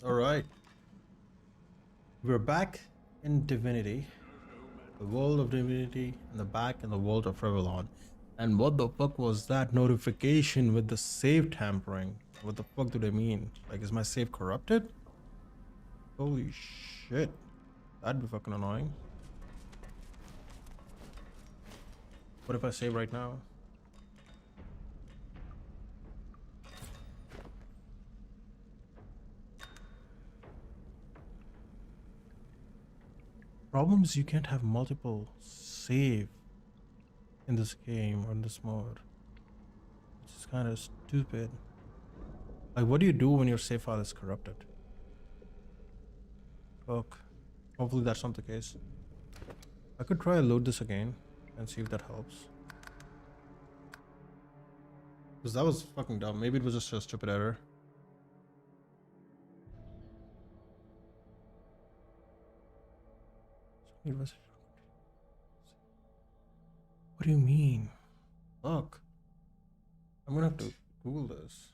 All right, we're back in Divinity, the world of Divinity, and the back in the world of Revlon. And what the fuck was that notification with the save tampering? What the fuck do they mean? Like, is my save corrupted? Holy shit, that'd be fucking annoying. What if I save right now? Problem is you can't have multiple save in this game or in this mode. It's kind of stupid. Like, what do you do when your save file is corrupted? Fuck. Hopefully that's not the case. I could try and load this again and see if that helps. Because that was fucking dumb. Maybe it was just a stupid error. What do you mean? Fuck. I'm gonna have to Google this.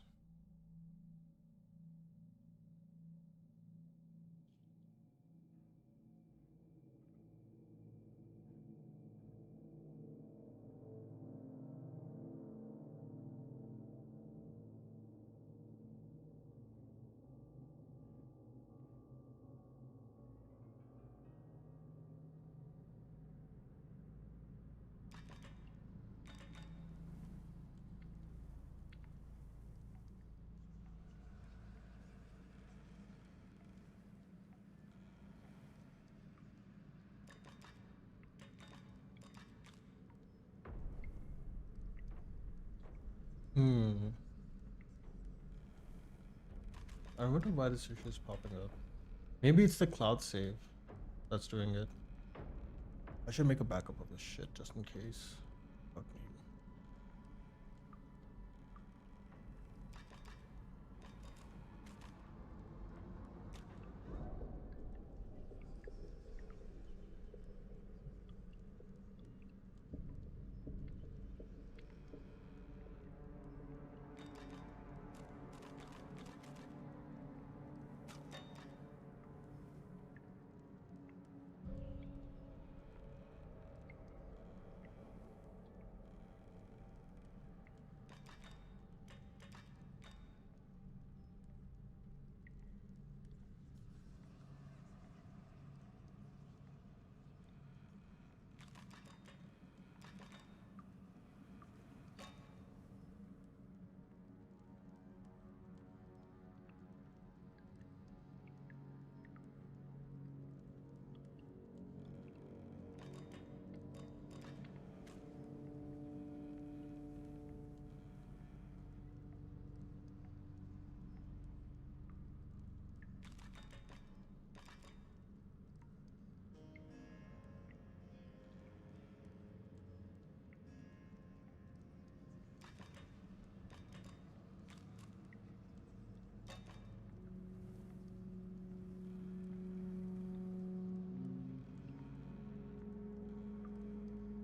I wonder why this issue is popping up. Maybe it's the cloud save that's doing it. I should make a backup of this shit just in case. Fuck me.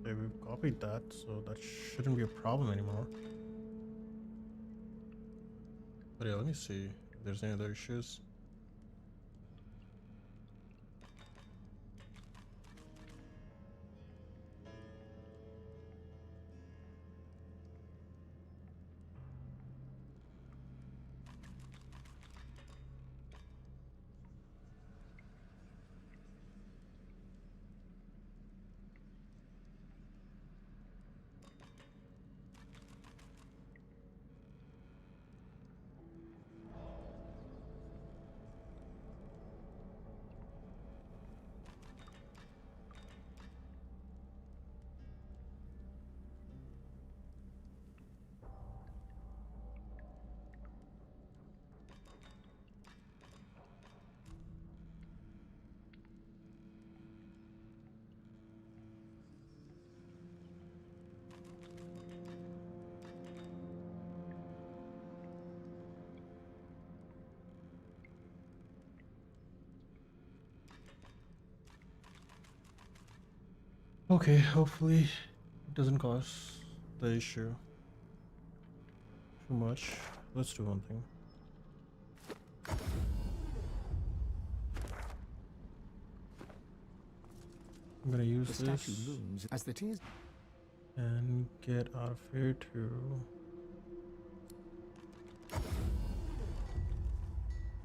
Okay, we've copied that, so that shouldn't be a problem anymore. But yeah, let me see if there's any other issues. Okay, hopefully it doesn't cause the issue too much. Let's do one thing. I'm gonna use The this statue looms as the tears. and get out of here too.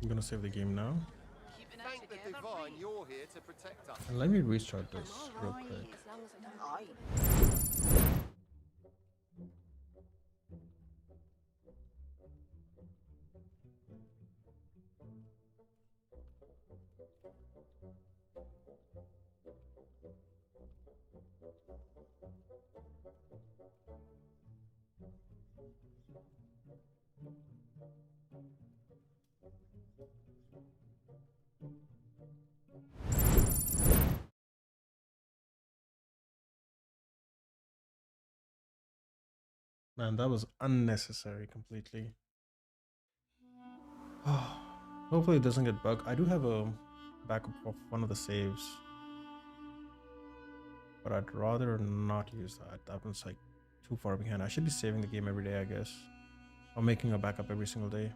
I'm gonna save the game now. Thank the divine you're here to protect us. And let me restart this real quick. As long as I don't. Man, that was unnecessary completely. Hopefully it doesn't get bugged. I do have a backup of one of the saves, but I'd rather not use that. That one's like too far behind. I should be saving the game every day, I guess, or making a backup every single day.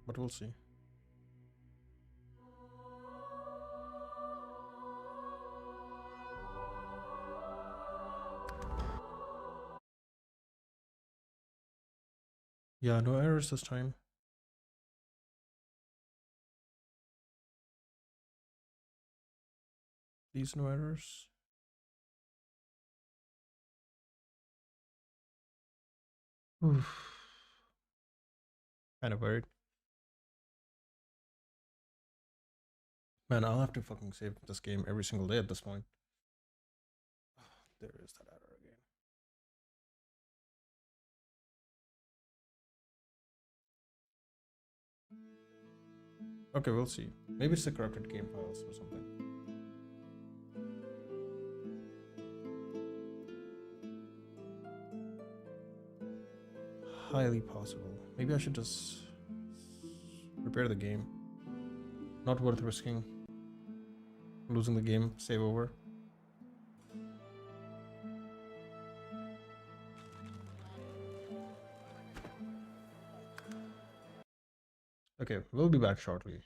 But we'll see. Yeah, no errors this time. Please, no errors. Oof. Kind of worried. Man, I'll have to fucking save this game every single day at this point. There is that error again. Okay, we'll see. Maybe it's the corrupted game files or something. Highly possible. Maybe I should just repair the game. Not worth risking losing the game. Save over. Okay, we'll be back shortly.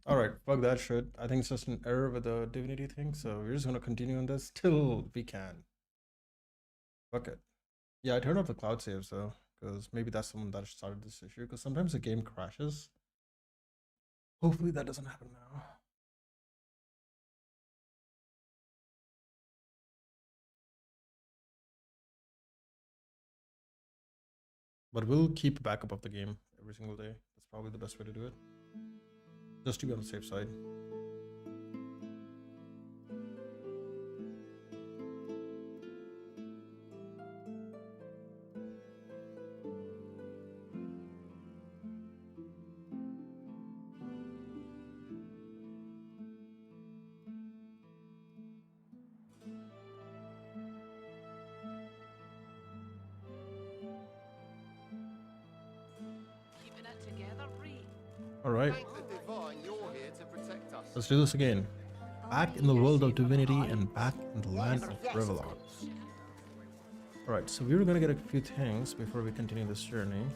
Alright, fuck that shit. I think it's just an error with the Divinity thing, so we're just gonna continue on this till we can. Fuck it. Yeah, I turned off the cloud saves though, because maybe that's the one that started this issue, because sometimes the game crashes. Hopefully that doesn't happen now. But we'll keep a backup of the game every single day. That's probably the best way to do it. Just to be on the safe side. Keeping it together, Bree. Alright, Thank the divine you're here to protect us. let's do this again. Back in the world of Divinity and back in the land of Revellon. Alright, so we were gonna get a few things before we continue this journey.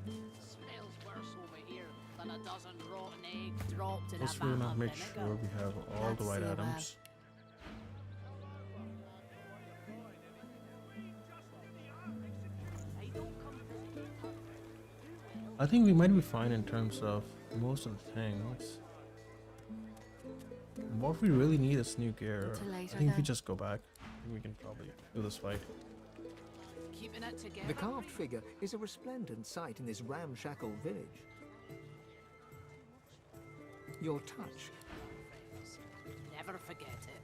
Smells worse over here than a dozen rotten eggs dropped in a First, we're vat gonna of make vinegar. sure we have all the right Can't say items. I don't come I think we might be fine in terms of most of the things. What we really need is new gear. Till later I think if we then. just go back, I think we can probably do this fight. keeping it together. The carved figure is a resplendent sight in this ramshackle village. Your touch. Never forget it.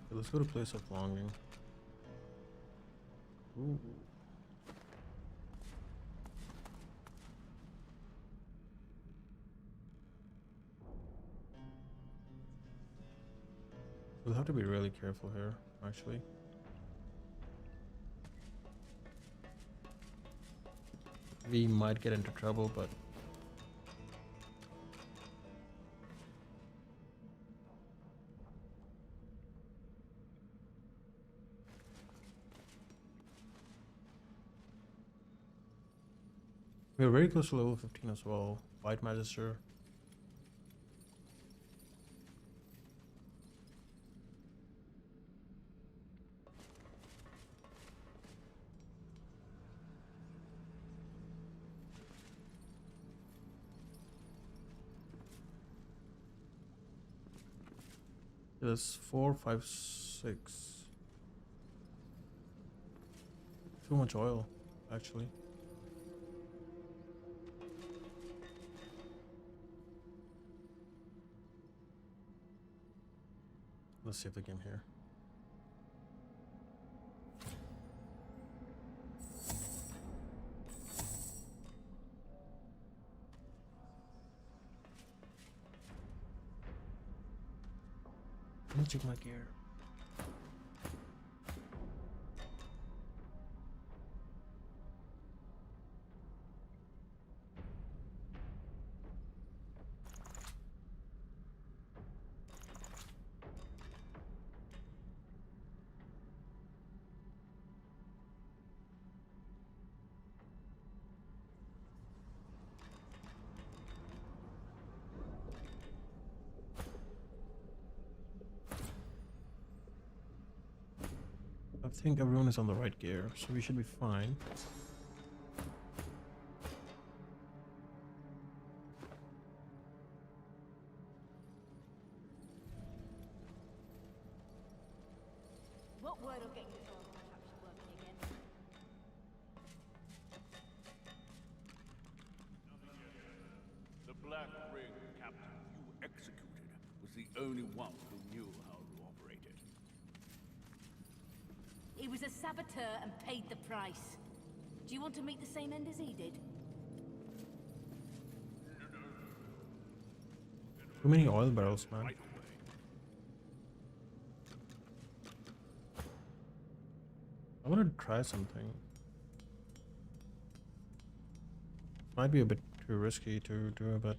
Okay, let's go to place of longing. Ooh. We'll have to be really careful here, actually. We might get into trouble, but we're very close to level 15 as well. White Magister. There's 4, 5, 6. Too much oil, actually. Let's save the game here. Let me check my gear. I think everyone is on the right gear, so we should be fine. What word will get you told contraption working again? The Black Ring captain you executed was the only one who knew how to operate it. He was a saboteur and paid the price. Do you want to meet the same end as he did? Too many oil barrels, man. Right away. I want to try something. Might be a bit too risky to do, but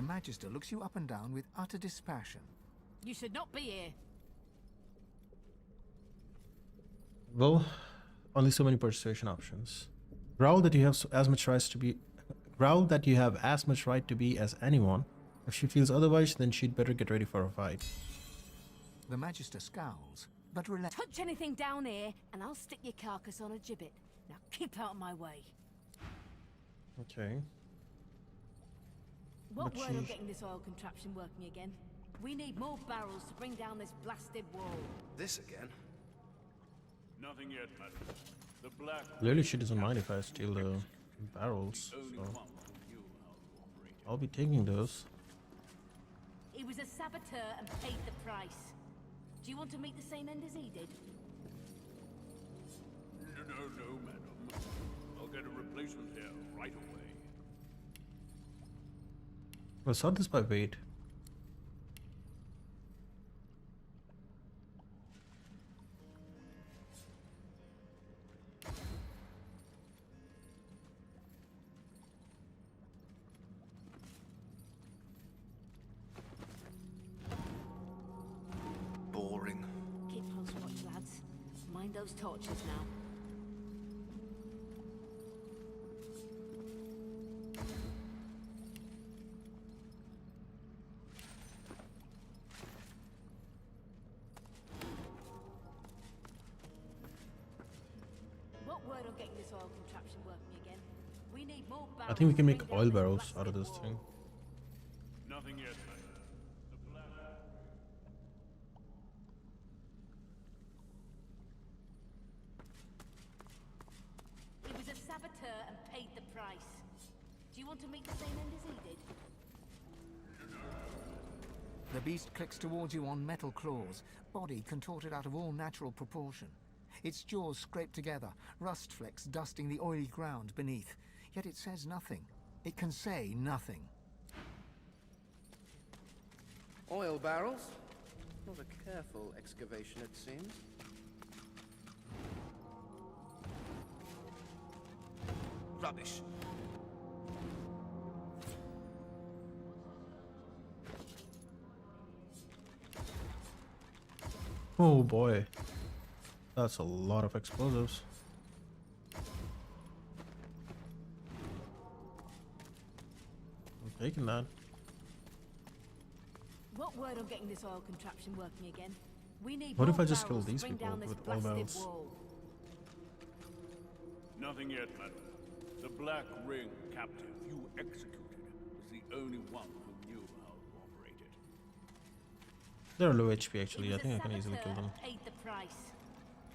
Magister looks you up and down with utter dispassion. You should not be here. Well, only so many persuasion options. Growl that you have as much rights to be. Growl that you have as much right to be as anyone. If she feels otherwise, then she'd better get ready for a fight. The Magister scowls, but relax. Touch anything down here, and I'll stick your carcass on a gibbet. Now keep out of my way. Okay. What But word on she- getting this oil contraption working again? We need more barrels to bring down this blasted wall. This again? Nothing yet, madam. The Black Clearly, she doesn't mind if I steal the barrels, only so one who knew how to operate it. I'll be taking those. He was a saboteur and paid the price. Do you want to meet the same end as he did? No, madam. I'll get a replacement here right away. We'll sort this by weight. Boring. Keep close watch, lads. Mind those torches now. What word on getting this oil contraption working again? We need more barrels. I think we can to make bring down oil this barrels out of blasted this wall. thing. Nothing yet, madam. The Black... He was a saboteur and paid the price. Do you want to meet the same end as he did? The beast clicks towards you on metal claws, body contorted out of all natural proportion. Its jaws scraped together, rust flecks dusting the oily ground beneath. Yet it says nothing. It can say nothing. Oil barrels? Not a careful excavation, it seems. Rubbish. Oh boy. That's a lot of explosives. I'm taking that. What word on getting this oil contraption working again? We need What more if I just kill barrels to these bring people down this with oil blasted barrels? wall. Nothing yet, madam. The Black Ring captive you executed was the only one who knew how to operate it. They're low HP He actually. I was a think I can easily kill saboteur them. and paid the price.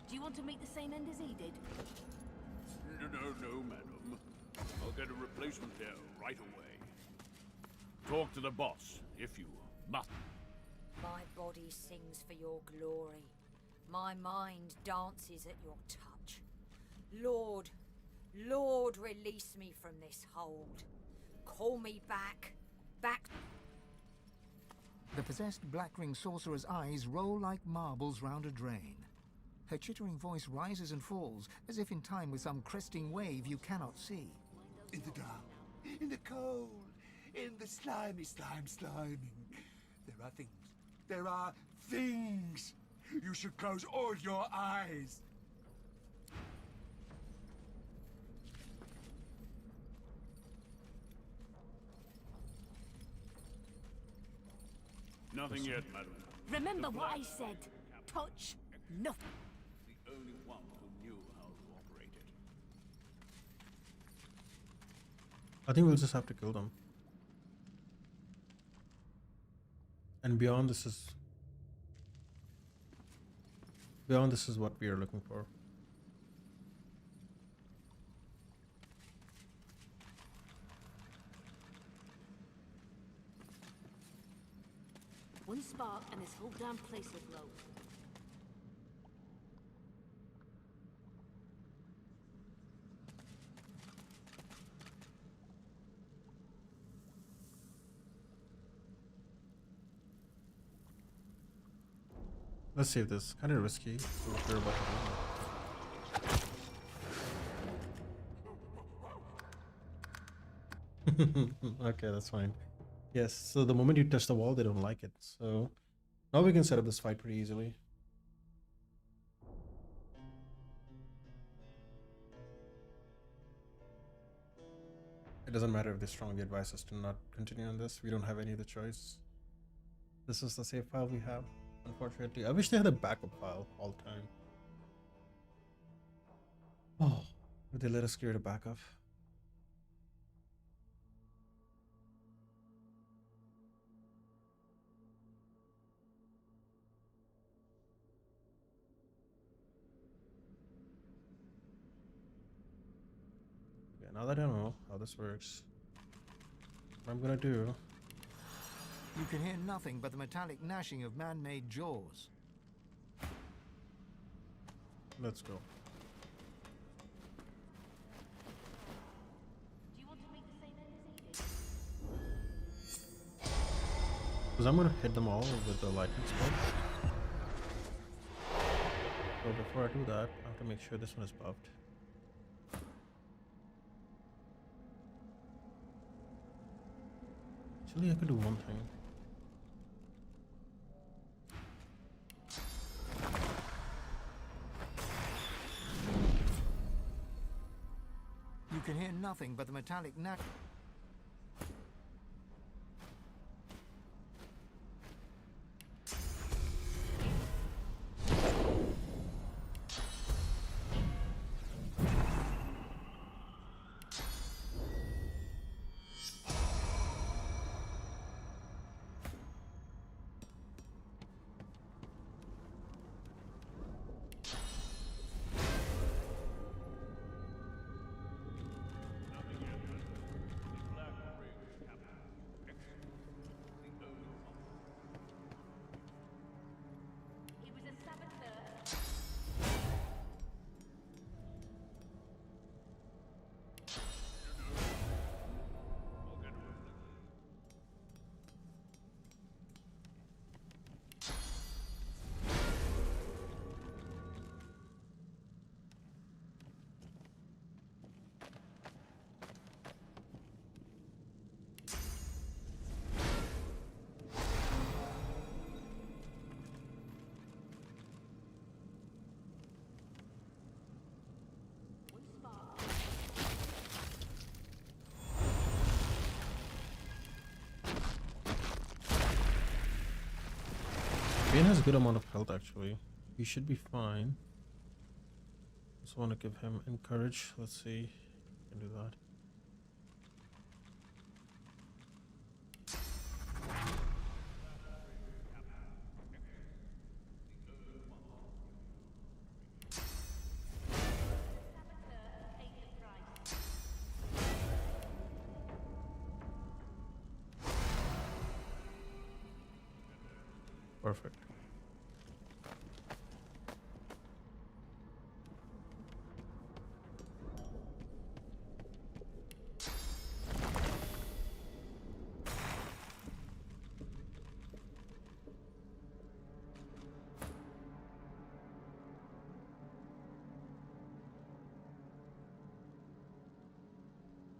Do you want to meet the same end as he did? No, madam. I'll get a replacement here right away. Talk to the boss, if you must. My body sings for your glory. My mind dances at your touch. Lord, Lord, release me from this hold. Call me back. Back. The possessed Black Ring sorcerer's eyes roll like marbles round a drain. Her chittering voice rises and falls, as if in time with some cresting wave you cannot see. In the dark, in the cold, in the slimy sliming. There are things. You should close all your eyes. Nothing yet, madam. Remember what I said. Touch nothing. The only one who knew how to operate it. I think we'll just have to kill them. And beyond this is what we are looking for. One spark and this whole damn place will blow. Let's save this. Kind of risky. So what we're about to do. Okay, that's fine. Yes, so the moment you touch the wall, they don't like it. So now we can set up this fight pretty easily. It doesn't matter if they strongly advise us to not continue on this. We don't have any other choice. This is the save file we have, unfortunately. I wish they had a backup file all the time. Oh, would they let us create a backup? Okay, now that I know how this works, what I'm gonna do. You can hear nothing but the metallic gnashing of man-made jaws. Let's go. Do you want to make the same end as he did? Because I'm gonna hit them all with the lightning spell. So before I do that, I have to make sure this one is buffed. Actually, I could do one thing. You can hear nothing but the metallic gnash. He was a saboteur. Fane has a good amount of health actually. He should be fine. Just want to give him encourage. Let's see. Can do that. Perfect.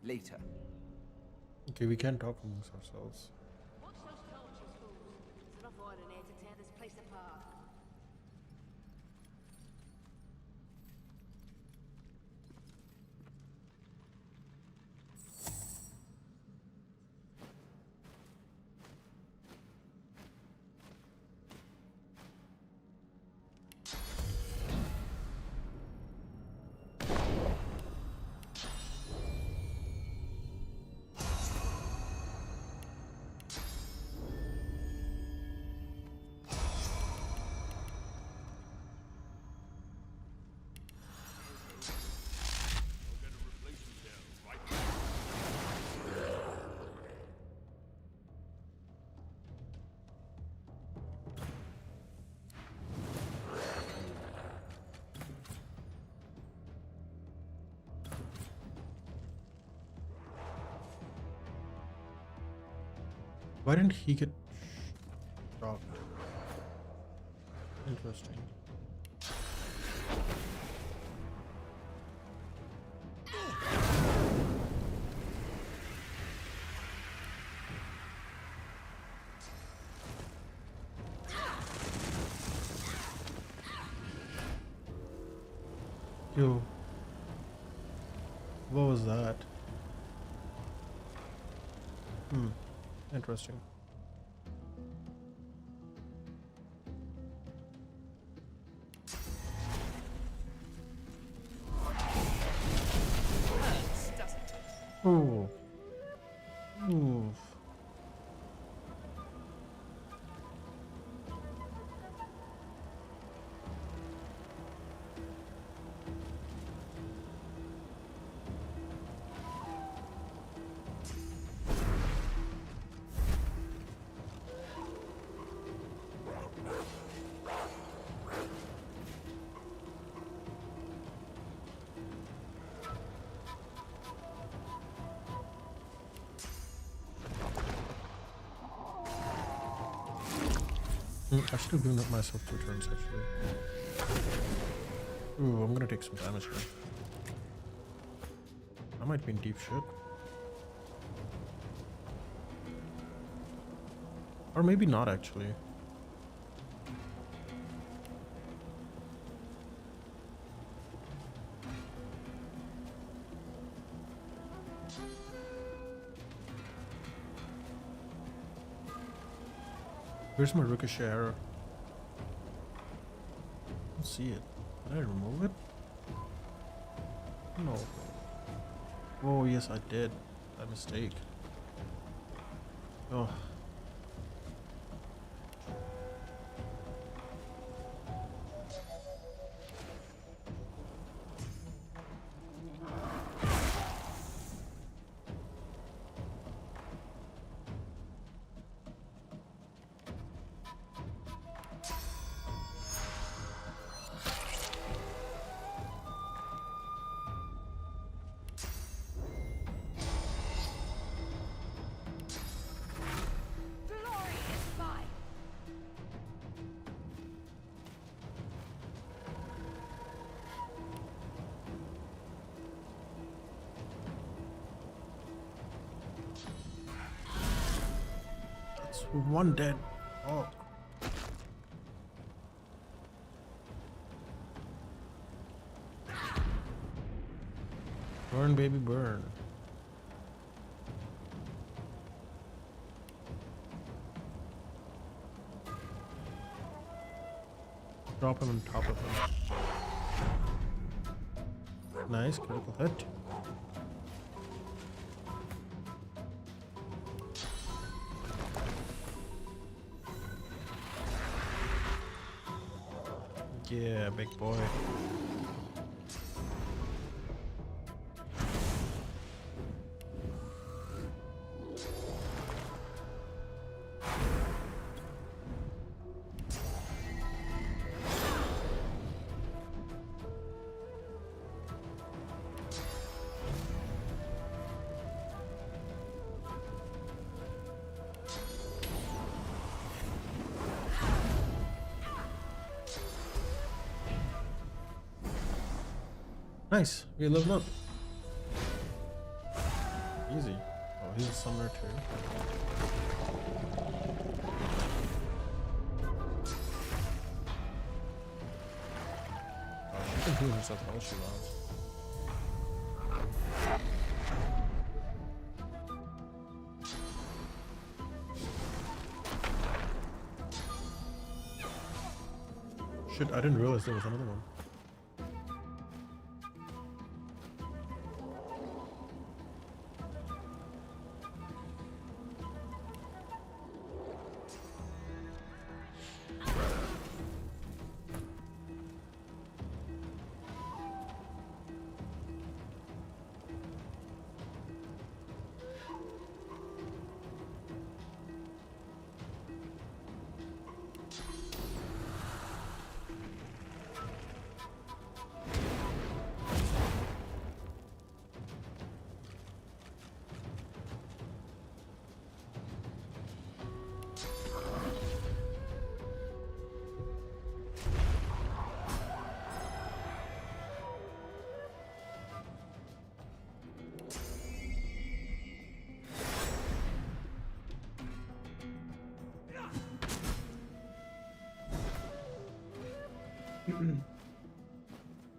Later. Okay, we can talk amongst ourselves. Watch those torches, fools. There's enough iron in here to tear this place apart. Why didn't he get dropped? Interesting. Yo. What was that? Interesting. Oh. Oof. I should have given up myself 2 turns actually. Ooh, I'm gonna take some damage here. I might be in deep shit. Or maybe not actually. Where's my ricochet arrow? I don't see it. Did I remove it? No. Oh yes, I did. By mistake. Oh. One dead. Oh. Burn, baby, burn. Drop him on top of him. Nice, critical hit. Yeah, big boy. Nice, we leveled up. Easy. Oh, he's a summoner too. Oh, she can heal herself all she wants. Shit, I didn't realize there was another one.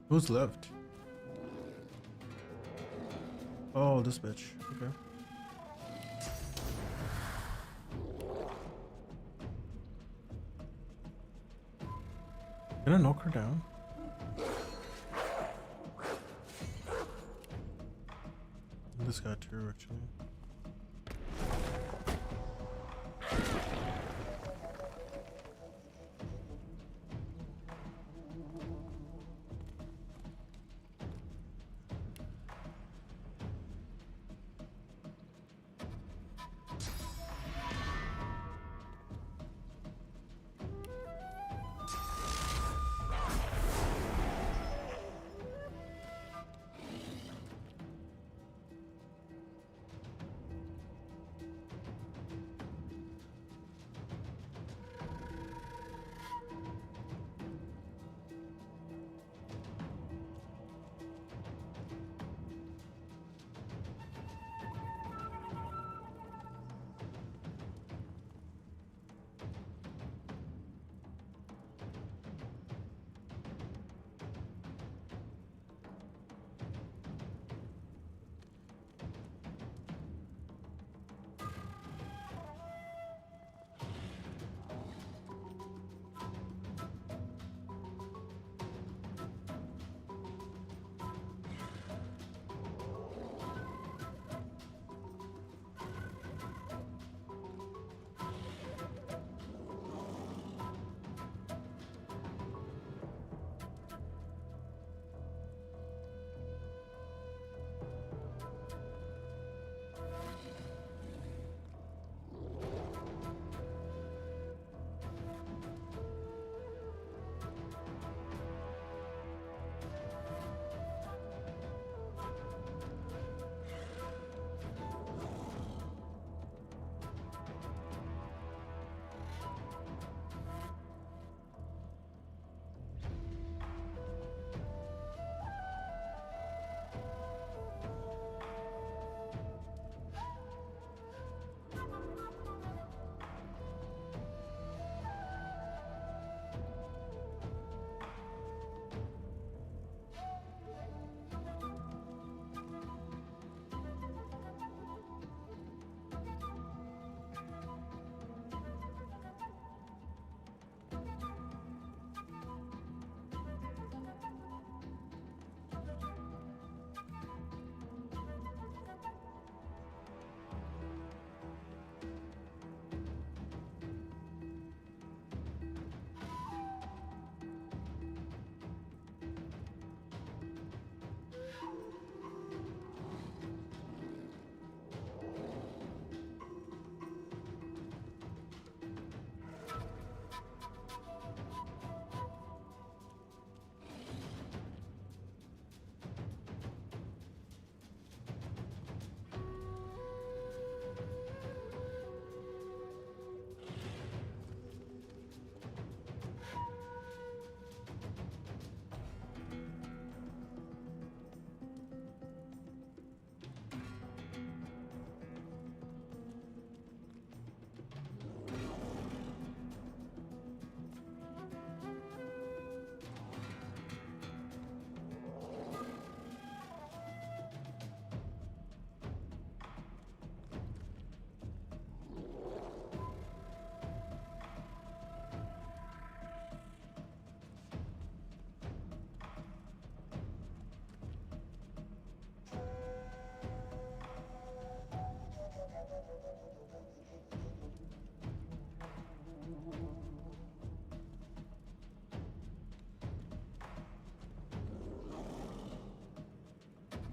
Who's left? Oh, this bitch. Okay. Can I knock her down? This guy too, actually.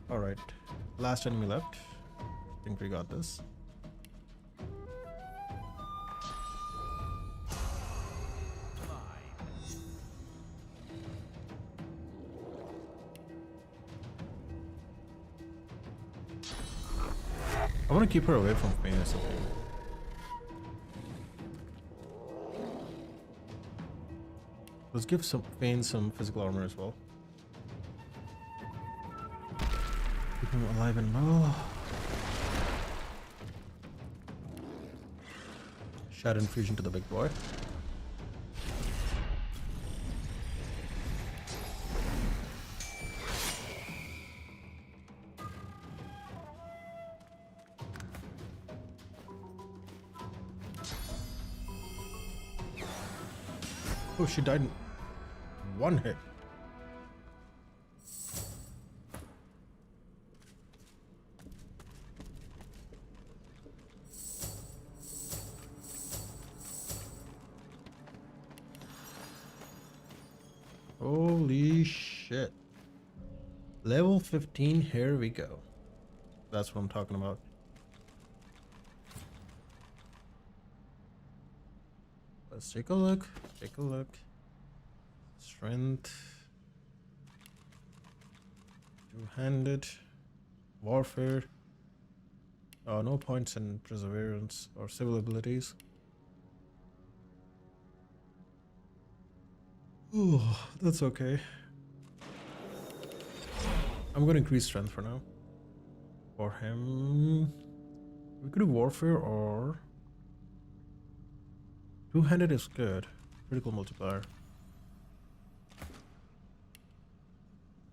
Alright. Last enemy left. I think we got this. I want to keep her away from Fane or something. Let's give Fane some physical armor as well. Keep him alive and well. Shadow infusion to the big boy. Oh, she died in one hit. Holy shit. Level 15, here we go. That's what I'm talking about. Let's take a look. Take a look. Strength. Two-handed. Warfare. Oh, no points in perseverance or civil abilities. Oh, that's okay. I'm gonna increase strength for now. For him, we could do warfare or two-handed is good. Critical multiplier.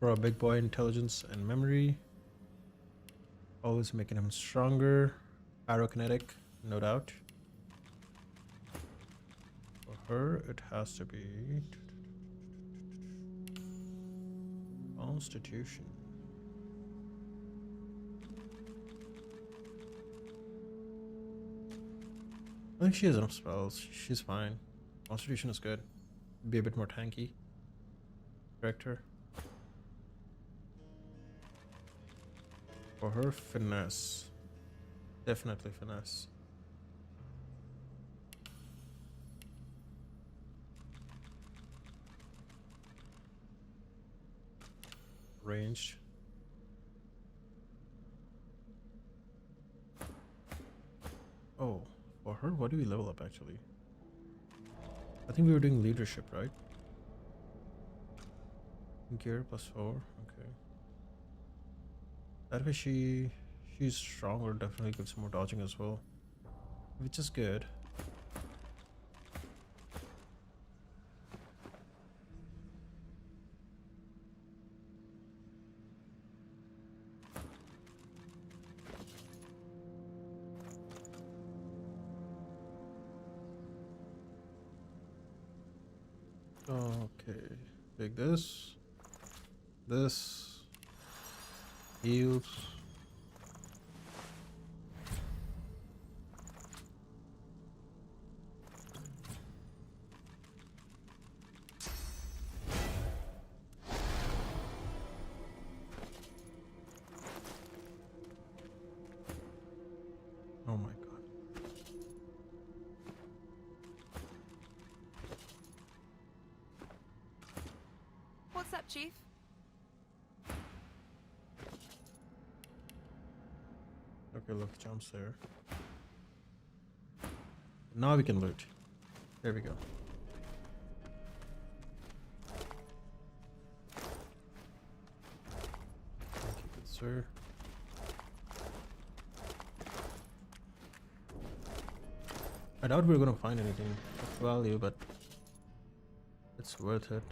For a big boy, intelligence and memory. Always making him stronger. Pyrokinetic, no doubt. For her, it has to be Constitution. I think she has enough spells. She's fine. Constitution is good. Be a bit more tanky. Character. For her, finesse. Definitely finesse. Ranged. Oh, for her, what do we level up actually? I think we were doing leadership, right? Gear +4, okay. That way she's stronger, definitely gives more dodging as well. Which is good. Okay, take this, heals. Oh my god. What's up, Chief? Okay, look, jumps there. Now we can loot. There we go. Thank you, good sir. I doubt we're gonna find anything of value, but it's worth it.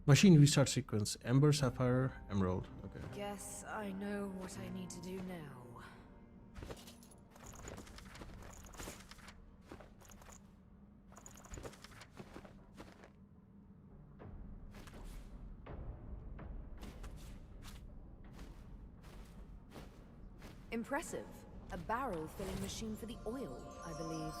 Machine restart sequence. Ember, Sapphire, Emerald. Okay. Guess I know what I need to do now. Impressive. A barrel filling machine for the oil, I believe.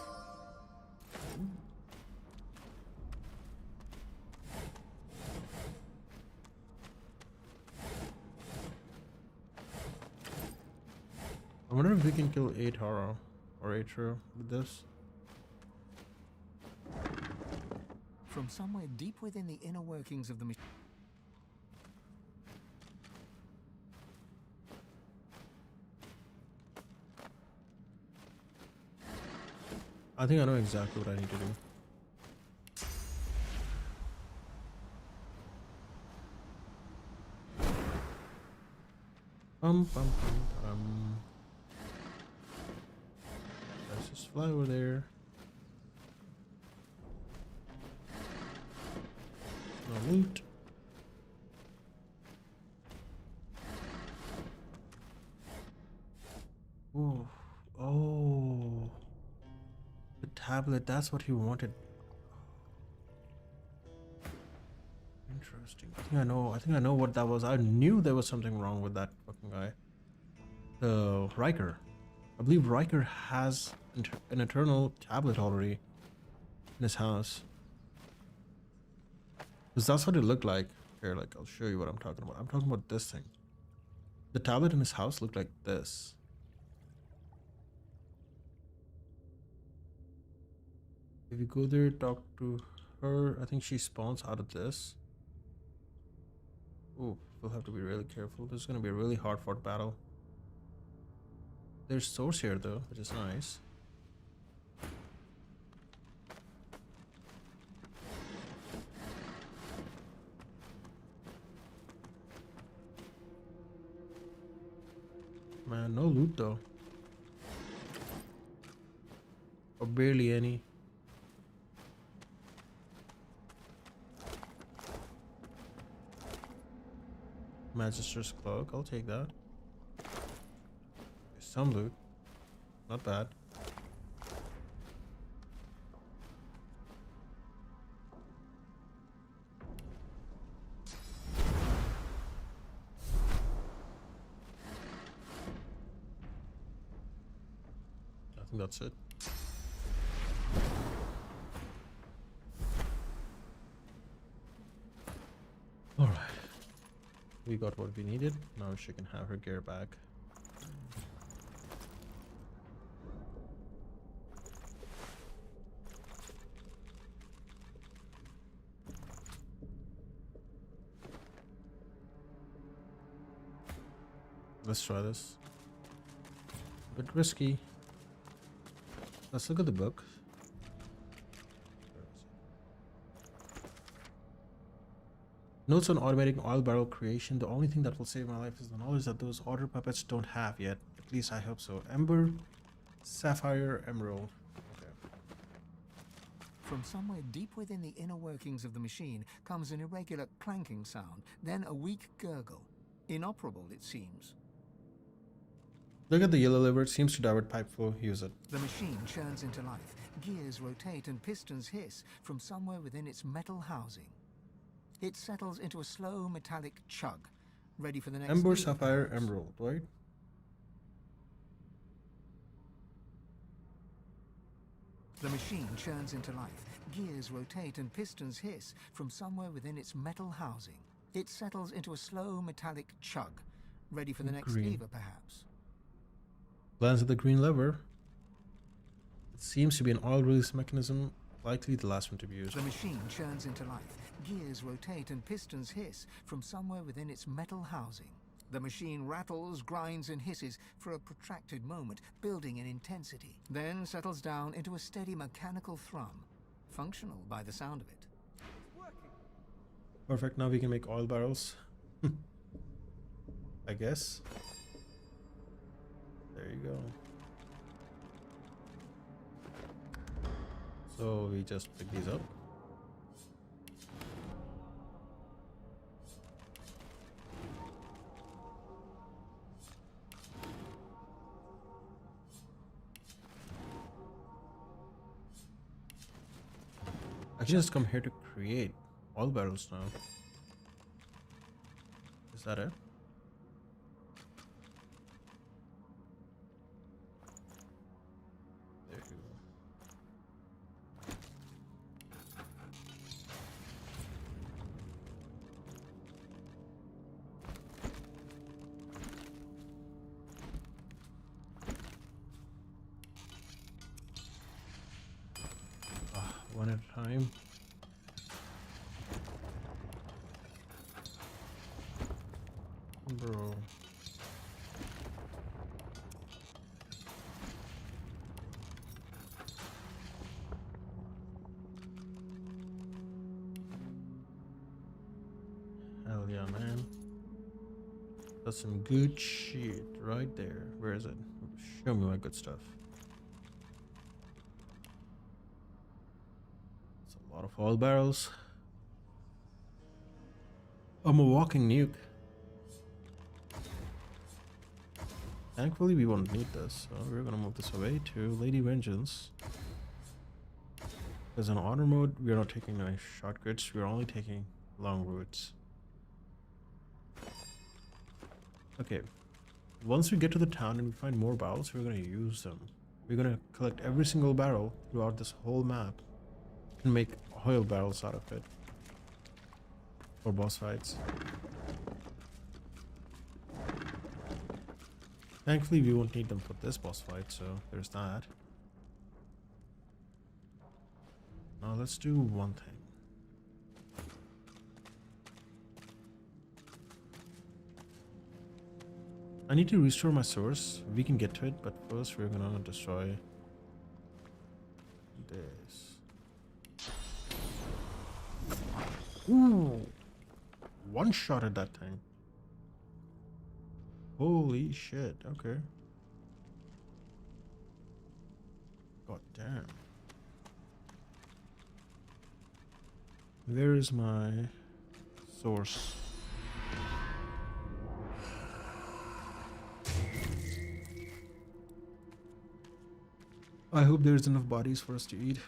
I wonder if we can kill Aetera or Aetera with this. From somewhere deep within the inner workings of the machine. I think I know exactly what I need to do. Bum bum bum bum. Let's just fly over there. No loot. Ooh. Oh. The tablet. That's what he wanted. Interesting. I think I know what that was. I knew there was something wrong with that fucking guy. The Riker. I believe Riker has an eternal tablet already in his house. Because that's what it looked like. Here, like, I'll show you what I'm talking about. I'm talking about this thing. The tablet in his house looked like this. If you go there, talk to her. I think she spawns out of this. Oh, we'll have to be really careful. This is going to be a really hard fought battle. There's source here though, which is nice. Man, no loot though. Or barely any. Magister's cloak, I'll take that. Some loot. Not bad. I think that's it. Alright. We got what we needed. Now she can have her gear back. Let's try this. A bit risky. Let's look at the book. Notes on automating oil barrel creation. The only thing that will save my life is the knowledge that those otter puppets don't have yet. At least I hope so. Ember, sapphire, emerald. Okay. From somewhere deep within the inner workings of the machine comes an irregular clanking sound, then a weak gurgle. Inoperable, it seems. Look at the yellow lever. It seems to divert pipe flow. Use it. The machine churns into life. Gears rotate and pistons hiss from somewhere within its metal housing. It settles into a slow metallic chug, ready for the next... Ember, sapphire, emerald, right? The machine churns into life. Gears rotate and pistons hiss from somewhere within its metal housing. It settles into a slow metallic chug, ready for the next lever, perhaps. Glance at the green lever. It seems to be an oil release mechanism, likely the last one to be used. The machine churns into life. Gears rotate and pistons hiss from somewhere within its metal housing. The machine rattles, grinds, and hisses for a protracted moment, building in intensity, then settles down into a steady mechanical thrum, functional by the sound of it. Perfect, now we can make oil barrels. I guess. There you go. So we just pick these up. I can just come here to create oil barrels now. Is that it? There you go. One at a time. Bro. Hell yeah, man. That's some good shit right there. Where is it? Show me my good stuff. That's a lot of oil barrels. I'm a walking nuke. Thankfully, we won't need this, so we're gonna move this away to Lady Vengeance. Because in auto mode, we are not taking any shortcuts, we are only taking long routes. Okay, once we get to the town and we find more barrels, we're going to use them. We're going to collect every single barrel throughout this whole map and make oil barrels out of it for boss fights. Thankfully, we won't need them for this boss fight, so there's that. Now let's do one thing. I need to restore my source. We can get to it, but first we're gonna destroy this. Ooh! One shot at that thing. Holy shit, okay. God damn. Where is my source? I hope there's enough bodies for us to eat.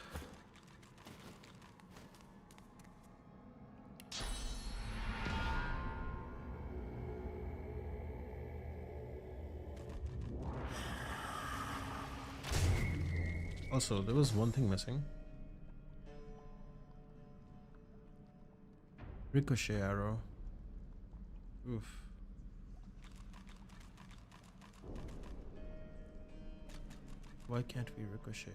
Also, there was one thing missing. Ricochet arrow. Oof. Why can't we ricochet?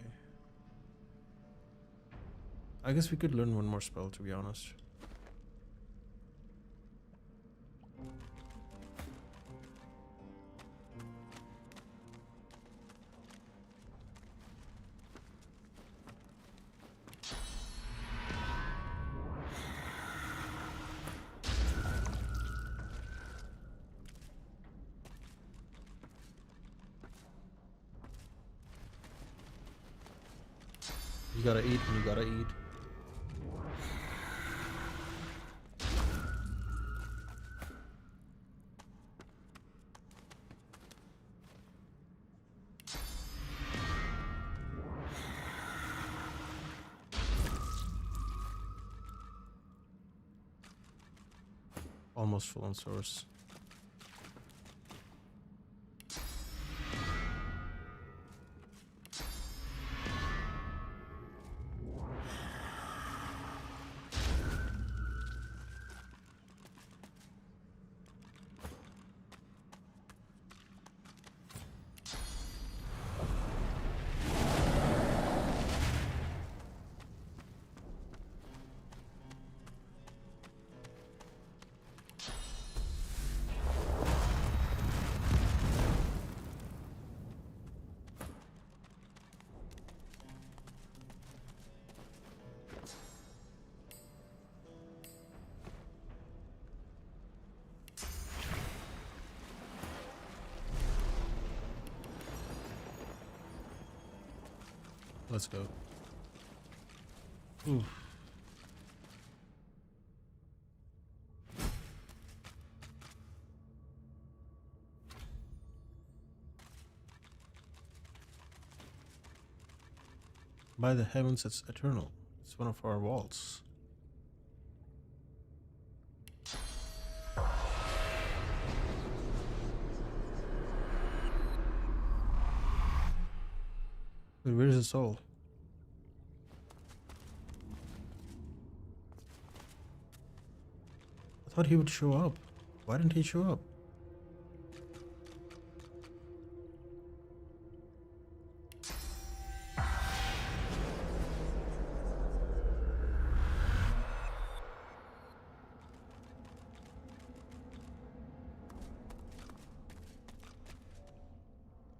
I guess we could learn one more spell, to be honest. You gotta eat and you gotta eat. Almost full on source. Let's go. Ooh. By the heavens, it's eternal. It's one of our vaults. But where's his soul? I thought he would show up. Why didn't he show up?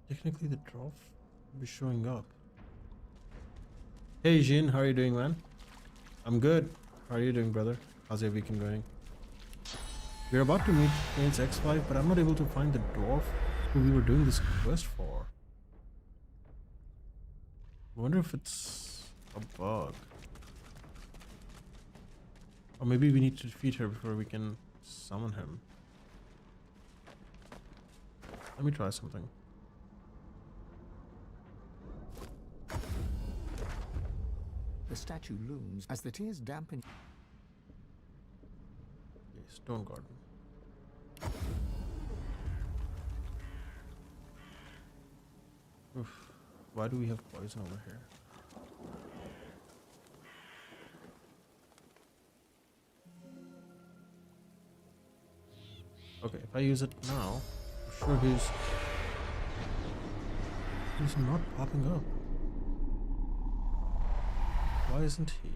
Technically, the dwarf will be showing up. Hey Jin, how are you doing, man? I'm good. How are you doing, brother? How's your weekend going? We're about to meet Kane's X5, but I'm not able to find the dwarf who we were doing this quest for. I wonder if it's a bug. Or maybe we need to defeat her before we can summon him. Let me try something. The statue looms as the tears dampen. Okay, Stone Garden. Oof. Why do we have poison over here? Okay, if I use it now, I'm sure he's not popping up. Why isn't he?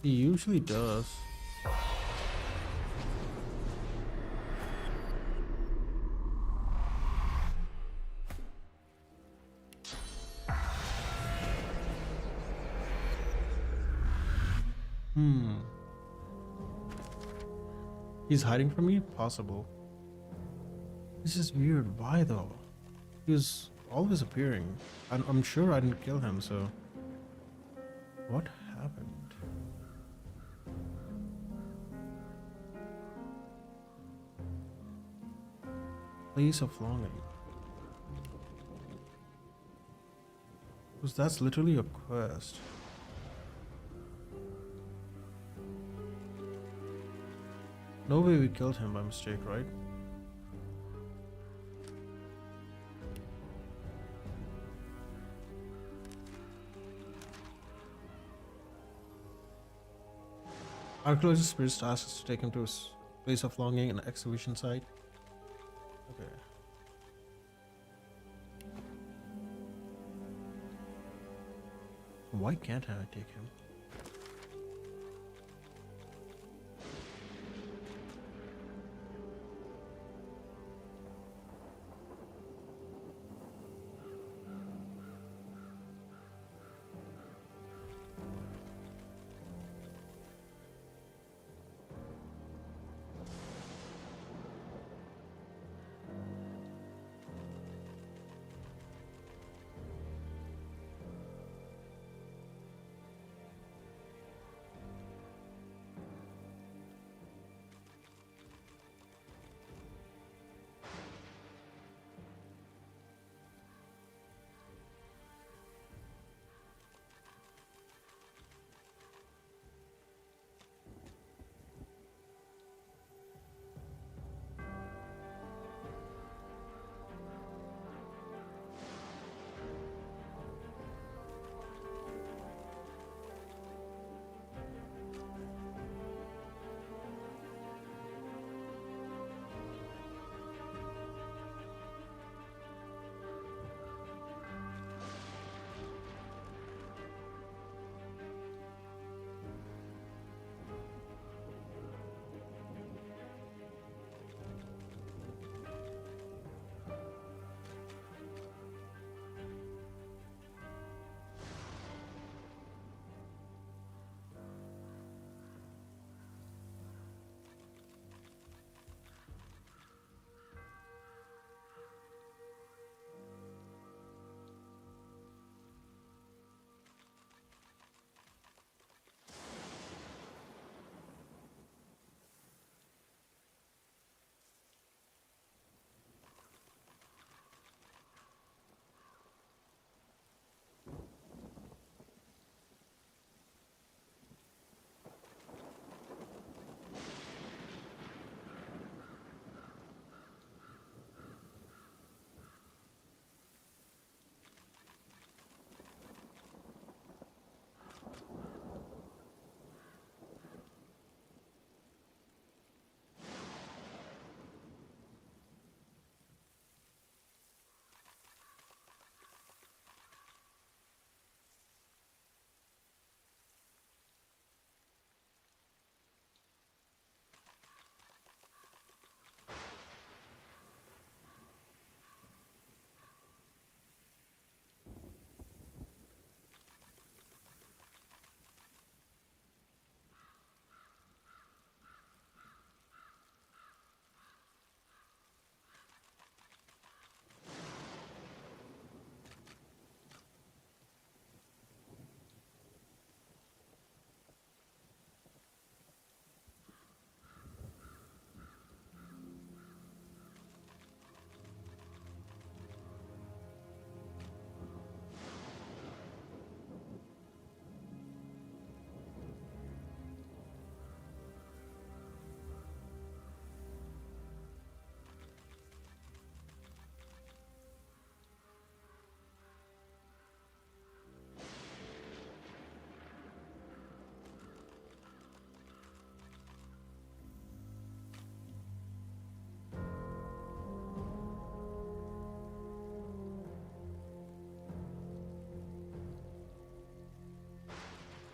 He usually does. He's hiding from me? Possible. This is weird. Why though? He was always appearing. I'm sure I didn't kill him, so... What happened? Place of longing. Because that's literally a quest. No way we killed him by mistake, right? Archaeologist Spirit asks us to take him to his place of longing and exhibition site. Okay. Why can't I take him?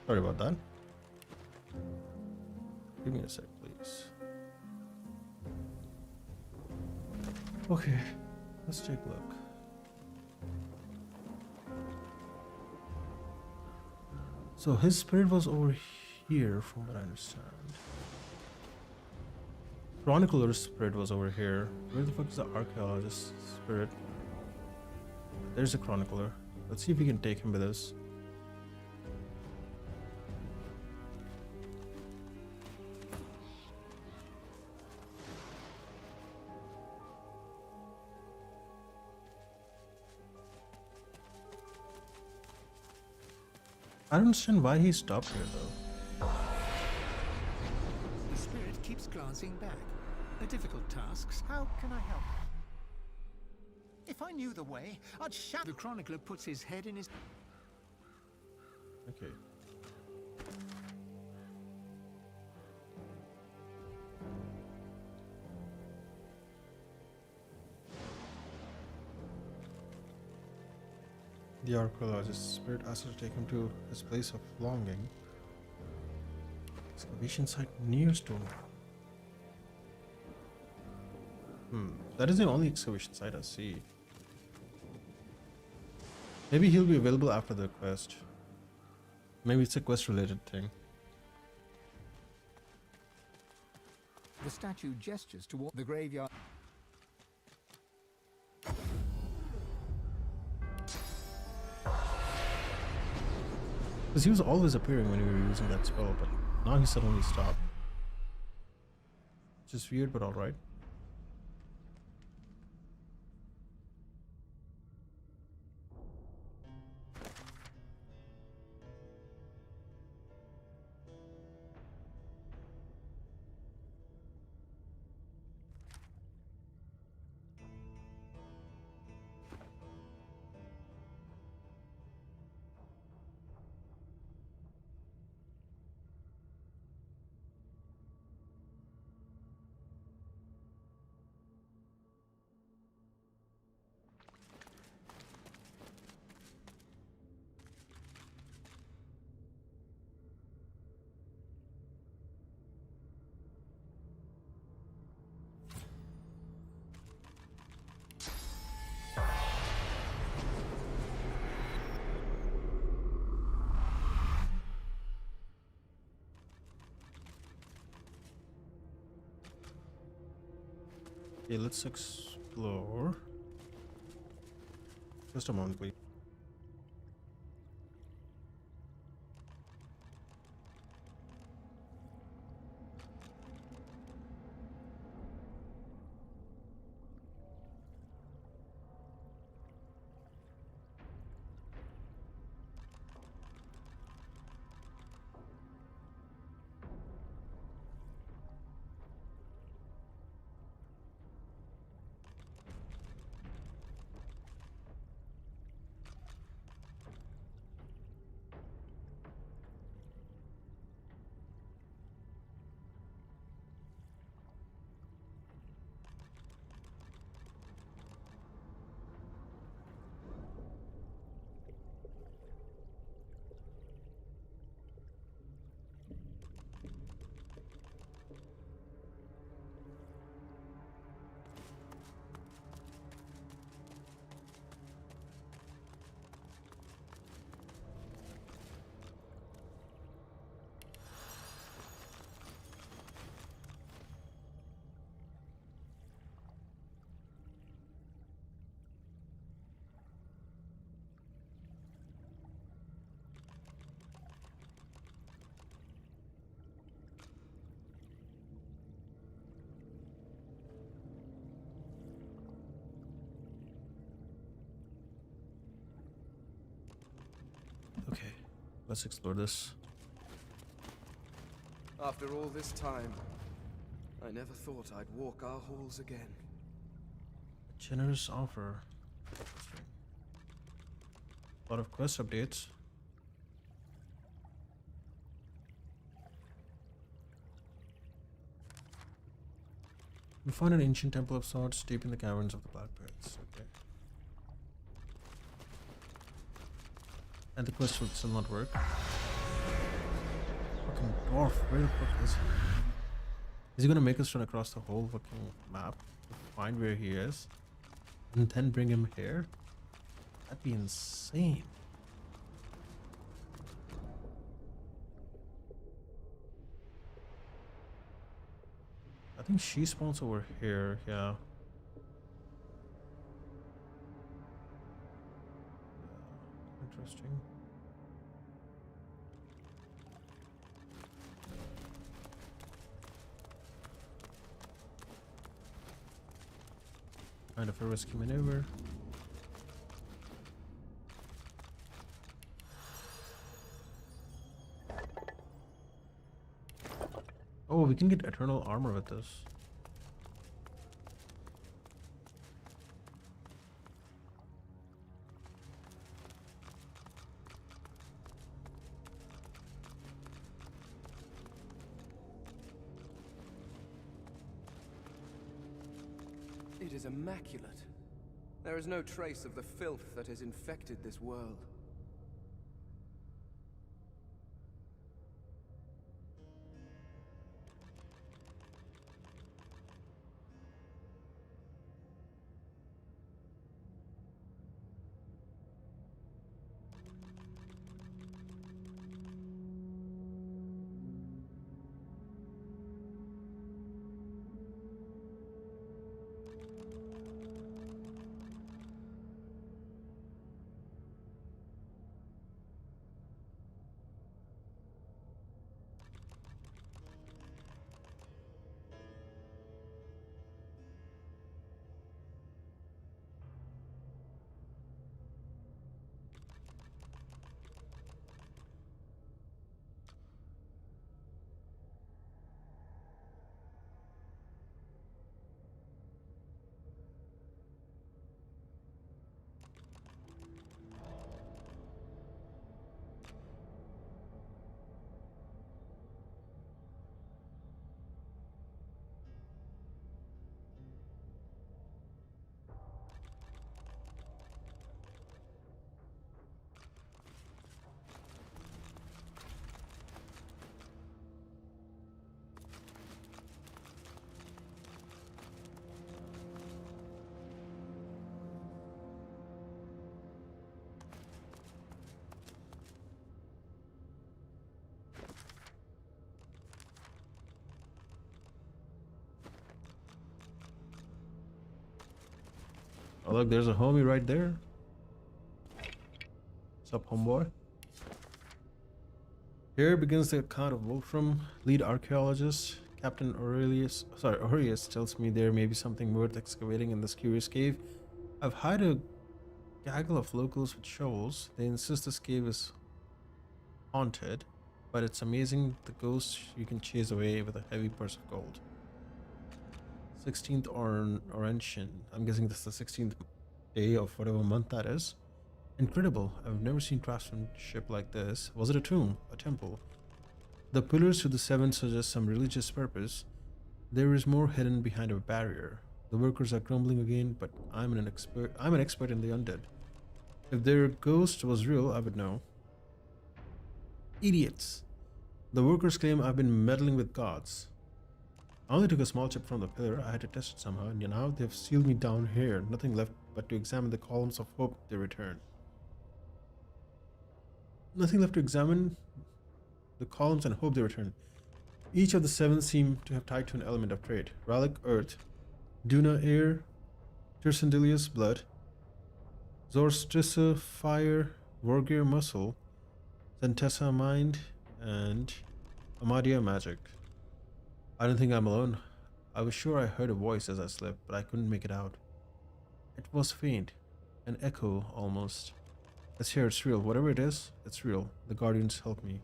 Sorry about that. Give me a sec, please. Okay, let's take a look. So his spirit was over here, from what I understand. Chronicler's spirit was over here. Where the fuck is the archaeologist's spirit? There's a chronicler. Let's see if we can take him with us. I don't understand why he stopped here though. The spirit keeps glancing back. They're difficult tasks. How can I help? If I knew the way, I'd shout. The chronicler puts his head in his... Okay. The archaeologist's spirit asks us to take him to his place of longing. Excavation site near stone. That is the only excavation site I see. Maybe he'll be available after the quest. Maybe it's a quest related thing. The statue gestures toward the graveyard. Because he was always appearing when we were using that spell, but now he suddenly stopped. Just weird, but alright. Okay, let's explore. Just a moment, please. Okay, let's explore this. After all this time, I never thought I'd walk our halls again. A generous offer. A lot of quest updates. We found an ancient temple of sorts deep in the caverns of the Blackpits. Okay. And the quest will still not work. fucking dwarf. Where the fuck is he? Is he gonna make us run across the whole fucking map to find where he is? And then bring him here? That'd be insane. I think she spawns over here, yeah. Interesting. Kind of a risky maneuver. Oh, we can get eternal armor with this. It is immaculate. There is no trace of the filth that has infected this world. Oh look, there's a homie right there. What's up, homeboy? Here begins the account of Wolfram, lead archaeologist. Captain Aureus tells me there may be something worth excavating in this curious cave. I've hired a gaggle of locals with shovels. They insist this cave is haunted, but it's amazing the ghosts you can chase away with a heavy purse of gold. 16th Orantian. I'm guessing this is the 16th day of whatever month that is. Incredible. I've never seen craftsmanship like this. Was it a tomb? A temple? The pillars to the seven suggest some religious purpose. There is more hidden behind a barrier. The workers are grumbling again, but I'm an expert in the undead. If their ghost was real, I would know. Idiots. The workers claim I've been meddling with gods. I only took a small chip from the pillar. I had to test it somehow, and now they've sealed me down here. Nothing left but to examine the columns of hope they return. Nothing left to examine the columns and hope they return. Each of the seven seem to have tied to an element of trade. Ralik, earth. Duna, air. Tersendilius, blood. Zorstrissa, fire. Vorgir, muscle. Zentessa, mind. And Amadia, magic. I don't think I'm alone. I was sure I heard a voice as I slept, but I couldn't make it out. It was faint. An echo, almost. Let's hear it's real. Whatever it is, it's real. The Guardians help me.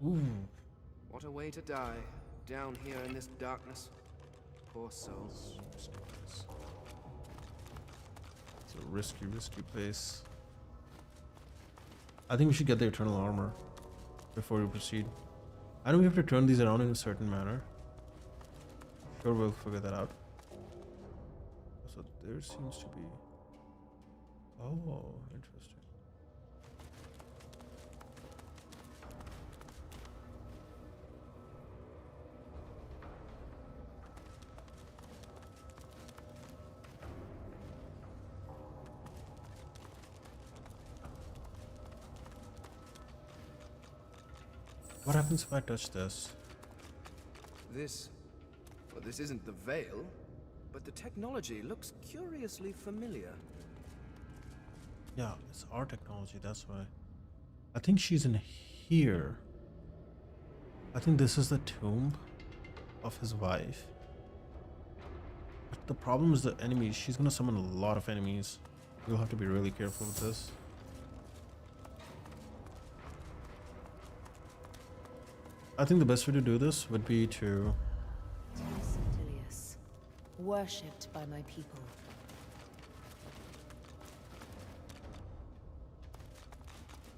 Ooh. What a way to die, down here in this darkness. Poor souls. It's a risky place. I think we should get the eternal armor before we proceed. I know we have to turn these around in a certain manner. Sure, we'll figure that out. So there seems to be... Oh, interesting. What happens if I touch this? This... well, this isn't the veil, but the technology looks curiously familiar. Yeah, it's our technology, that's why. I think she's in here. I think this is the tomb of his wife. But the problem is the enemies. She's gonna summon a lot of enemies. You'll have to be really careful with this. I think the best way to do this would be to... Dallis, worshipped by my people.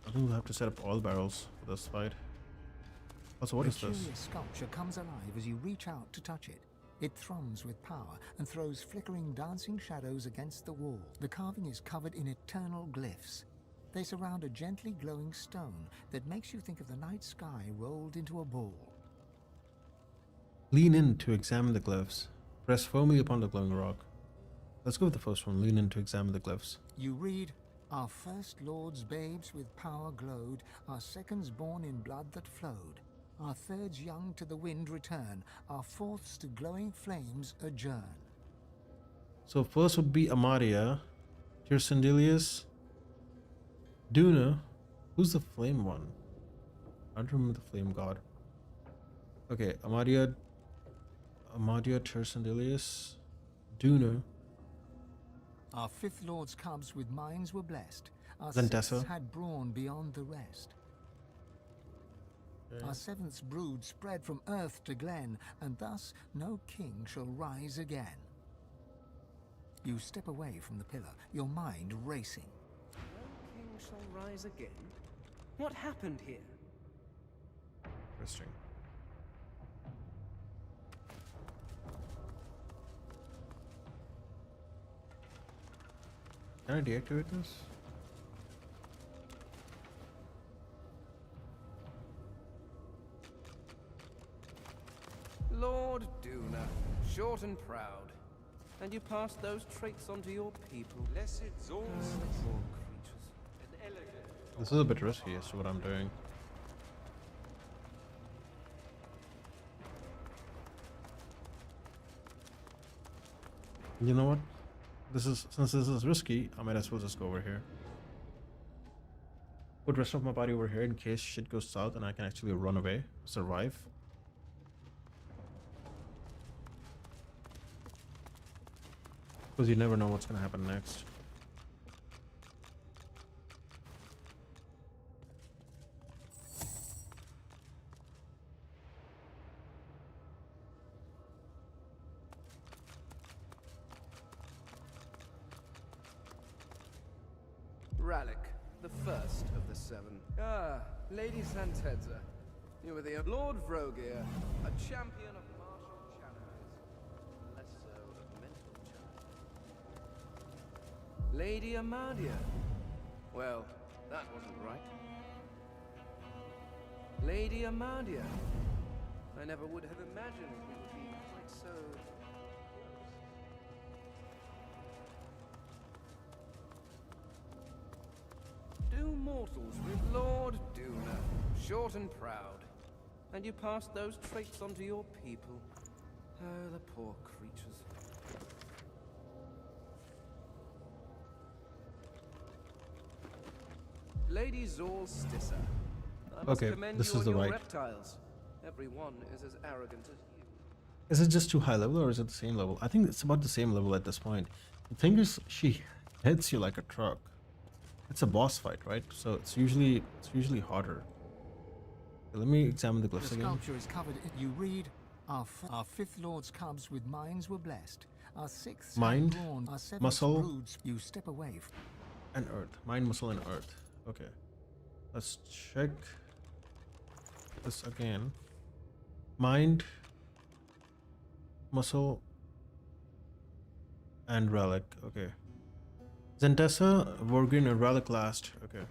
I think we'll have to set up oil barrels for this fight. Also, what is The this? curious sculpture comes alive as you reach out to touch it. It thrums with power and throws flickering dancing shadows against the wall. The carving is covered in eternal glyphs. They surround a gently glowing stone that makes you think of the night sky rolled into a ball. Lean in to examine the glyphs. Press firmly upon the glowing rock. Let's go with the first one. Lean in to examine the glyphs. You read, "Our first lords babes with power glowed, our seconds born in blood that flowed. Our thirds young to the wind return, our fourths to glowing flames adjourn." So first would be Amaria, Tyrsendilius, Duna. Who's the flame one? I don't remember the flame god. Okay, Amaria, Tyrsendilius, Duna, Our fifth lord's cubs with minds were blessed. Our Zentessa. sixths had brawn beyond the rest. Our seventh's brood spread from earth to glen, and thus no king shall rise again. You step away from the pillar, your mind racing. No king shall rise again? What happened here? Interesting. Can I deactivate this? Lord Duna, short and proud. And you passed those traits on to your people. Blessed Zor. Poor creatures. This is a bit risky as to what I'm doing. You know what? Since this is risky, I might as well just go over here. Put rest of my body over here in case shit goes south and I can actually run away, survive. Because you never know what's gonna happen next. Rallic, the first of the seven. Ah, Lady Santedza. You were the Lord Vrogir, a champion of martial challenges, less so of mental challenges. Lady Amadia. Well, that wasn't right. Lady Amadia. I never would have imagined we would be quite so... Do mortals with Lord Duna, short and proud, and you passed those traits on to your people. Oh, the poor creatures. Lady Zor Stissa. I must Okay, commend this you is on the your right. reptiles. Every one is as arrogant as you. Is it just too high level or is it the same level? I think it's about the same level at this point. The thing is, she hits you like a truck. It's a boss fight, right? So it's usually harder. Okay, let me examine the The glyphs again. sculpture is covered in... You read, our fifth lord's cubs with minds were blessed. Our sixth had Mind, brawn, our seventh muscle. broods. You step away from... And earth. Mind, muscle, and earth. Okay. Let's check this again. Mind, muscle, and relic. Okay. Zentessa, Vorgin, and relic last. Okay.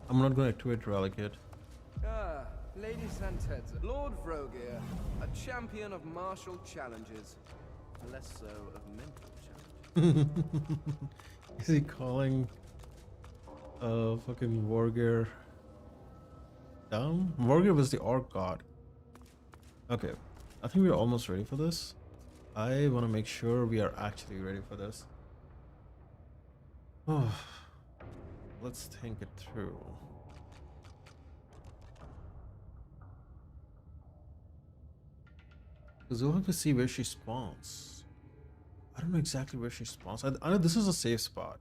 I'm not going to activate relic yet. Ah, Lady Santedza. Lord Vrogir, a champion of martial challenges, less so of mental challenges. Is he calling fucking Wargear dumb? Wargear was the orc god. Okay, I think we're almost ready for this. I want to make sure we are actually ready for this. Oh, let's think it through. Because we'll have to see where she spawns. I don't know exactly where she spawns. I know this is a safe spot.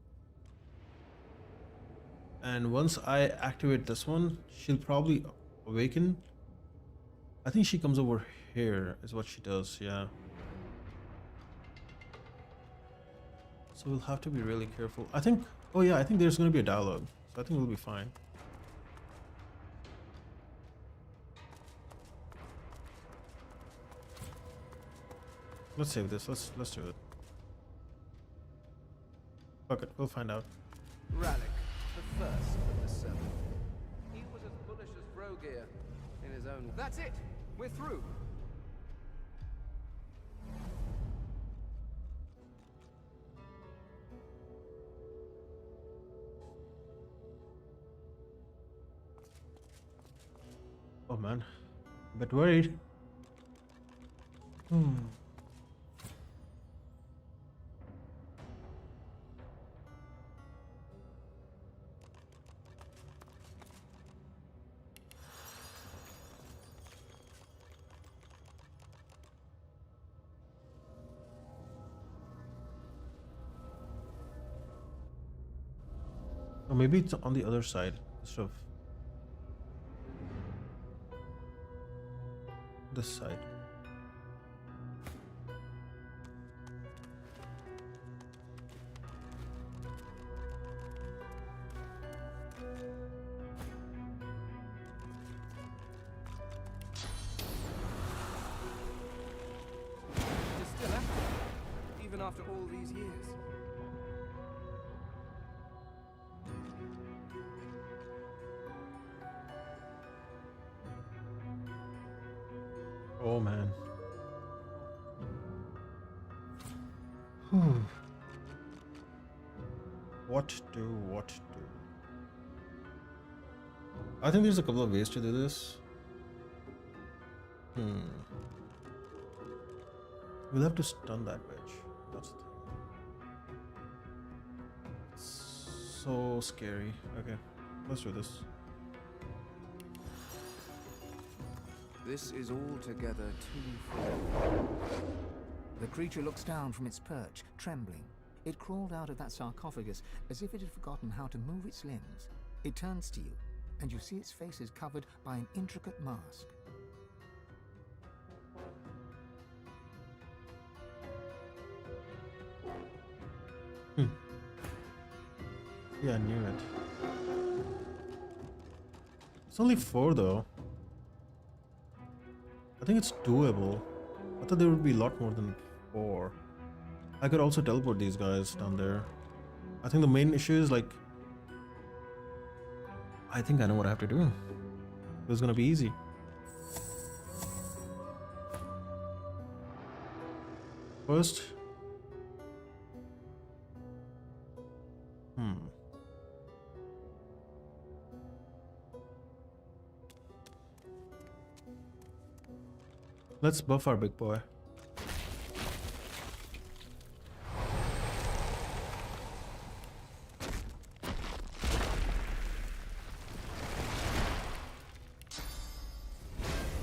And once I activate this one, she'll probably awaken. I think she comes over here is what she does, yeah. So we'll have to be really careful. I think, oh yeah, I think there's going to be a dialogue. So I think we'll be fine. Let's save this. Let's do it. Fuck it, we'll find out. Rallic, the first of the seven. He was as bullish as Rogier in his own. That's it. We're through. Oh man, a bit worried. Or maybe it's on the other side instead of this side. You're still active, even after all these years. Oh man. What do? I think there's a couple of ways to do this. We'll have to stun that bitch. That's the thing. So scary. Okay, let's do this. This is altogether too far. The creature looks down from its perch, trembling. It crawled out of that sarcophagus as if it had forgotten how to move its limbs. It turns to you, and you see its face is covered by an intricate mask. Yeah, I knew it. It's only 4 though. I think it's doable. I thought there would be a lot more than 4. I could also teleport these guys down there. I think the main issue is like, I think I know what I have to do. It's gonna be easy. First, let's buff our big boy.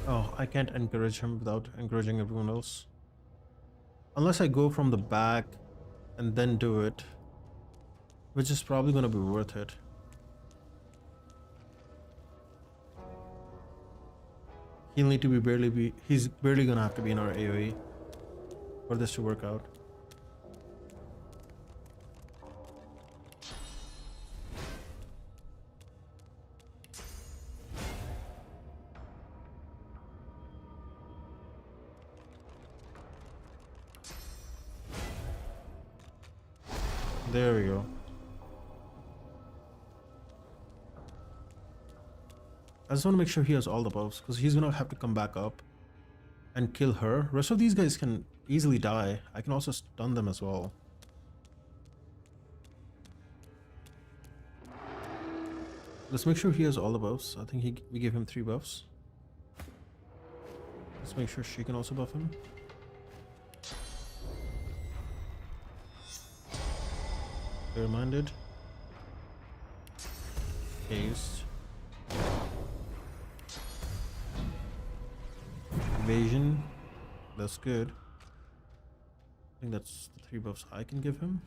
Oh, I can't encourage him without encouraging everyone else. Unless I go from the back and then do it, which is probably gonna be worth it. He'll need to be he's barely gonna have to be in our AoE for this to work out. There we go. I just want to make sure he has all the buffs, because he's gonna have to come back up and kill her. Rest of these guys can easily die. I can also stun them as well. Let's make sure he has all the buffs. I think we gave him 3 buffs. Let's make sure she can also buff him. Clear-minded. Haste. Evasion. That's good. I think that's the 3 buffs I can give him.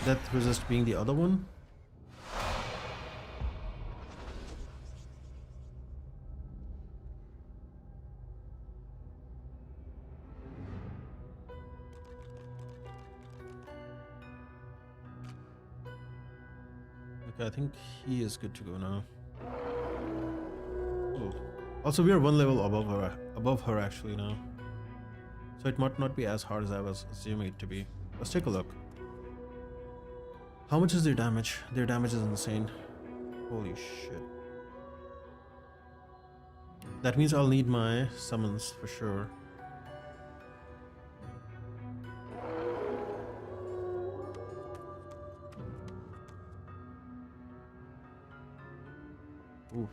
Death resist being the other one. Okay, I think he is good to go now. Oh. Also, we are 1 level above her actually now. So it might not be as hard as I was assuming it to be. Let's take a look. How much is their damage? Their damage is insane. Holy shit. That means I'll need my summons for sure. Ooh.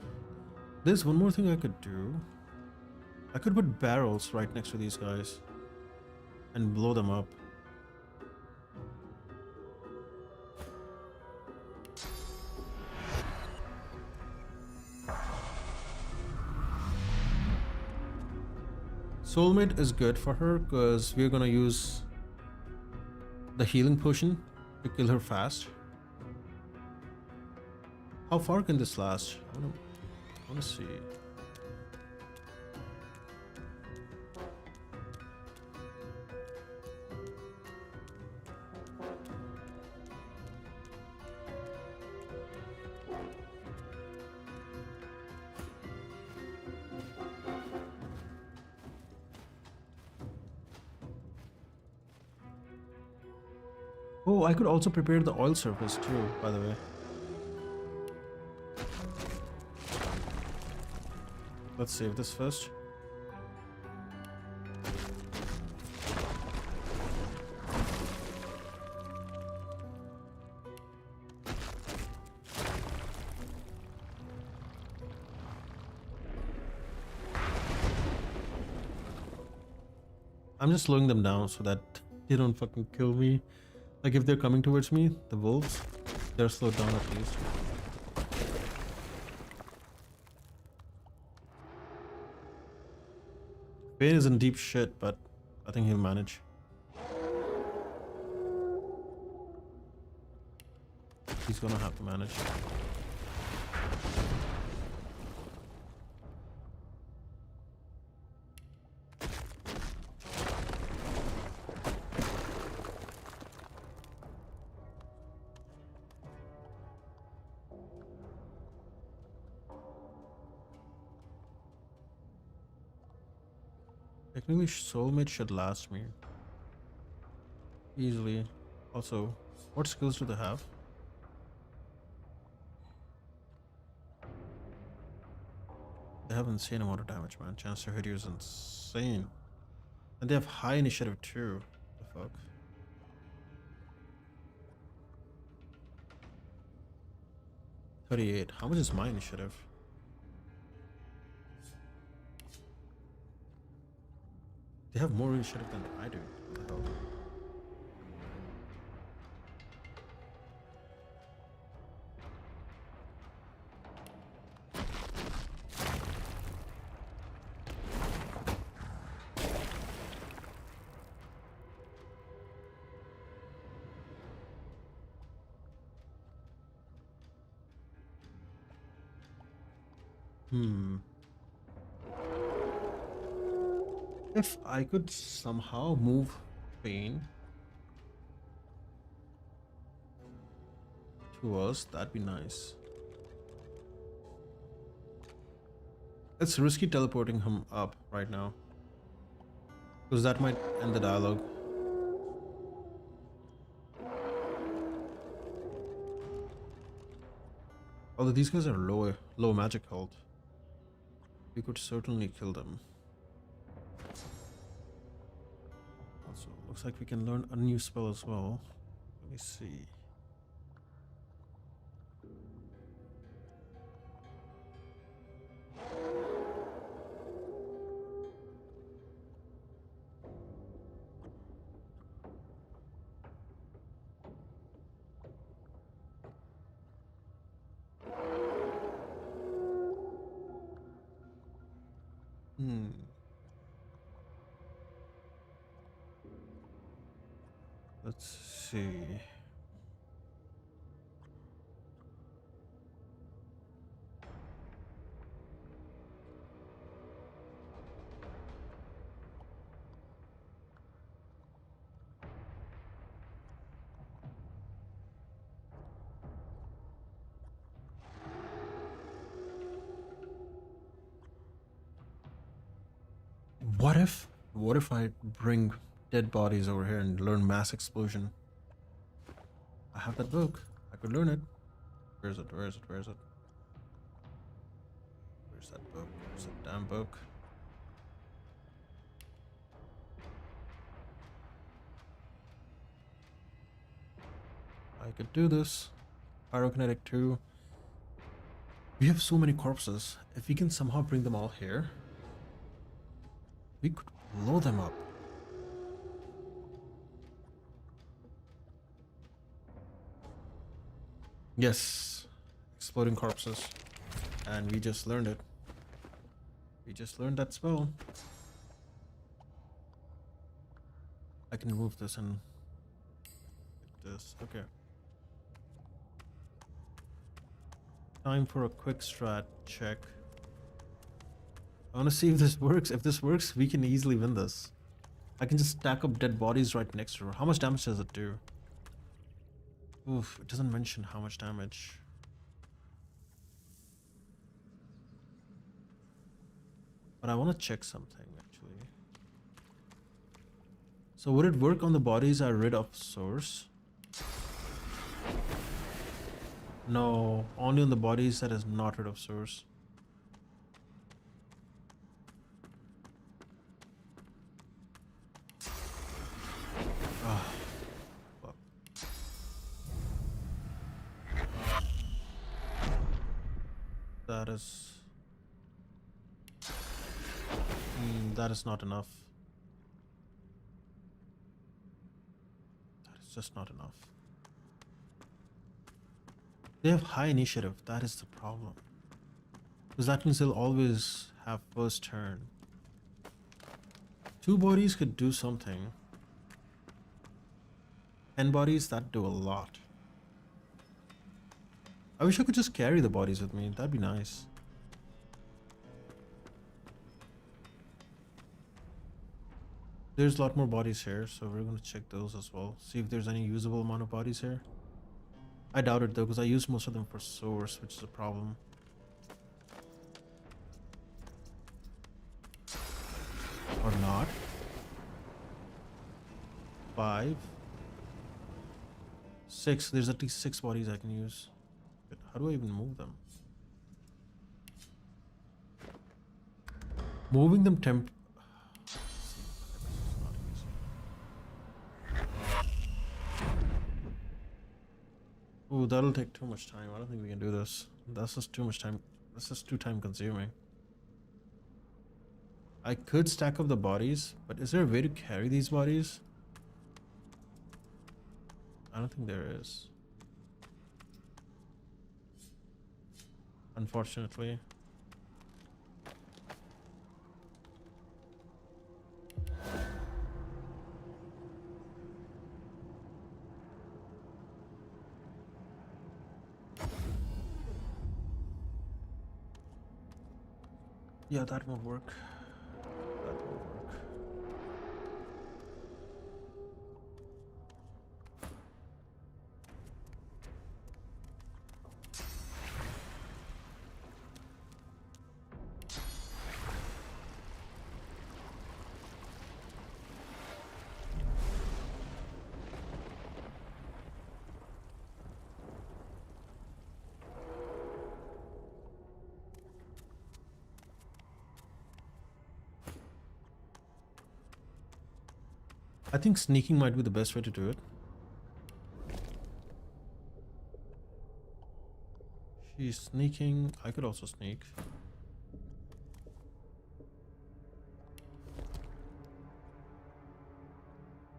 There's one more thing I could do. I could put barrels right next to these guys and blow them up. Soulmate is good for her because we're gonna use the healing potion to kill her fast. How far can this last? I wanna see. Oh, I could also prepare the oil surface too, by the way. Let's save this first. I'm just slowing them down so that they don't fucking kill me. Like if they're coming towards me, the wolves, they're slowed down at least. Fane is in deep shit, but I think he'll manage. He's gonna have to manage. Technically, Soulmate should last me easily. Also, what skills do they have? They have insane amount of damage, man. Chance to hit you is insane. And they have high initiative too. The fuck? $38. How much is my initiative? They have more initiative than I do. What the hell? If I could somehow move Fane to us, that'd be nice. It's risky teleporting him up right now, because that might end the dialogue. Although these guys are low magic health, we could certainly kill them. Also, Looks like we can learn a new spell as well. Let me see. Let's see. What if I bring dead bodies over here and learn mass explosion? I have that book. I could learn it. Where is it? Where is it? Where is it? Where's that book? Where's that damn book? I could do this. Pyrokinetic 2. We have so many corpses. If we can somehow bring them all here, we could blow them up. Yes. Exploding corpses. And we just learned it. We just learned that spell. I can remove this and this. Okay. Time for a quick strat check. I want to see if this works. If this works, we can easily win this. I can just stack up dead bodies right next to her. How much damage does it do? Oof, it doesn't mention how much damage. But I want to check something actually. So would it work on the bodies I rid of source? No, only on the bodies that is not rid of source. Ah, fuck. That is... that is not enough. That is just not enough. They have high initiative, that is the problem. Because that means they'll always have first turn. 2 bodies could do something. 10 bodies, that do a lot. I wish I could just carry the bodies with me, that'd be nice. There's a lot more bodies here, so we're gonna check those as well. See if there's any usable amount of bodies here. I doubt it though, because I use most of them for source, which is a problem. Or not. 5. 6. There's at least 6 bodies I can use. But how do I even move them? Moving them Ooh, that'll take too much time. I don't think we can do this. That's just too much time. That's just too time consuming. I could stack up the bodies, but is there a way to carry these bodies? I don't think there is. Unfortunately. Yeah, that won't work. That won't work. I think sneaking might be the best way to do it. She's sneaking. I could also sneak.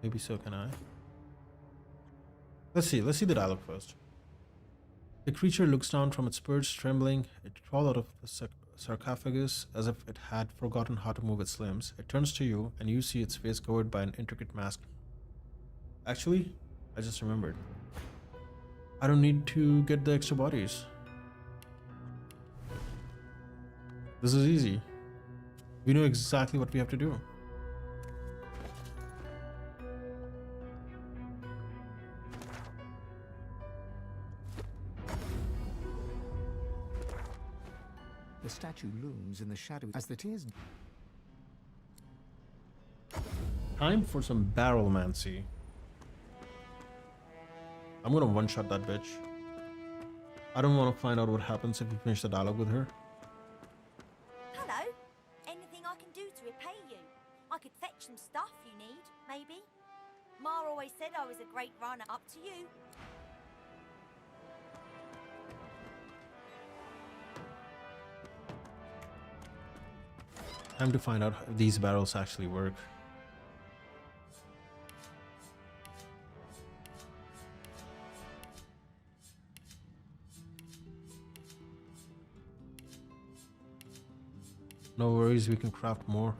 Maybe so can I. Let's see the dialogue first. The creature looks down from its perch, trembling. It crawls out of the sarcophagus as if it had forgotten how to move its limbs. It turns to you, and you see its face covered by an intricate mask. Actually, I just remembered. I don't need to get the extra bodies. This is easy. We know exactly what we have to do. The statue looms in the shadow as the tears. Time for some barrelmancy. I'm gonna one-shot that bitch. I don't want to find out what happens if we finish the dialogue with her. Hello. Anything I can do to repay you? I could fetch some stuff you need, maybe. Ma always said I was a great runner. Up to you. Time to find out if these barrels actually work. No worries, we can craft more.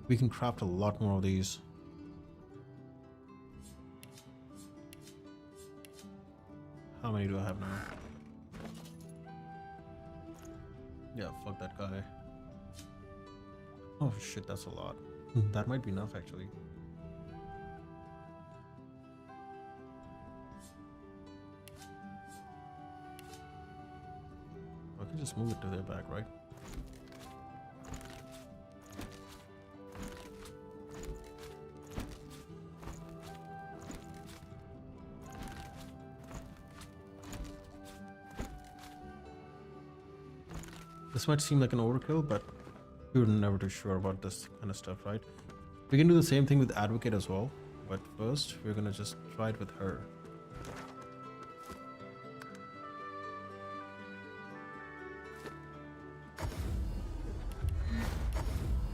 We can craft a lot more of these. How many do I have now? Yeah, fuck that guy. Oh shit, that's a lot. That might be enough actually. I can just move it to their back, right? This might seem like an overkill, but we're never too sure about this kind of stuff, right? We can do the same thing with Advocate as well, but first we're gonna just try it with her.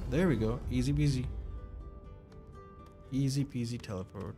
There we go, easy peasy. Easy peasy teleport.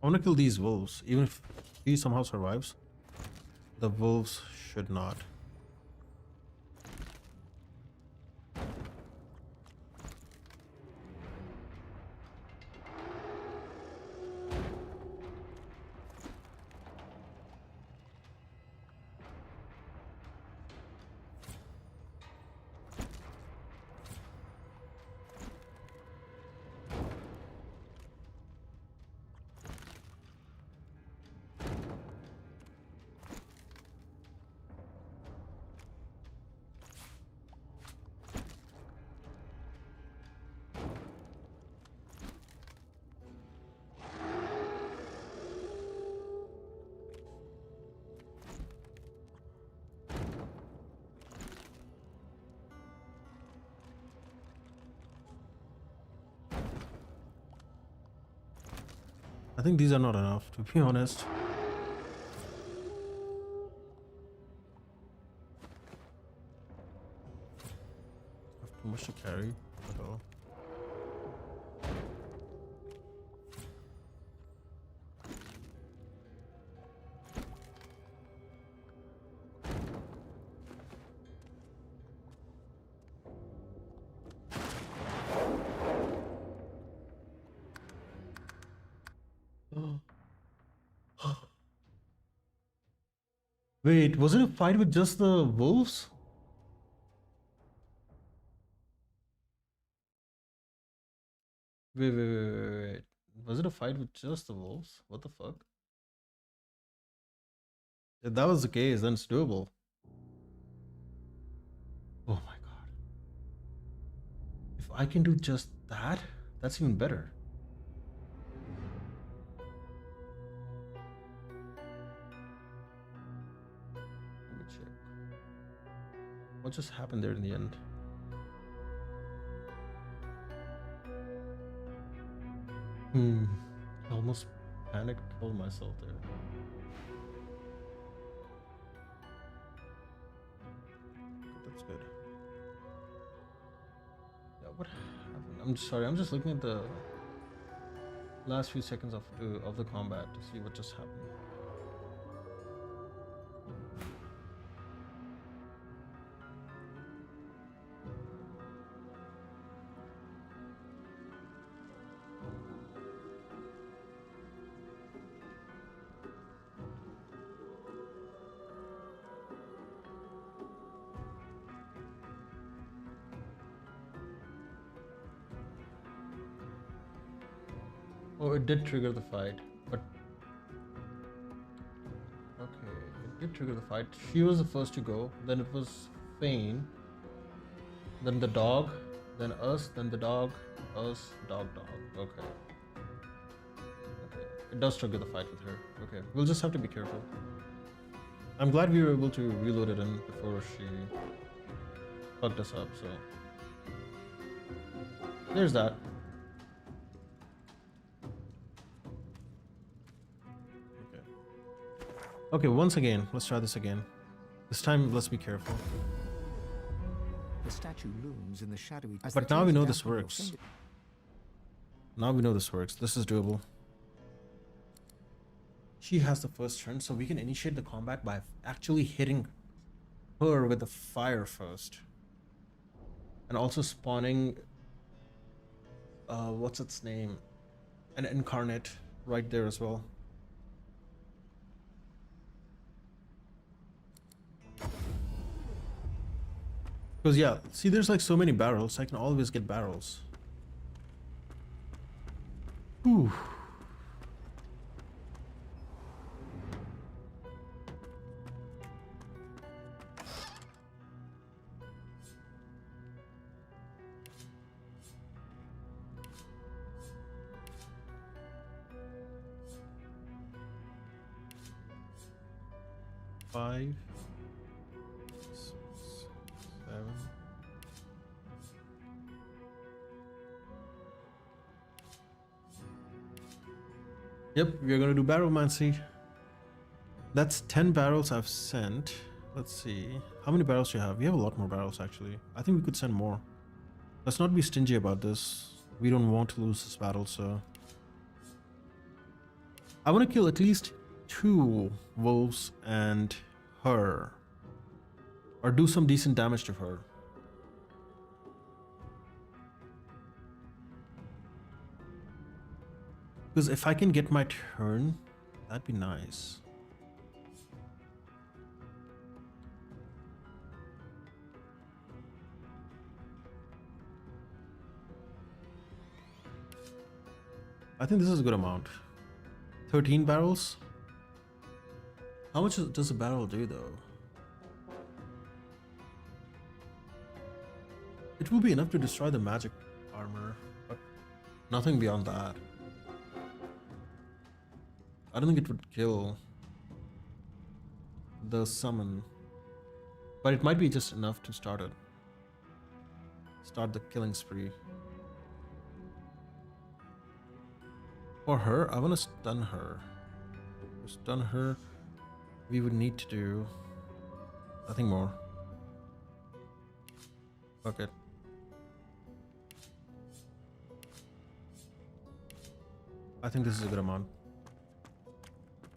I want to kill these wolves. Even if he somehow survives, the wolves should not. I think these are not enough, to be honest. I have too much to carry. What the hell? Wait, was it a fight with just the wolves? Wait. Was it a fight with just the wolves? What the fuck? If that was the case, then it's doable. Oh my god. If I can do just that, that's even better. Let me check. What just happened there in the end? I almost panicked, killed myself there. That's good. Yeah, what happened? I'm sorry, I'm just looking at the last few seconds of the combat to see what just happened. Oh, it did trigger the fight, but okay, it did trigger the fight. She was the first to go, then it was Fane, then the dog, then us, then the dog, us, dog. Okay. Okay. It does trigger the fight with her. Okay. We'll just have to be careful. I'm glad we were able to reload it in before she fucked us up, so there's that. Okay, once again, let's try this again. This time, let's be careful. The statue looms in the shadowy. But now we know this works. Now we know this works. This is doable. She has the first turn, so we can initiate the combat by actually hitting her with the fire first. And also spawning... what's its name? An incarnate right there as well. Because yeah, see there's like so many barrels, I can always get barrels. Whew. Five. 6, 7. Yep, we're gonna do barrelmancy. That's 10 barrels I've sent. Let's see. How many barrels do you have? We have a lot more barrels actually. I think we could send more. Let's not be stingy about this. We don't want to lose this battle, so... I want to kill at least 2 wolves and her. Or do some decent damage to her. Because if I can get my turn, that'd be nice. I think this is a good amount. 13 barrels? How much does a barrel do though? It will be enough to destroy the magic armor, but nothing beyond that. I don't think it would kill the summon, but it might be just enough to start it. Start the killing spree. For her, I want to stun her. To stun her, we would need to do nothing more. Fuck it. I think this is a good amount.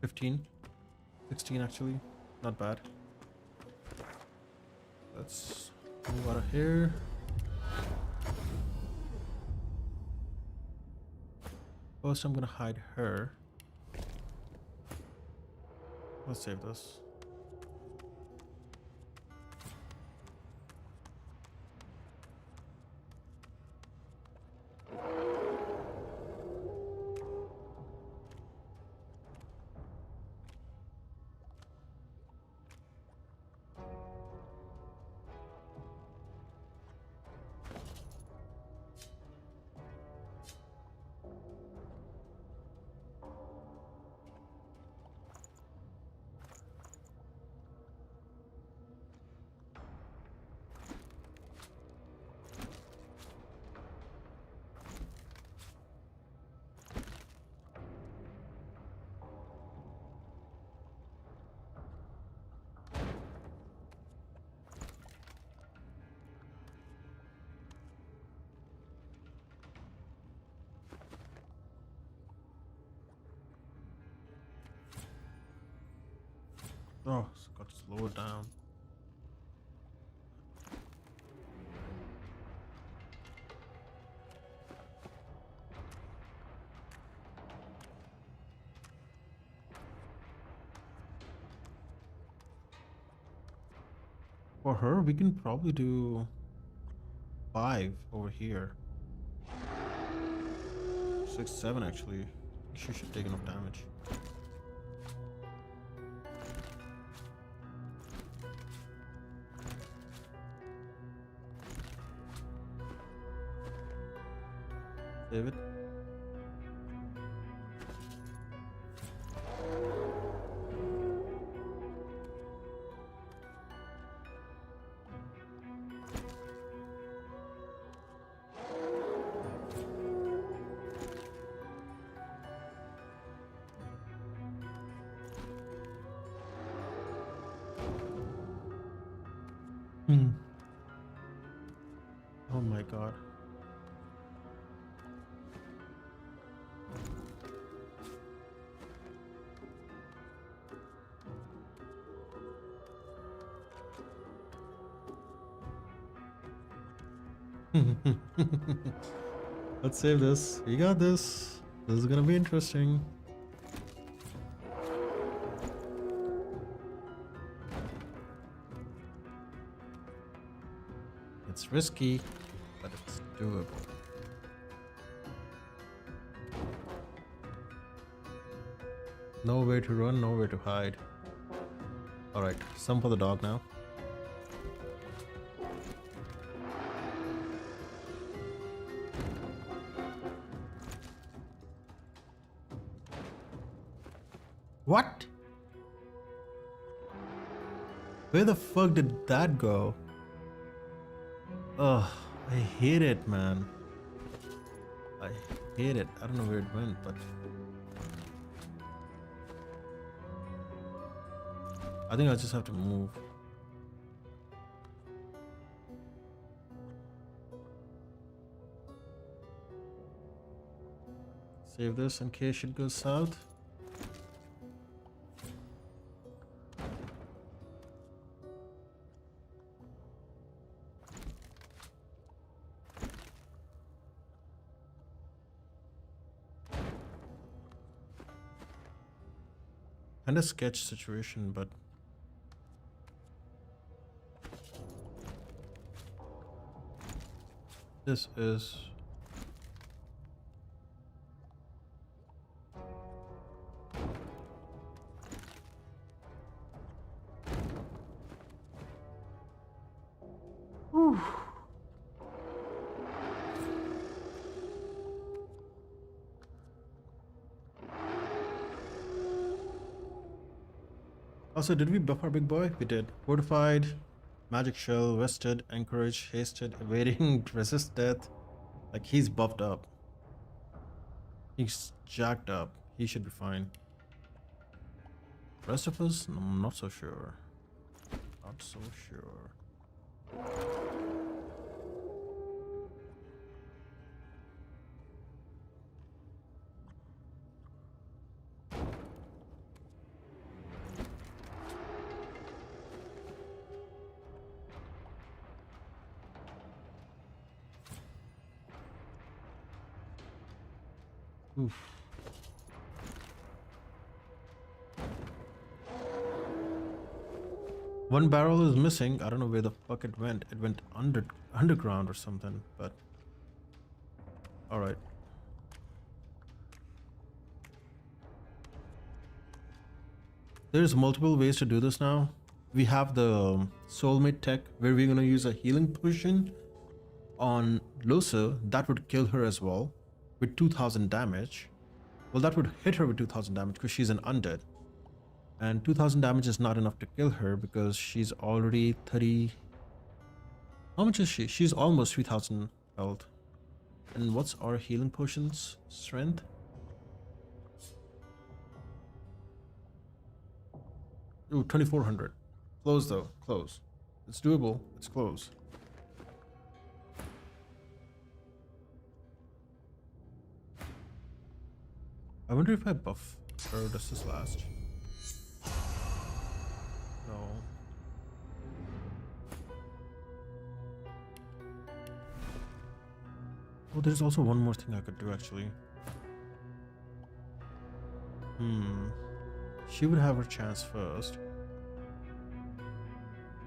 15, 16 actually, not bad. Let's move out of here. First, I'm gonna hide her. Let's save this. Oh, it's got to slow it down. For her, we can probably do 5 over here. 6, 7 actually. She should take enough damage. Save it. Oh my god. Let's save this. We got this. This is gonna be interesting. It's risky, but it's doable. Nowhere to run, nowhere to hide. Alright, some for the dog now. What? Where the fuck did that go? Ugh, I hate it, man. I hate it. I don't know where it went, but I think I just have to move. Save this in case it goes south. Kind of sketch situation, but this is whew. Also, did we buff our big boy? We did. Fortified, magic shell, vested, encourage, hasted, evading, resist death. Like, he's buffed up. He's jacked up. He should be fine. Rest of us? I'm not so sure. Not so sure. Oof. One barrel is missing. I don't know where the fuck it went. It went underground or something, but all right. There's multiple ways to do this now. We have the soulmate tech where we're gonna use a healing potion on Losa. That would kill her as well with 2000 damage. Well, that would hit her with 2000 damage because she's an undead. And 2000 damage is not enough to kill her because she's already 30. How much is she? She's almost 3000 health. And what's our healing potions? Strength? Ooh, 2400. Close though. Close. It's doable. It's close. I wonder if I buff or does this last? Oh, there's also one more thing I could do actually. She would have her chance first.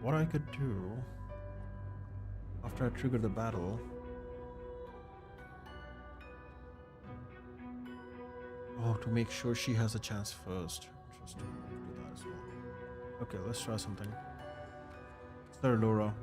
What I could do after I trigger the battle. Oh, to make sure she has a chance first. Interesting. Do that as well. Okay, let's try something. Sir Laura.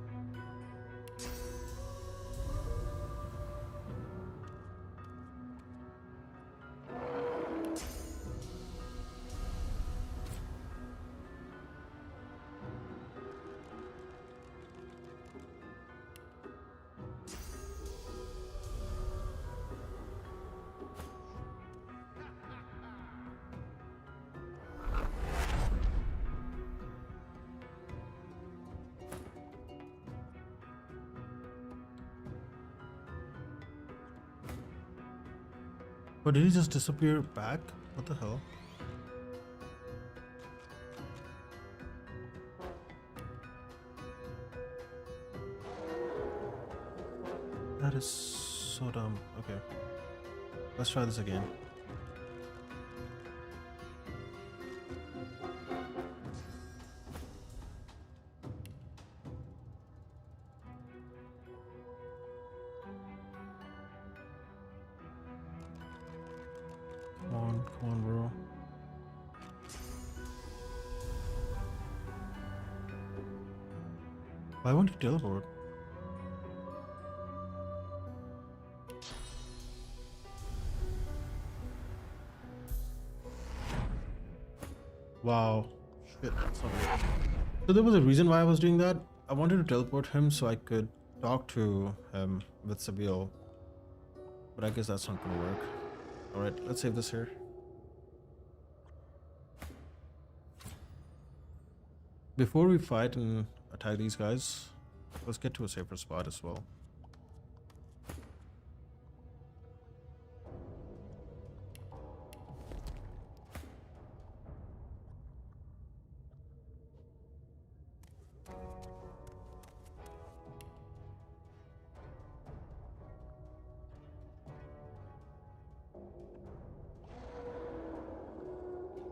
But did he just disappear back? What the hell? That is so dumb. Okay. Let's try this again. Come on, bro. Why won't you teleport? Wow. Shit, that's not good. So there was a reason why I was doing that. I wanted to teleport him so I could talk to him with Sabil. But I guess that's not gonna work. Alright, let's save this here. Before we fight and attack these guys, let's get to a safer spot as well.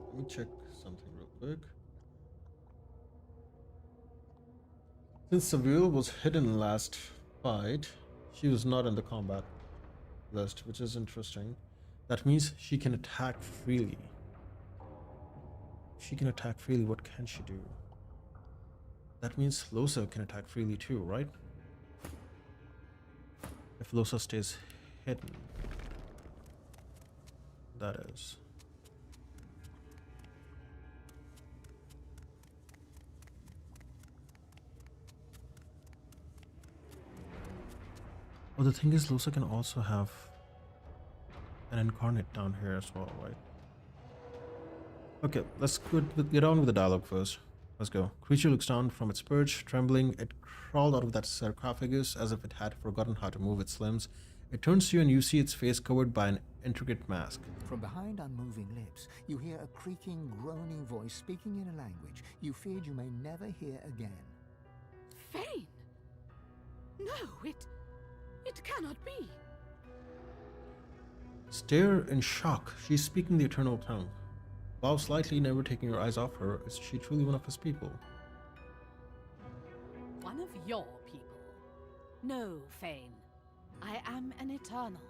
Let me check something real quick. Since Sabil was hidden last fight, she was not in the combat list, which is interesting. That means she can attack freely. If she can attack freely, what can she do? That means Losa can attack freely too, right? If Losa stays hidden. That is. Oh, the thing is, Losa can also have an incarnate down here as well, right? Okay, let's get on with the dialogue first. Let's go. Creature looks down from its perch, trembling. It crawled out of that sarcophagus as if it had forgotten how to move its limbs. It turns to you and you see its face covered by an intricate mask. From behind unmoving lips, you hear a creaking, groaning voice speaking in a language you feared you may never hear again. Fane! No, it cannot be. Stare in shock. She's speaking the eternal tongue. Bow slightly, never taking your eyes off her. Is she truly one of his people? One of your people? No, Fane. I am an eternal.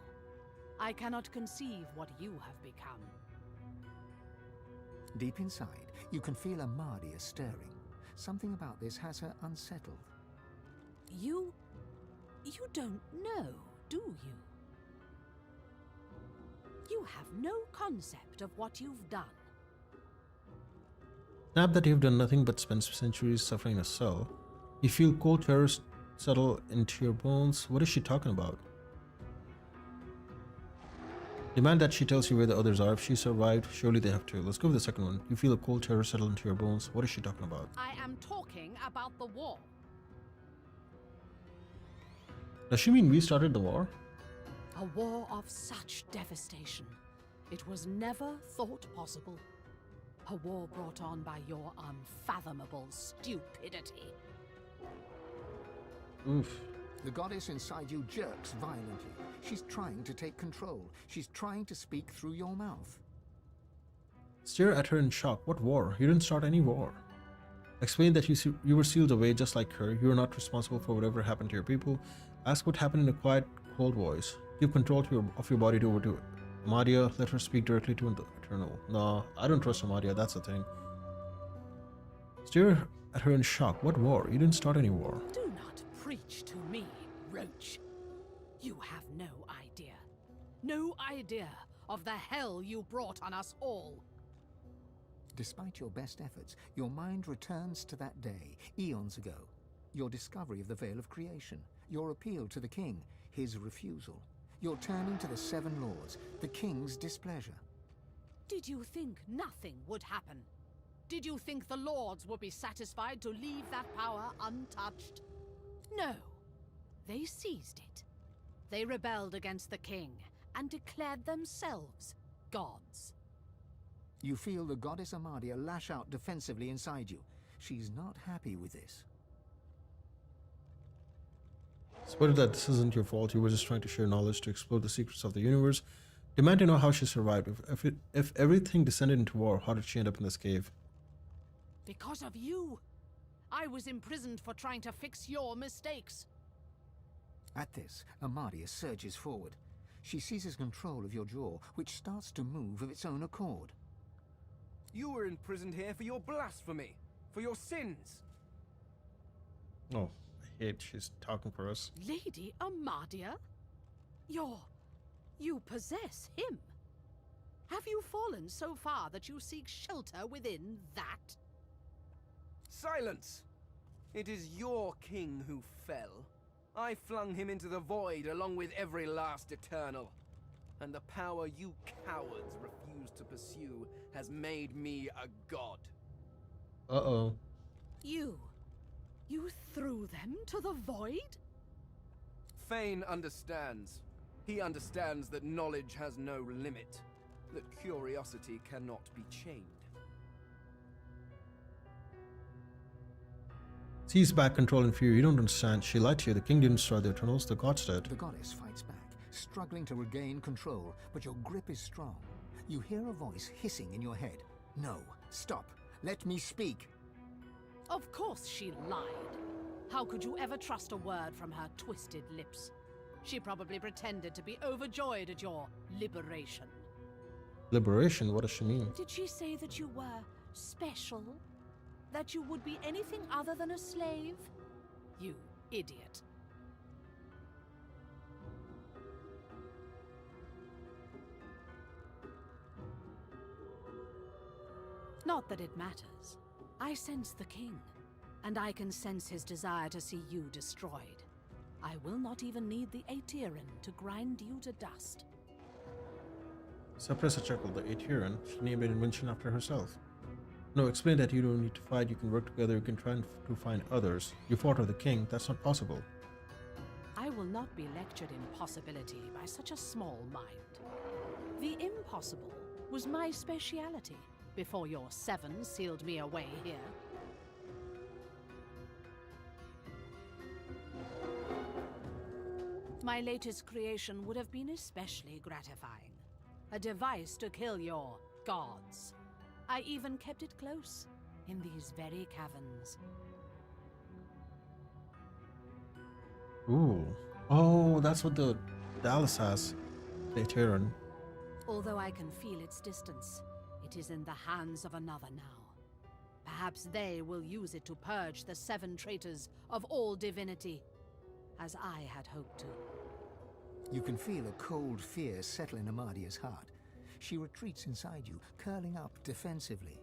I cannot conceive what you have become. Deep inside, you can feel a Mardia stirring. Something about this has her unsettled. You don't know, do you? You have no concept of what you've done. Snap that you've done nothing but spend centuries suffering in a cell. You feel cold terror settle into your bones. What is she talking about? Demand that she tells you where the others are. If she survived, surely they have to. Let's go with the second one. You feel a cold terror settle into your bones. What is she talking about? I am talking about the war. Does she mean we started the war? A war of such devastation. It was never thought possible. A war brought on by your unfathomable stupidity. Oof. The goddess inside you jerks violently. She's trying to take control. She's trying to speak through your mouth. Stare at her in shock. What war? You didn't start any war. Explain that you were sealed away just like her. You are not responsible for whatever happened to your people. Ask what happened in a quiet, cold voice. Give control of your body to Amadia. Let her speak directly to the Eternal. No, I don't trust Amadia, that's the thing. Stare at her in shock. What war? You didn't start any war. Do not preach to me, Roach. You have no idea of the hell you brought on us all. Despite your best efforts, your mind returns to that day, eons ago. Your discovery of the Veil of Creation, your appeal to the king, his refusal. Your turning to the Seven Lords, the king's displeasure. Did you think nothing would happen? Did you think the lords would be satisfied to leave that power untouched? No. They seized it. They rebelled against the king and declared themselves gods. You feel the goddess Amadia lash out defensively inside you. She's not happy with this. Spotted that this isn't your fault. You were just trying to share knowledge to explore the secrets of the universe. Demand to know how she survived. If everything descended into war, how did she end up in this cave? Because of you. I was imprisoned for trying to fix your mistakes. At this, Amadia surges forward. She seizes control of your jaw, which starts to move of its own accord. You were imprisoned here for your blasphemy, for your sins. Oh, I hate she's talking for us. Lady Amadia? You possess him. Have you fallen so far that you seek shelter within that? Silence! It is your king who fell. I flung him into the void along with every last Eternal. And the power you cowards refuse to pursue has made me a god. Uh-oh. You threw them to the void? Fane understands. He understands that knowledge has no limit, that curiosity cannot be chained. Seize back control and fear. You don't understand. She lied to you. The king didn't destroy the Eternals. The gods did. The goddess fights back, struggling to regain control, but your grip is strong. You hear a voice hissing in your head. No, stop. Let me speak. Of course she lied. How could you ever trust a word from her twisted lips? She probably pretended to be overjoyed at your liberation. Liberation? What does she mean? Did she say that you were special? That you would be anything other than a slave? You idiot. Not that it matters. I sense the king, and I can sense his desire to see you destroyed. I will not even need the Aeteran to grind you to dust. Suppress a chuckle. The Aetieran. She named an invention after herself. No, explain that you don't need to fight. You can work together. You can try to find others. You fought with the king. That's not possible. I will not be lectured in possibility by such a small mind. The impossible was my speciality before your seven sealed me away here. My latest creation would have been especially gratifying. A device to kill your gods. I even kept it close, in these very caverns. Ooh. Oh, that's what the Dallis has. The Aetieran. Although I can feel its distance, it is in the hands of another now. Perhaps they will use it to purge the seven traitors of all divinity, as I had hoped to. You can feel a cold fear settle in Amadia's heart. She retreats inside you, curling up defensively.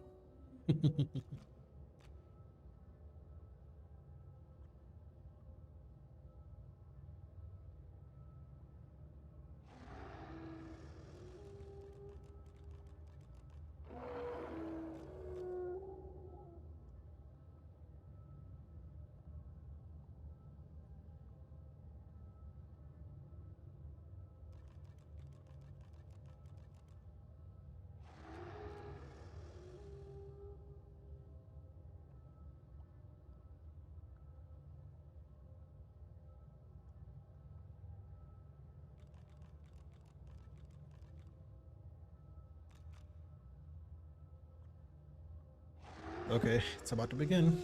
Okay, it's about to begin.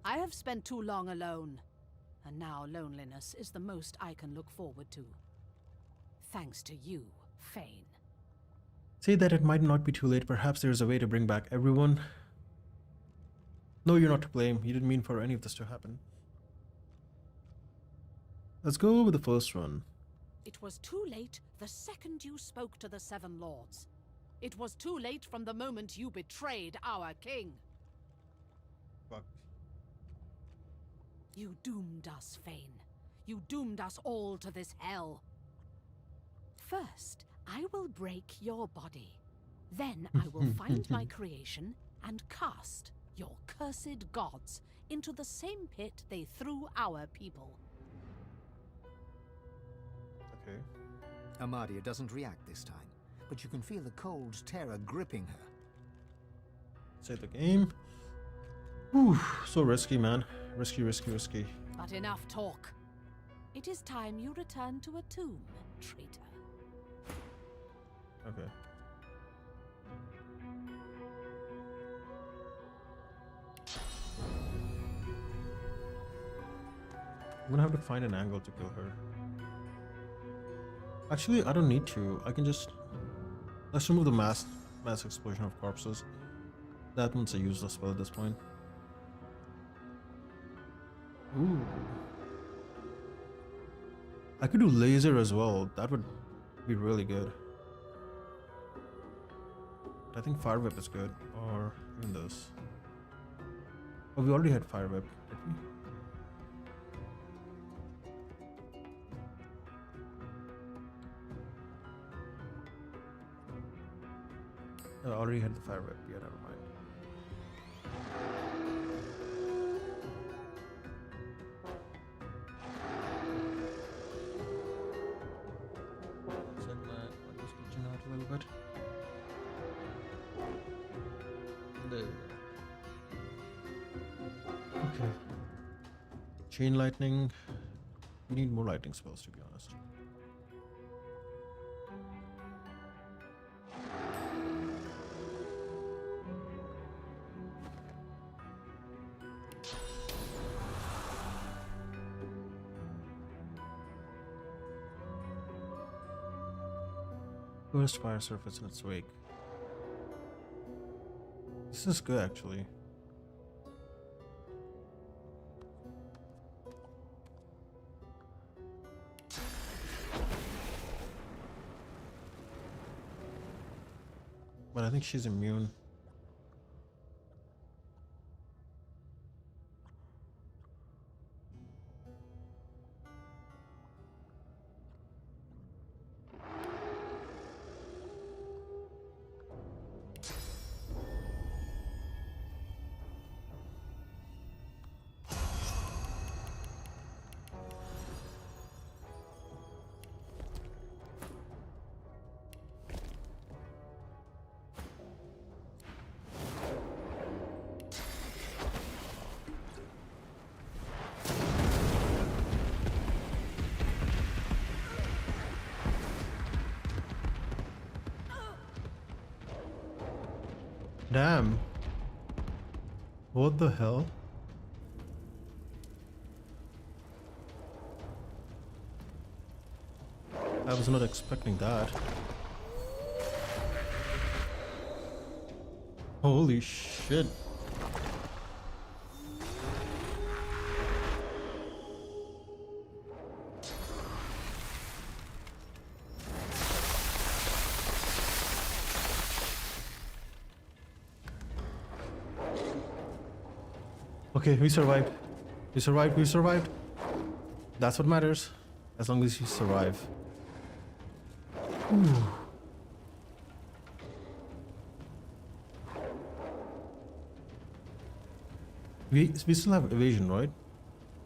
I have spent too long alone, and now loneliness is the most I can look forward to. Thanks to you, Fane. Say that it might not be too late. Perhaps there's a way to bring back everyone. No, you're not to blame. You didn't mean for any of this to happen. Let's go with the first one. It was too late the second you spoke to the Seven Lords. It was too late from the moment you betrayed our king. Fuck. You doomed us, Fane. You doomed us all to this hell. First, I will break your body. Then I will find my creation and cast your cursed gods into the same pit they threw our people. Okay. Amadia doesn't react this time, but you can feel the cold terror gripping her. Save the game. Whew, so risky, man. Risky, risky, risky. But enough talk. It is time you return to a tomb, traitor. Okay. I'm gonna have to find an angle to kill her. Actually, I don't need to. I can just... Let's remove the mass explosion of corpses. That one's a useless spell at this point. Ooh. I could do laser as well. That would be really good. But I think Fire Whip is good. Or even this. Oh, we already had Fire Whip, did we? I already had the Fire Whip. Yeah, never mind. Set my audio switching out a little bit. Okay. Chain lightning. We need more lightning spells, to be honest. Burst fire surface in its wake. This is good, actually. But I think she's immune. Damn. What the hell? I was not expecting that. Holy shit. Okay, we survived. We survived, we survived. That's what matters. As long as you survive. Ooh. We still have evasion, right?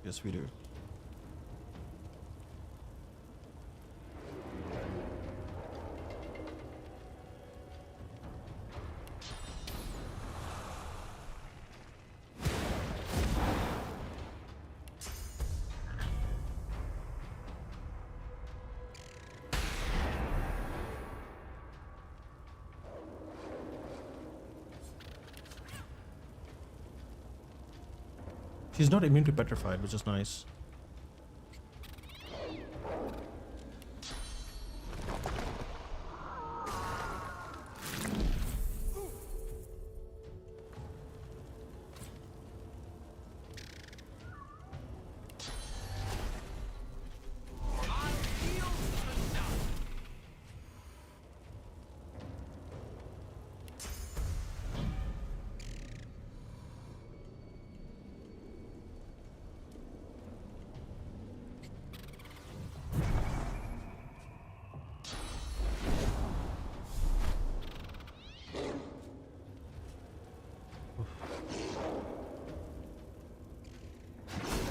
Yes, we do. She's not immune to petrified, which is nice.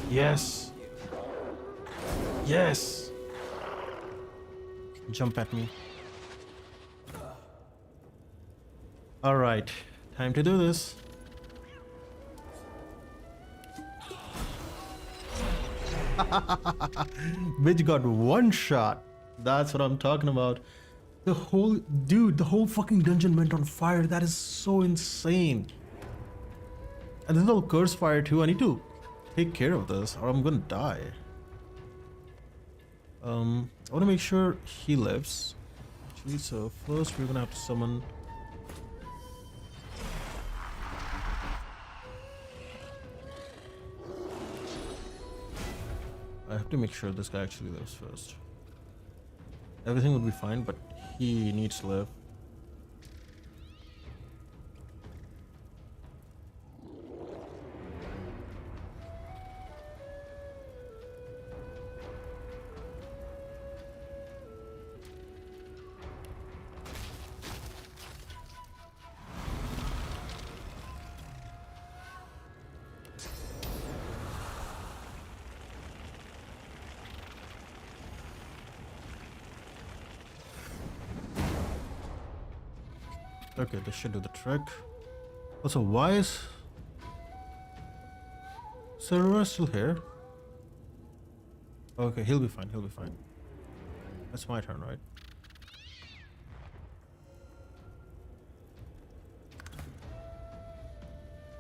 Yes. Yes. Jump at me. All right, time to do this. Bitch got one shot. That's what I'm talking about. The whole fucking dungeon went on fire. That is so insane. And this little curse fire too. I need to take care of this or I'm gonna die. I want to make sure he lives. Actually, so first we're gonna have to summon. I have to make sure this guy actually lives first. Everything would be fine, but he needs to live. Okay, this should do the trick. Also, why is Serura still here? Okay, he'll be fine, he'll be fine. That's my turn, right?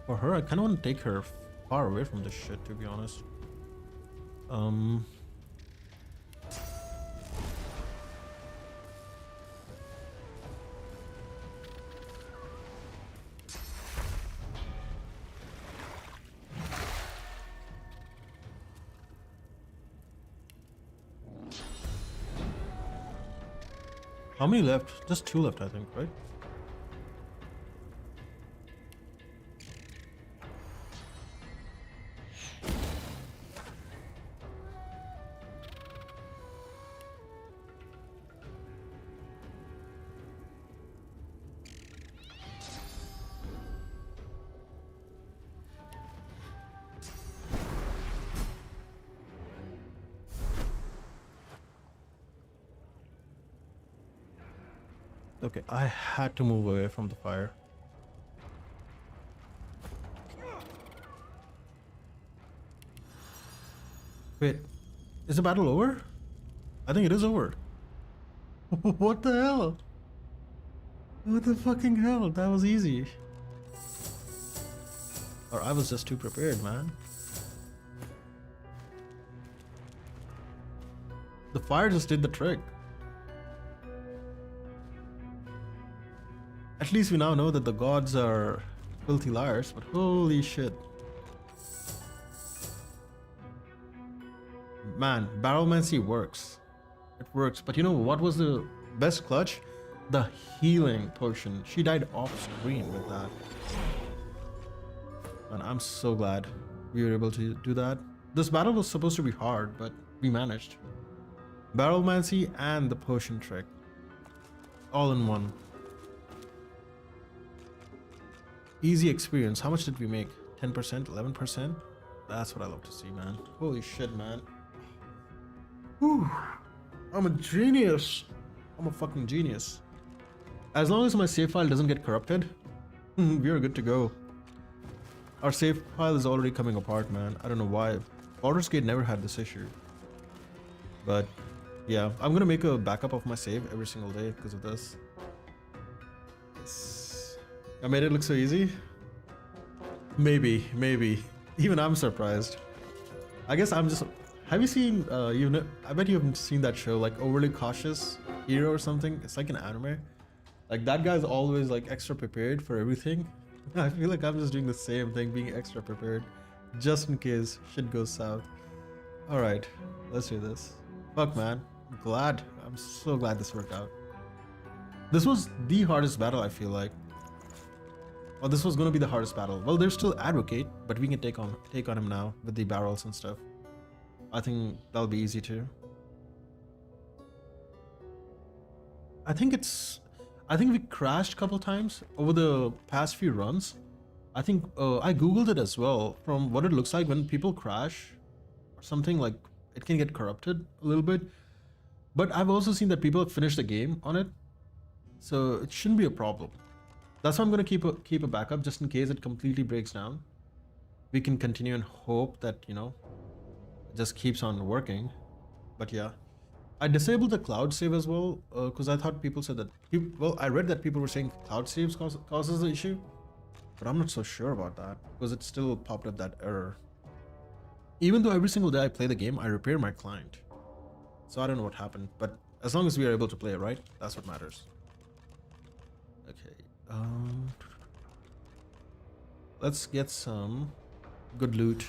For her, I kind of want to take her far away from this shit, to be honest. How many left? Just 2 left, I think, right? Okay, I had to move away from the fire. Wait, is the battle over? I think it is over. What the hell? What the fucking hell? That was easy. Or I was just too prepared, man. The fire just did the trick. At least we now know that the gods are filthy liars, but holy shit. Man, Barrelmancy works. It works, but you know what was the best clutch? The healing potion. She died off screen with that. And I'm so glad we were able to do that. This battle was supposed to be hard, but we managed. Barrelmancy and the potion trick. All in one. Easy experience. How much did we make? 10%? 11%? That's what I love to see, man. Holy shit, man. Whew. I'm a genius. I'm a fucking genius. As long as my save file doesn't get corrupted, we're good to go. Our save file is already coming apart, man. I don't know why. Baldur's Gate never had this issue. But yeah, I'm gonna make a backup of my save every single day because of this. Yes. I made it look so easy? Maybe. Even I'm surprised. I guess I'm just. Have you seen? I bet you haven't seen that show, like Overly Cautious Hero or something. It's like an anime. Like that guy's always like extra prepared for everything. I feel like I'm just doing the same thing, being extra prepared, just in case shit goes south. All right, let's do this. Fuck, man. I'm so glad this worked out. This was the hardest battle, I feel like. Well, this was gonna be the hardest battle. Well, there's still Advocate, but we can take on him now with the barrels and stuff. I think that'll be easy too. I think we crashed a couple times over the past few runs. I think I googled it as well. From what it looks like when people crash or something, like it can get corrupted a little bit. But I've also seen that people have finished the game on it, so it shouldn't be a problem. That's why I'm gonna keep a backup just in case it completely breaks down. We can continue and hope that, you know, it just keeps on working. But yeah, I disabled the cloud save as well because I thought people said that. Well, I read that people were saying cloud saves causes the issue, but I'm not so sure about that because it still popped up that error. Even though every single day I play the game, I repair my client. So I don't know what happened, but as long as we are able to play it, right? That's what matters. Okay. Let's get some good loot.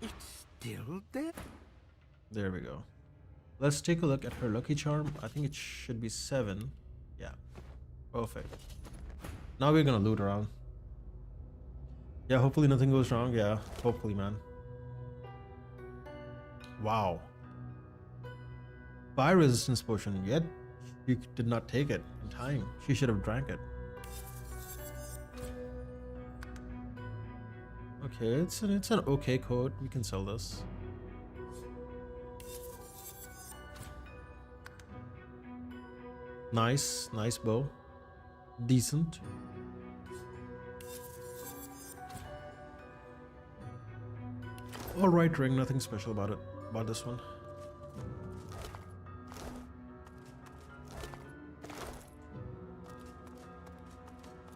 It's still there? There we go. Let's take a look at her lucky charm. I think it should be 7. Yeah. Perfect. Now we're gonna loot around. Yeah, hopefully nothing goes wrong. Yeah, hopefully, man. Wow. Fire resistance potion, yet she did not take it in time. She should have drank it. Okay, it's an okay code. We can sell this. Nice bow. Decent. Alright, ring, nothing special about this one.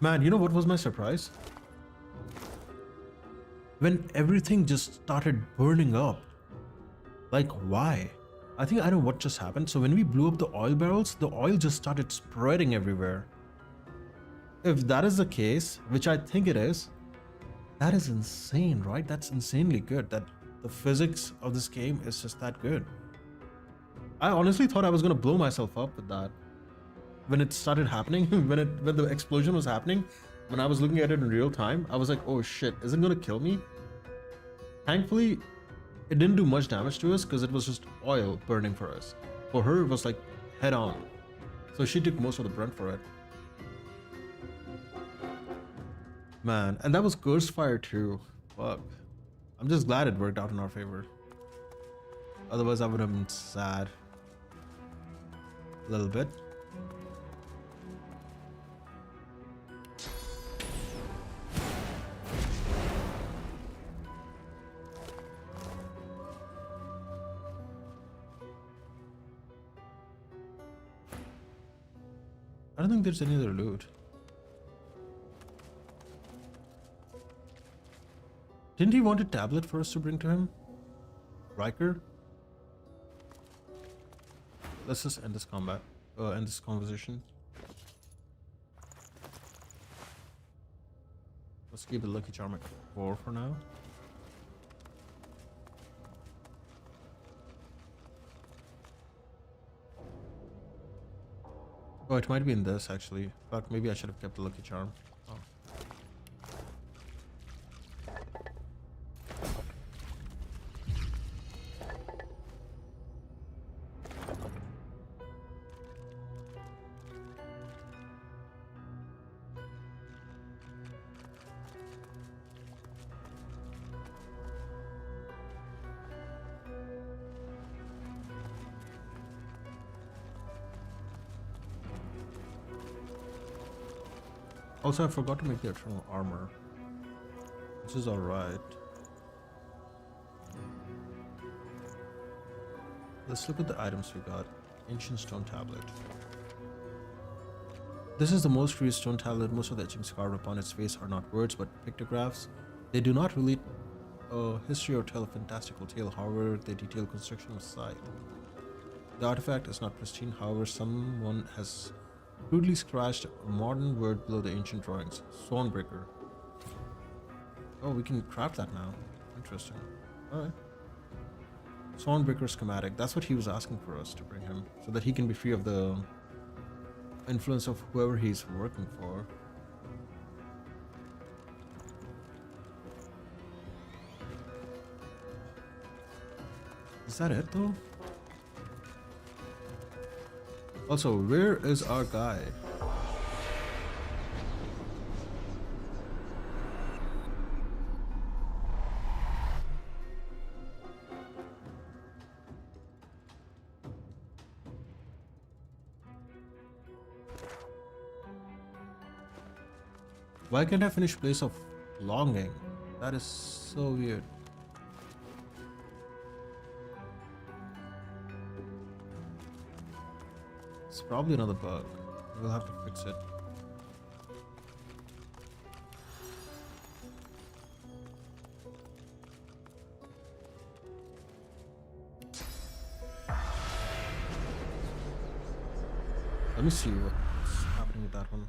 Man, you know what was my surprise? When everything just started burning up. Like, why? I think I know what just happened. So when we blew up the oil barrels, the oil just started spreading everywhere. If that is the case, which I think it is, that is insane, right? That's insanely good. That the physics of this game is just that good. I honestly thought I was gonna blow myself up with that. When it started happening, when the explosion was happening, when I was looking at it in real time, I was like, oh shit, is it gonna kill me? Thankfully, it didn't do much damage to us because it was just oil burning for us. For her, it was like head on. So she took most of the brunt for it. Man, and that was Ghost Fire too. Fuck. I'm just glad it worked out in our favor. Otherwise, I would have been sad. A little bit. I don't think there's any other loot. Didn't he want a tablet for us to bring to him? Riker? Let's just end this combat. End this conversation. Let's keep the lucky charm at 4 for now. Oh, it might be in this actually. But maybe I should have kept the lucky charm. Oh. Also, I forgot to make the eternal armor, which is alright. Let's look at the items we got. Ancient stone tablet. This is the most curious stone tablet. Most of the etchings carved upon its face are not words but pictographs. They do not relate a history or tell a fantastical tale, however, they detail construction of scythe. The artifact is not pristine, however, someone has crudely scratched a modern word below the ancient drawings. Swanbreaker. Oh, we can craft that now. Interesting. Alright. Swanbreaker schematic. That's what he was asking for us to bring him, so that he can be free of the influence of whoever he's working for. Is that it though? Also, where is our guy? Why can't I finish Place of Longing? That is so weird. It's probably another bug. We'll have to fix it. Let me see what's happening with that one.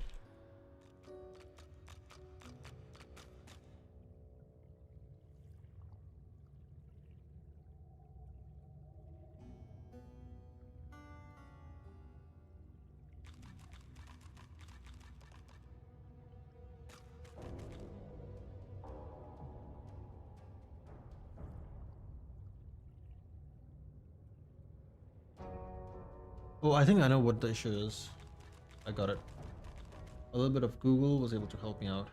Oh, I think I know what the issue is. I got it. A little bit of Google was able to help me out.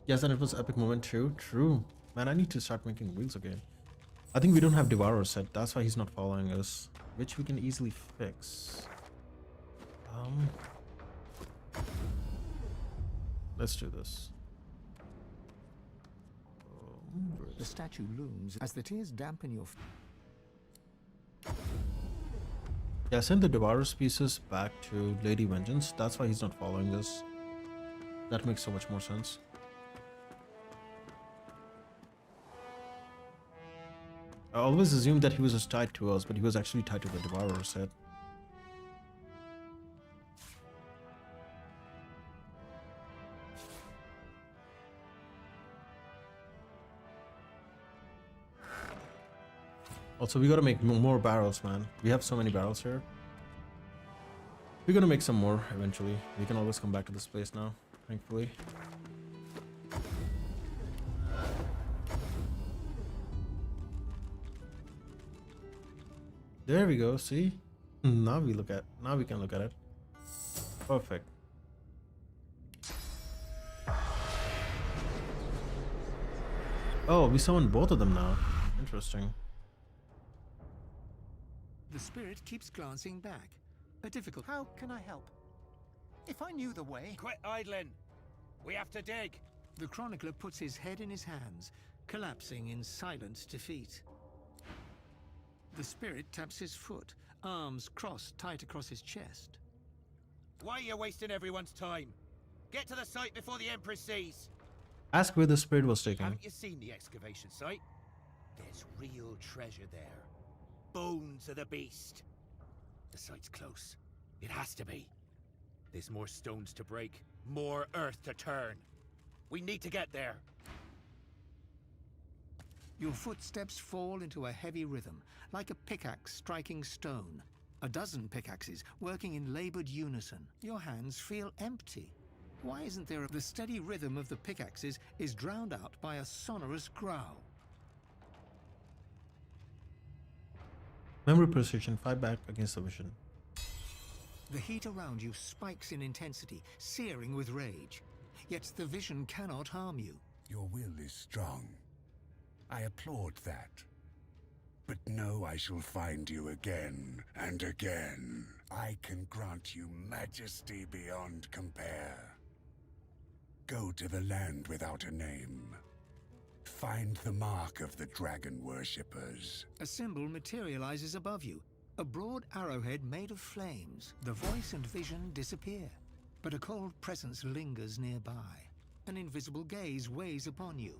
Yes, and it was epic moment too. True. Man, I need to start making wheels again. I think we don't have Devourer set. That's why he's not following us. Which we can easily fix. Let's do this. The statue looms as the tears dampen your... Yeah, send the Devourer's pieces back to Lady Vengeance. That's why he's not following this. That makes so much more sense. I always assumed that he was just tied to us, but he was actually tied to the Devourer set. Also, we gotta make more barrels, man. We have so many barrels here. We're gonna make some more eventually. We can always come back to this place now, thankfully. There we go, see? Now we can look at it. Perfect. Oh, we summoned both of them now. Interesting. The spirit keeps glancing back. A difficult... How can I help? If I knew the way... Quit idling! We have to dig! The chronicler puts his head in his hands, collapsing in silent defeat. The spirit taps his foot, arms crossed tight across his chest. Why are you wasting everyone's time? Get to the site before the Empress sees! Ask where the spirit was taken. Haven't you seen the excavation site? There's real treasure there. Bones of the beast. The site's close. It has to be. There's more stones to break, more earth to turn. We need to get there. Your footsteps fall into a heavy rhythm, like a pickaxe striking stone. A dozen pickaxes working in labored unison. Your hands feel empty. Why isn't there the steady rhythm of the pickaxes is drowned out by a sonorous growl? Memory precision, fight back against the vision. The heat around you spikes in intensity, searing with rage. Yet the vision cannot harm you. Your will is strong. I applaud that. But know I shall find you again and again. I can grant you majesty beyond compare. Go to the land without a name. Find the mark of the dragon worshippers. A symbol materializes above you, A broad arrowhead made of flames. The voice and vision disappear, but a cold presence lingers nearby. An invisible gaze weighs upon you.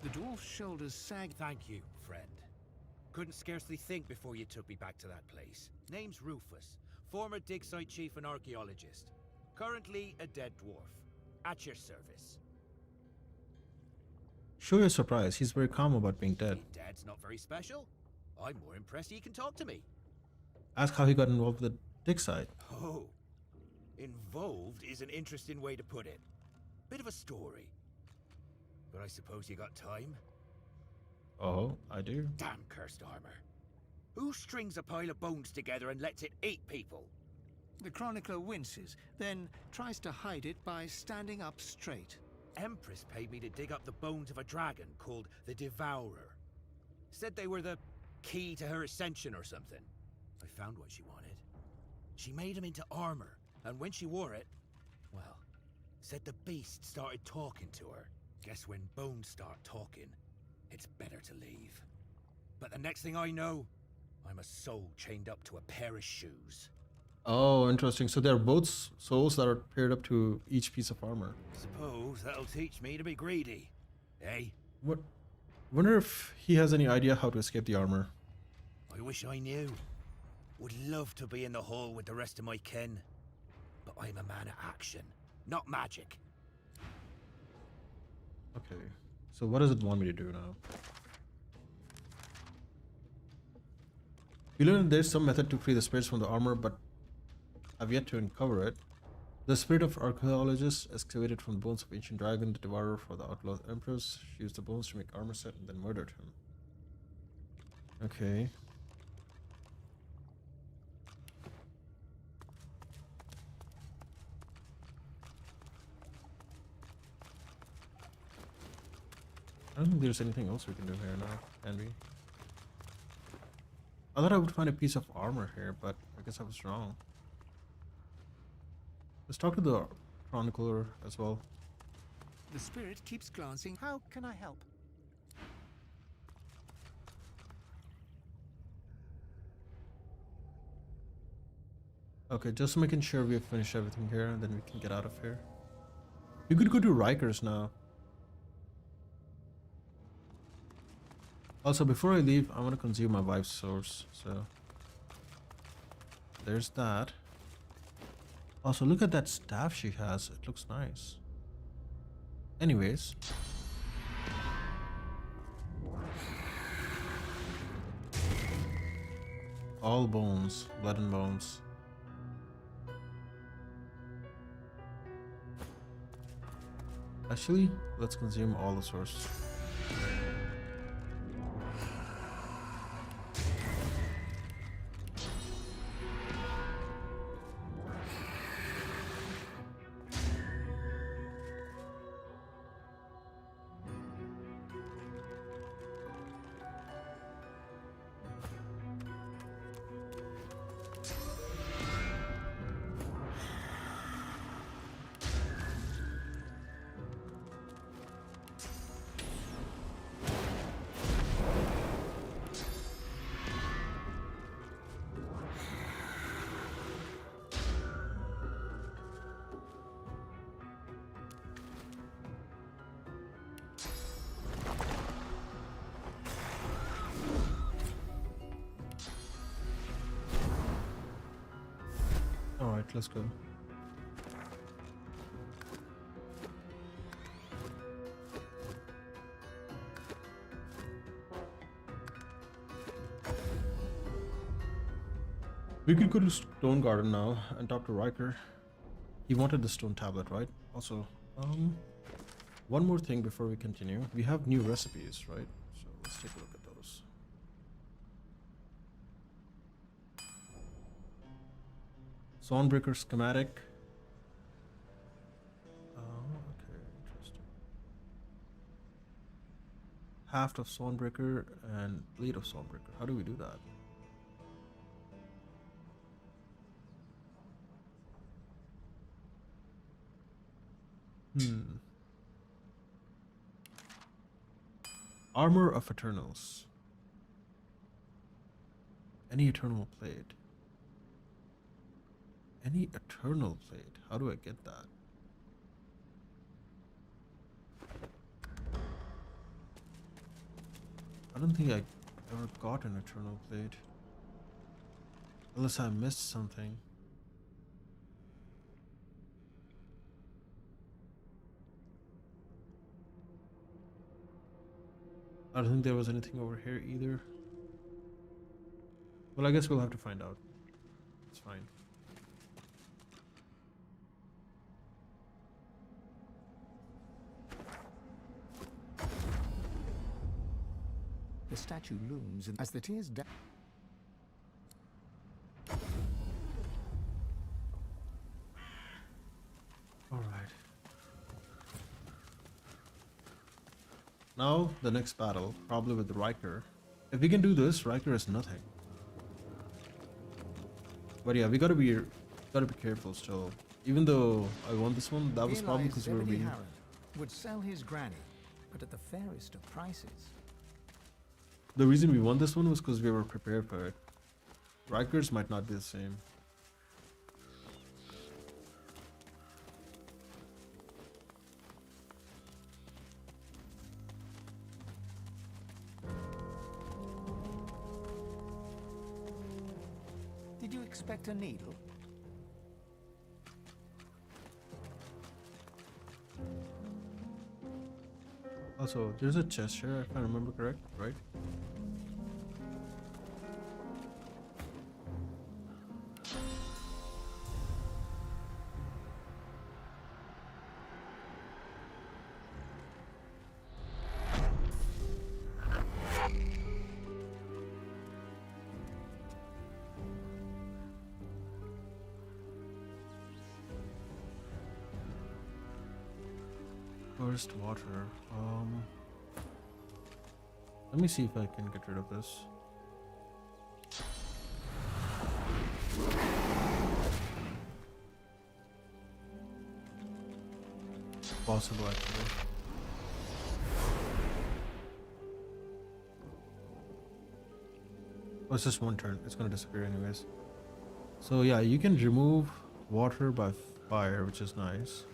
The dwarf's shoulders sag. Thank you, friend. Couldn't scarcely think before you took me back to that place. Name's Rufus, former dig site chief and archaeologist. Currently a dead dwarf. At your service. Show your surprise. He's very calm about being dead. Being dead's not very special. I'm more impressed he can talk to me. Ask how he got involved with the dig site. Oh. Involved is an interesting way to put it. Bit of a story. But I suppose you got time? Oh, I do. Damn cursed armor. Who strings a pile of bones together and lets it eat people? The chronicler winces, then tries to hide it by standing up straight. Empress paid me to dig up the bones of a dragon called the Devourer. Said they were the key to her ascension or something. I found what she wanted. She made him into armor, and when she wore it, well, said the beast started talking to her. Guess when bones start talking, it's better to leave. But the next thing I know, I'm a soul chained up to a pair of shoes. Oh, interesting. So they're both souls that are paired up to each piece of armor. Suppose that'll teach me to be greedy, eh? What? Wonder if he has any idea how to escape the armor. I wish I knew. Would love to be in the hall with the rest of my kin. But I'm a man of action, not magic. Okay. So what does it want me to do now? We learned there's some method to free the spirits from the armor, but I've yet to uncover it. The spirit of archaeologist excavated from the bones of ancient dragon, the devourer for the outlaw empress. She used the bones to make armor set and then murdered him. Okay. I don't think there's anything else we can do here now, can we? I thought I would find a piece of armor here, but I guess I was wrong. Let's talk to the chronicler as well. The spirit keeps glancing. How can I help? Okay, just making sure we've finished everything here, and then we can get out of here. We could go to Rikers now. Also, before I leave, I want to consume my wife's source, so there's that. Also, look at that staff she has. It looks nice. Anyways. All bones. Blood and bones. Actually, let's consume all the source. Alright, let's go. We could go to Stone Garden now and talk to Riker. He wanted the stone tablet, right? Also, one more thing before we continue. We have new recipes, right? So let's take a look at those. Swornbreaker schematic. Okay, interesting. Haft of Swornbreaker and Blade of Swornbreaker. How do we do that? Armor of Eternals. Any Eternal Plate. Any Eternal Plate. How do I get that? I don't think I ever got an Eternal Plate. Unless I missed something. I don't think there was anything over here either. Well, I guess we'll have to find out. It's fine. The statue looms as the tears down. All right. Now the next battle, probably with the Riker. If we can do this, Riker is nothing. But yeah, we gotta be careful still. Even though I won this one, that was probably because we were being. Would sell his granny, but at the fairest of prices. The reason we won this one was because we were prepared for it. Rikers might not be the same. Did you expect a needle? Also, there's a chest here, if I remember correct, right? First water. Let me see if I can get rid of this. Possible actually. Oh, it's just one turn. It's gonna disappear anyways. So yeah, you can remove water by fire, which is nice.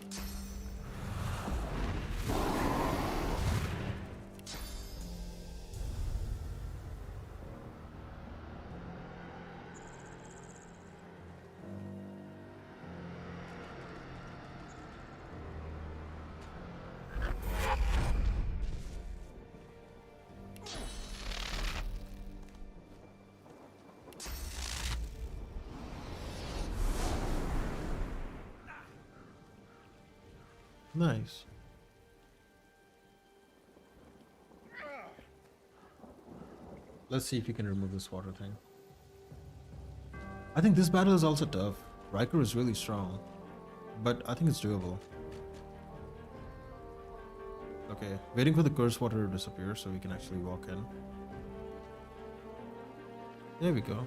Nice. Let's see if you can remove this water thing. I think this battle is also tough. Riker is really strong, but I think it's doable. Okay, waiting for the curse water to disappear so we can actually walk in. There we go.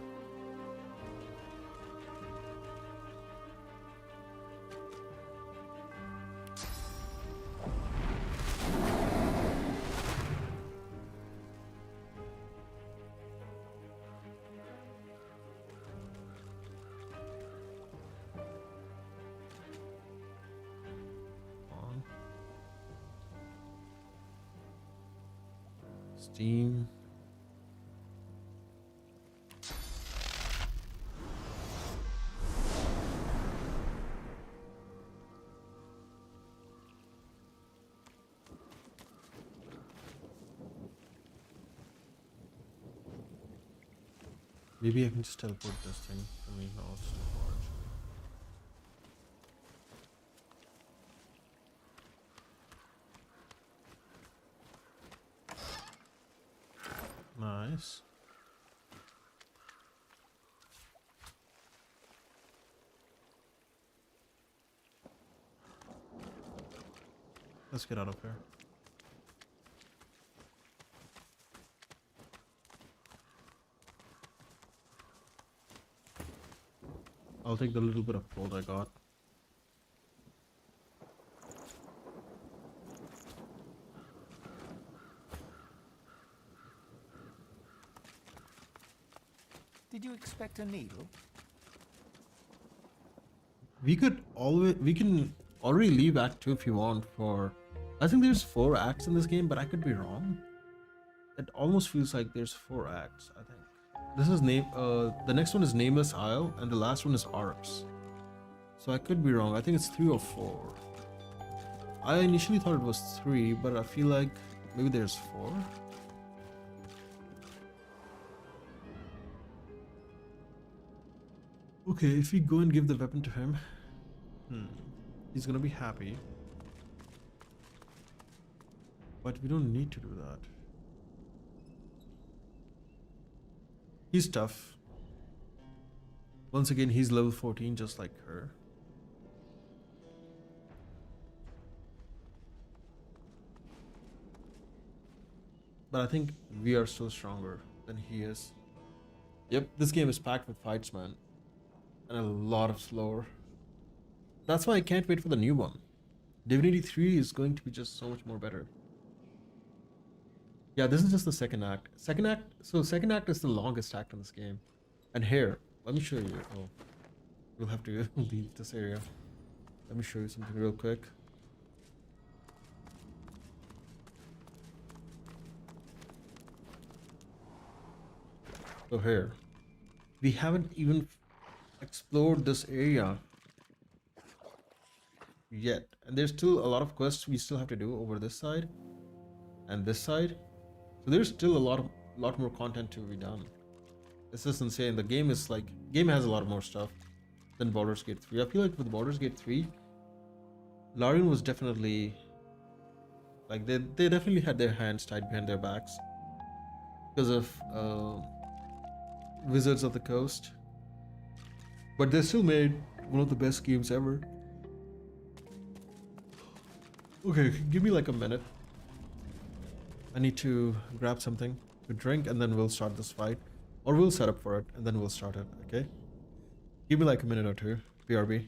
Steam. Maybe I can just teleport this thing. I mean, no, it's too far actually. Nice. Let's get out of here. I'll take the little bit of gold I got. detect a needle? We can already leave Act 2 if you want for... I think there's 4 acts in this game, but I could be wrong. It almost feels like there's 4 acts, I think. This is the next one is Nameless Isle, and the last one is Arcs. So I could be wrong. I think it's 3 or 4. I initially thought it was 3, but I feel like maybe there's 4. Okay, if we go and give the weapon to him, he's gonna be happy. But we don't need to do that. He's tough. Once again, he's level 14 just like her. But I think we are still stronger than he is. Yep, this game is packed with fights, man. And a lot of slower. That's why I can't wait for the new one. Divinity 3 is going to be just so much more better. Yeah, this is just the second act. Second act is the longest act in this game. And here, let me show you. Oh, we'll have to leave this area. Let me show you something real quick. So here, we haven't even explored this area yet, and there's still a lot of quests we still have to do over this side and this side. So there's still a lot more content to be done. It's just insane. The game is like, game has a lot more stuff than Baldur's Gate 3. I feel like with Baldur's Gate 3, Larian was definitely like they definitely had their hands tied behind their backs because of Wizards of the Coast. But they still made one of the best games ever. Okay, give me like a minute. I need to grab something to drink and then we'll start this fight. Or we'll set up for it and then we'll start it, okay? Give me like a minute or two, BRB.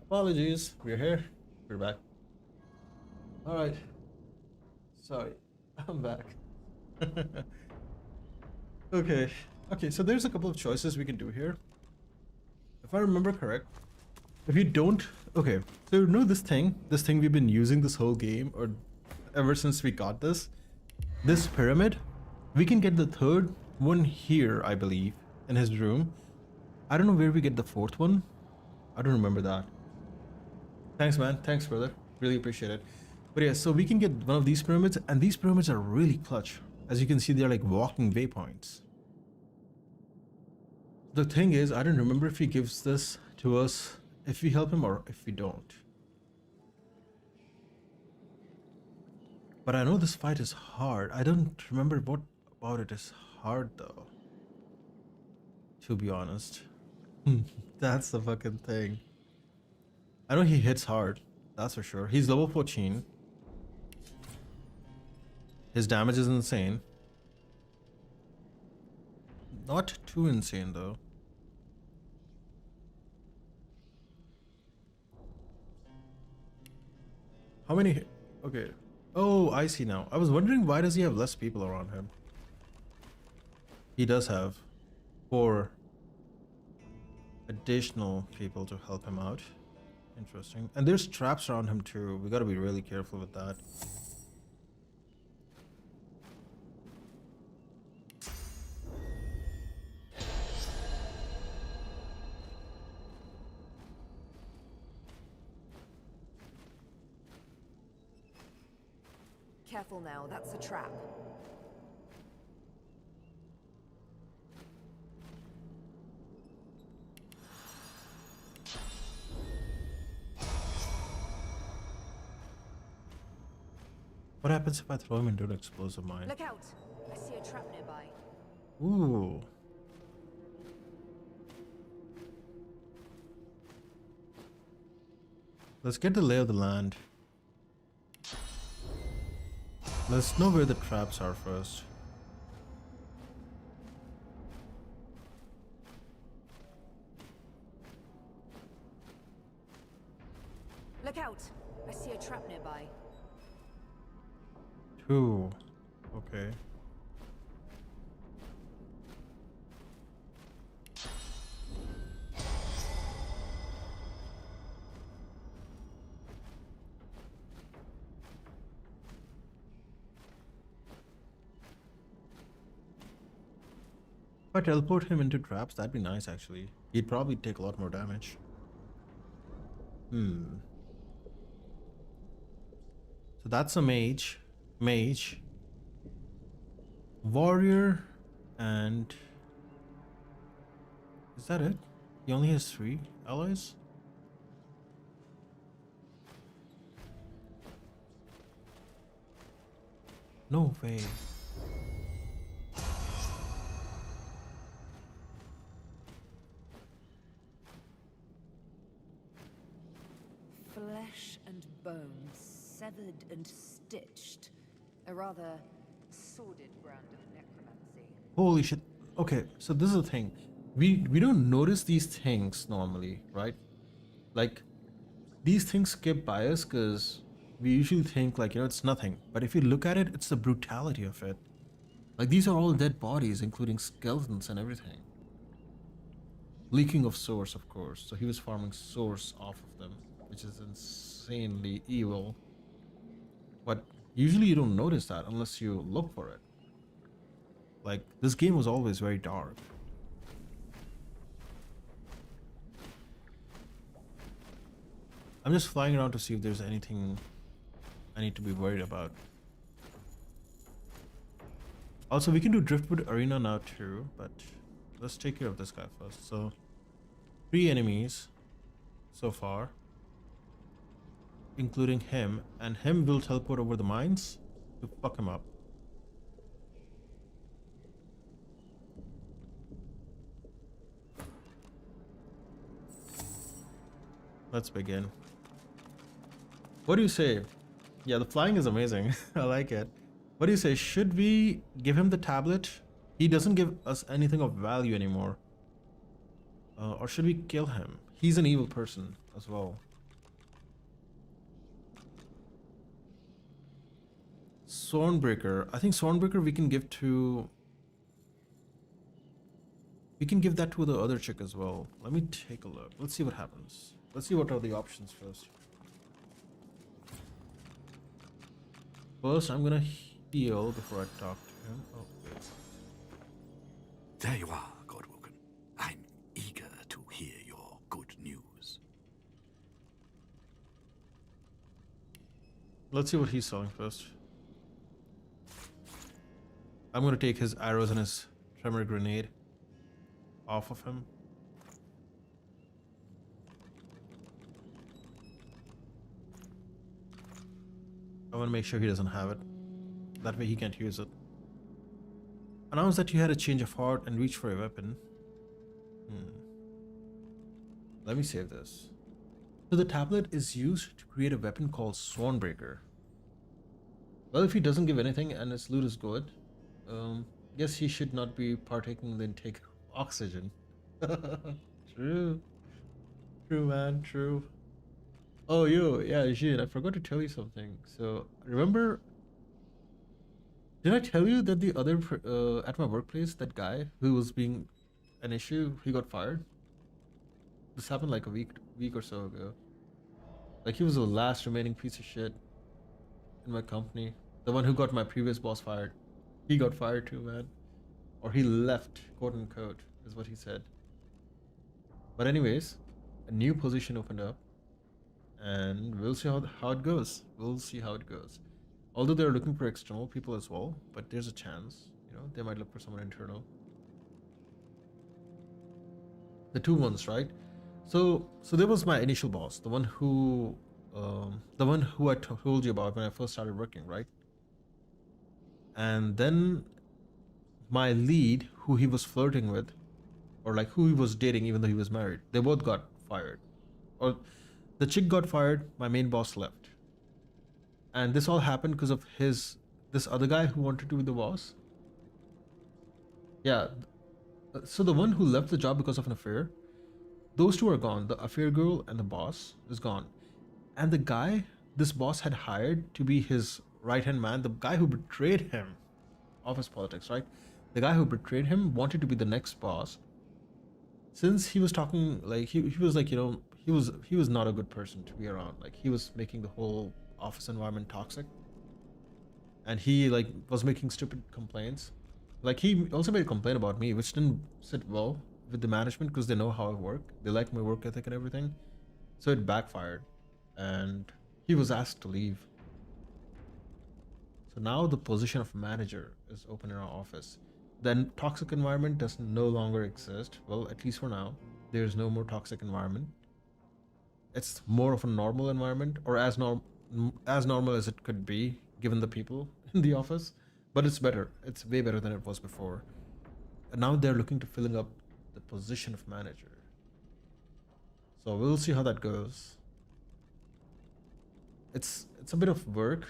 Apologies, we're here. We're back. Alright. Sorry. I'm back. Okay. Okay, so there's a couple of choices we can do here. If I remember correct, if you don't... Okay, so you know this thing we've been using this whole game, or ever since we got this pyramid, we can get the third one here, I believe, in his room. I don't know where we get the fourth one. I don't remember that. Thanks, man. Thanks, brother. Really appreciate it. But yeah, so we can get one of these pyramids, and these pyramids are really clutch. As you can see, they're like walking waypoints. The thing is, I don't remember if he gives this to us if we help him or if we don't. But I know this fight is hard. I don't remember what about it is hard though. To be honest. That's the fucking thing. I know he hits hard. That's for sure. He's level 14. His damage is insane. Not too insane though. How many? Okay. Oh, I see now. I was wondering why does he have less people around him? He does have 4 additional people to help him out. Interesting. And there's traps around him too. We gotta be really careful with that. Careful now, that's a trap. What happens if I throw him into an explosive mine? Look out! I see a trap nearby. Ooh. Let's get the lay of the land. Let's know where the traps are first. Look out! I see a trap nearby. 2. Okay. If I teleport him into traps, that'd be nice actually. He'd probably take a lot more damage. So that's a mage. Warrior, and is that it? He only has 3 allies? No way. Flesh and bones, severed and stitched. A rather sordid brand of necromancy. Holy shit. Okay, so this is the thing. We don't notice these things normally, right? Like, these things skip by us because we usually think like, it's nothing. But if you look at it, it's the brutality of it. Like, these are all dead bodies, including skeletons and everything. Leaking of source, of course. So he was farming source off of them, which is insanely evil. But usually you don't notice that unless you look for it. Like, this game was always very dark. I'm just flying around to see if there's anything I need to be worried about. Also, we can do Driftwood Arena now too, but let's take care of this guy first. So, 3 enemies so far, including him, and him will teleport over the mines to fuck him up. Let's begin. What do you say? Yeah, the flying is amazing. I like it. What do you say? Should we give him the tablet? He doesn't give us anything of value anymore. Or should we kill him? He's an evil person as well. Stormbreaker. I think Stormbreaker we can give to... We can give that to the other chick as well. Let me take a look. Let's see what happens. Let's see what are the options first. First, I'm gonna heal before I talk to him. Oh, wait. There you are, Godwoken. I'm eager to hear your good news. Let's see what he's selling first. I'm gonna take his arrows and his tremor grenade off of him. I want to make sure he doesn't have it. That way he can't use it. Announce that you had a change of heart and reach for a weapon. Let me save this. So the tablet is used to create a weapon called Swornbreaker. Well, if he doesn't give anything and his loot is good, guess he should not be partaking in the intake of oxygen. True. True, man, true. Oh, yeah, Jin, I forgot to tell you something. So, remember... Did I tell you that the other, at my workplace, that guy who was being an issue, he got fired? This happened like a week or so ago. Like, he was the last remaining piece of shit in my company. The one who got my previous boss fired. He got fired too, man. Or he left, quote unquote, is what he said. But anyways, a new position opened up. And we'll see how it goes. We'll see how it goes. Although they're looking for external people as well, but there's a chance, you know, they might look for someone internal. The two ones, right? So there was my initial boss, the one who I told you about when I first started working, right? And then my lead, who he was flirting with, or like who he was dating, even though he was married, they both got fired. Or the chick got fired, my main boss left. And this all happened because of this other guy who wanted to be the boss. Yeah. So the one who left the job because of an affair, those two are gone. The affair girl and the boss is gone. And the guy this boss had hired to be his right-hand man, the guy who betrayed him, office politics, right? The guy who betrayed him wanted to be the next boss. Since he was talking, like, he was like, you know, he was not a good person to be around. Like, he was making the whole office environment toxic, and he like was making stupid complaints. Like, he also made a complaint about me, which didn't sit well with the management because they know how I work, they like my work ethic and everything. So it backfired, and he was asked to leave. So now the position of manager is open in our office. Then toxic environment does no longer exist. Well, at least for now, there's no more toxic environment. It's more of a normal environment, or as normal as it could be given the people in the office, but it's better. It's way better than it was before. And now they're looking to filling up the position of manager. So we'll see how that goes. It's a bit of work.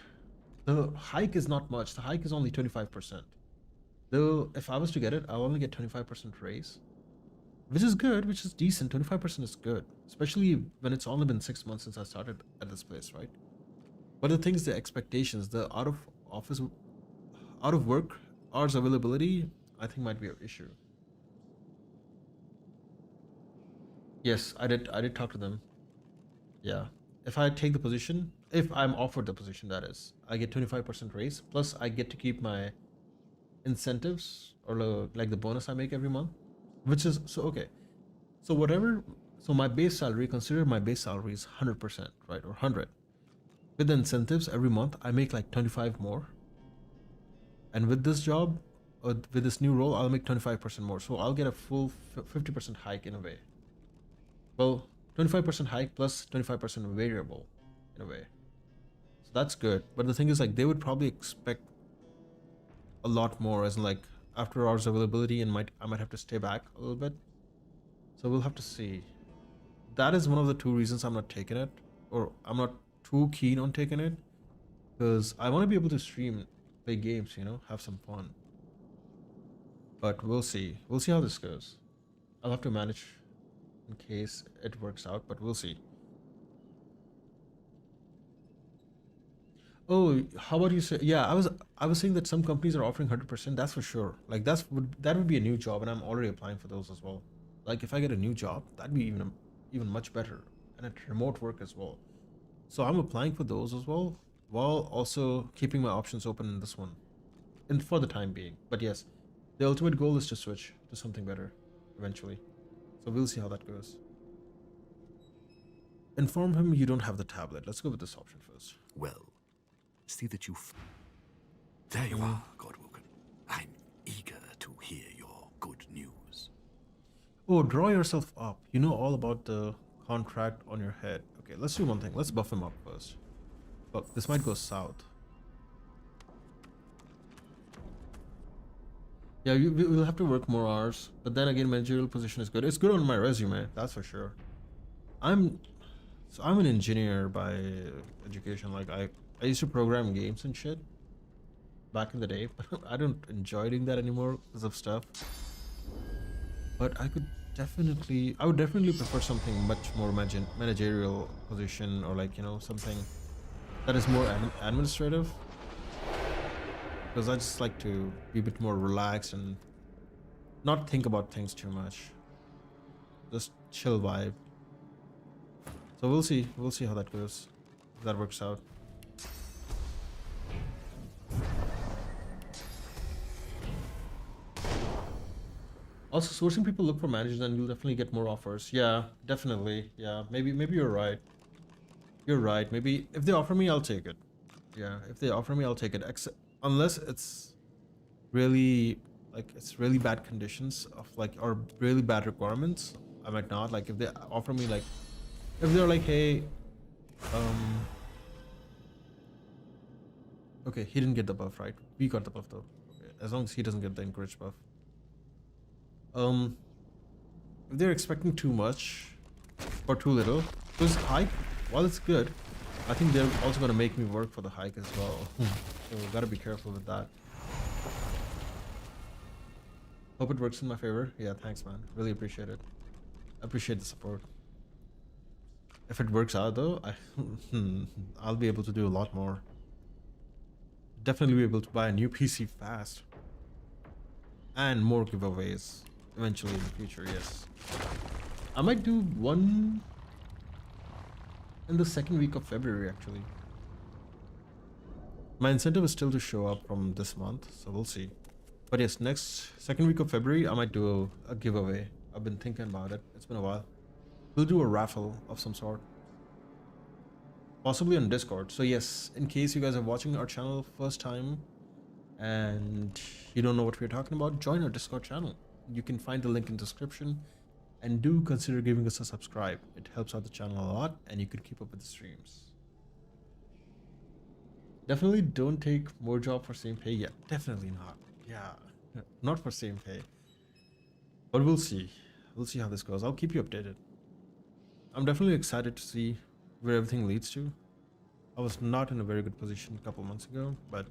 The hike is not much. The hike is only 25%. Though if I was to get it, I'll only get 25% raise, which is good, which is decent. 25% is good, especially when it's only been 6 months since I started at this place, right? But the thing is, the expectations, the out of work hours availability, I think might be an issue. Yes, I did talk to them. Yeah. If I take the position, if I'm offered the position, that is, I get 25% raise, plus I get to keep my incentives, or like the bonus I make every month, which is, so okay. So whatever, so my base salary, consider my base salary is 100%, right? Or 100. With the incentives every month, I make like 25 more. And with this job, or with this new role, I'll make 25% more. So I'll get a full 50% hike in a way. Well, 25% hike plus 25% variable in a way. So that's good. But the thing is, like, they would probably expect a lot more, as in like after hours availability, and I might have to stay back a little bit. So we'll have to see. That is one of the two reasons I'm not taking it, or I'm not too keen on taking it, because I want to be able to stream, play games, you know, have some fun. But we'll see. We'll see how this goes. I'll have to manage in case it works out, but we'll see. Oh, how about you say? Yeah, I was saying that some companies are offering 100%. That's for sure. Like that would be a new job, and I'm already applying for those as well. Like if I get a new job, that'd be even much better, and it's remote work as well. So I'm applying for those as well, while also keeping my options open in this one, and for the time being. But yes, the ultimate goal is to switch to something better eventually. So we'll see how that goes. Inform him you don't have the tablet. Let's go with this option first. Well, see that you... There you are, Godwoken. I'm eager to hear your good news. Oh, draw yourself up. You know all about the contract on your head. Okay, let's do one thing. Let's buff him up first. But this might go south. Yeah, we'll have to work more hours. But then again, managerial position is good. It's good on my resume, that's for sure. I'm an engineer by education. Like I used to program games and shit back in the day, but I don't enjoy doing that anymore because of stuff. But I would definitely prefer something much more managerial position, or like, you know, something that is more administrative. Because I just like to be a bit more relaxed and not think about things too much. Just chill vibe. So we'll see how that goes, if that works out. Also, sourcing people look for managers, and you'll definitely get more offers. Yeah, definitely. Yeah, maybe you're right. You're right. Maybe if they offer me, I'll take it. Yeah, if they offer me, I'll take it. Unless it's really really bad conditions of like, or really bad requirements, I might not. Like if they offer me, like if they're like, hey, okay, he didn't get the buff, right? We got the buff though. Okay, as long as he doesn't get the encourage buff. If they're expecting too much or too little, because hike, while it's good, I think they're also gonna make me work for the hike as well. So gotta be careful with that. Hope it works in my favor. Yeah, thanks, man. Really appreciate it. Appreciate the support. If it works out though, I'll be able to do a lot more. Definitely be able to buy a new PC fast. And more giveaways eventually in the future, yes. I might do one in the second week of February, actually. My incentive is still to show up from this month, so we'll see. But yes, second week of February, I might do a giveaway. I've been thinking about it. It's been a while. We'll do a raffle of some sort. Possibly on Discord. So yes, in case you guys are watching our channel first time and you don't know what we're talking about, join our Discord channel. You can find the link in the description, and do consider giving us a subscribe. It helps out the channel a lot, and you can keep up with the streams. Definitely don't take more job for same pay. Yeah, definitely not. Yeah, not for same pay. But we'll see. We'll see how this goes. I'll keep you updated. I'm definitely excited to see where everything leads to. I was not in a very good position a couple months ago, but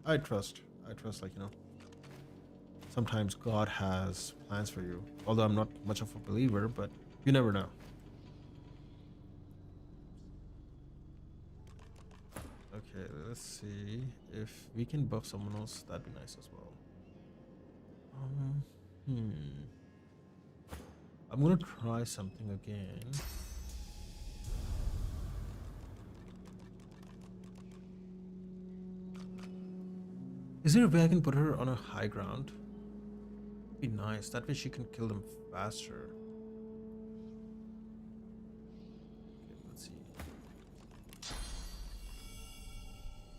I trust, like, you know, sometimes God has plans for you. Although I'm not much of a believer, but you never know. Okay, let's see if we can buff someone else. That'd be nice as well. I'm gonna try something again. Is there a way I can put her on a high ground? Be nice. That way she can kill them faster. Okay, let's see.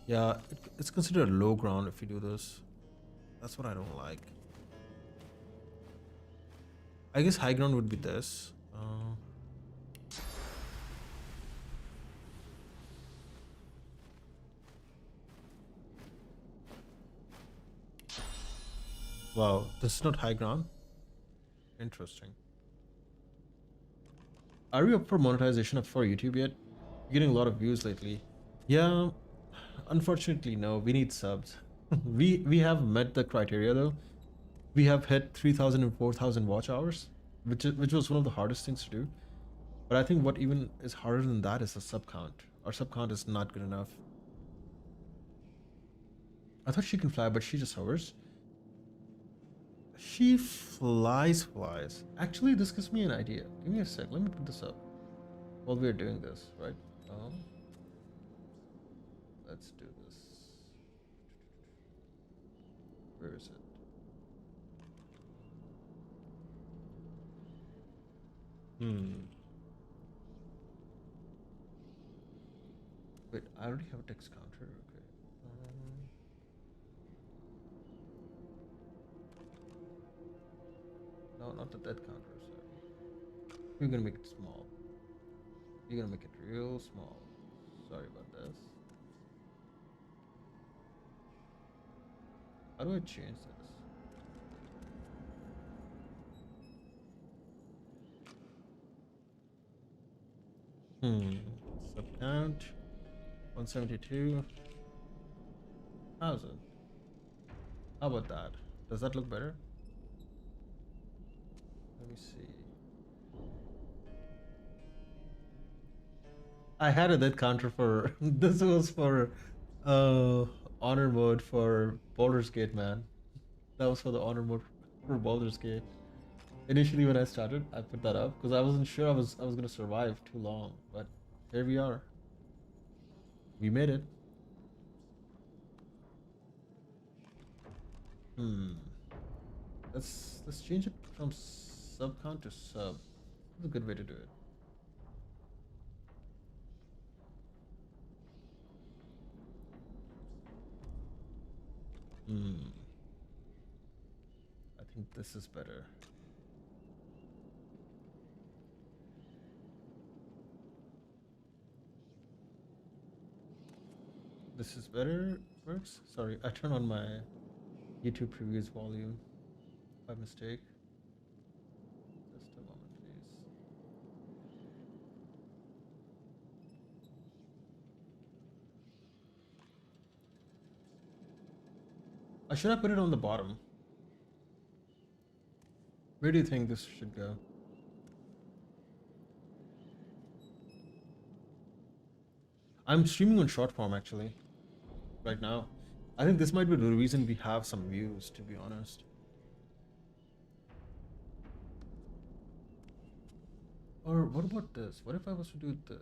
Yeah, it's considered low ground if you do this. That's what I don't like. I guess high ground would be this. Wow, this is not high ground. Interesting. Are you up for monetization for YouTube yet? You're getting a lot of views lately. Yeah, unfortunately no. We need subs. we have met the criteria though. We have hit 3,000 and 4,000 watch hours, which was one of the hardest things to do. But I think what even is harder than that is the sub count. Our sub count is not good enough. I thought she can fly, but she just hovers. She flies. Actually, this gives me an idea. Give me a sec. Let me put this up while we're doing this, right? Let's do this. Where is it? Wait, I already have a text counter. Okay. No, not the death counter. Sorry. We're gonna make it small. You're gonna make it real small. Sorry about this. How do I change this? Sub count 172,000. How about that? Does that look better? Let me see. I had a death counter for this was for honor mode for Baldur's Gate, man. That was for the honor mode for Baldur's Gate. Initially when I started, I put that up because I wasn't sure I was gonna survive too long, but here we are. We made it. Let's change it from sub count to sub. That's a good way to do it. I think this is better. This is better, works? Sorry, I turned on my YouTube previews volume by mistake. Just a moment, please. Should I put it on the bottom? Where do you think this should go? I'm streaming on short form actually, right now. I think this might be the reason we have some views, to be honest. Or what about this? What if I was to do this?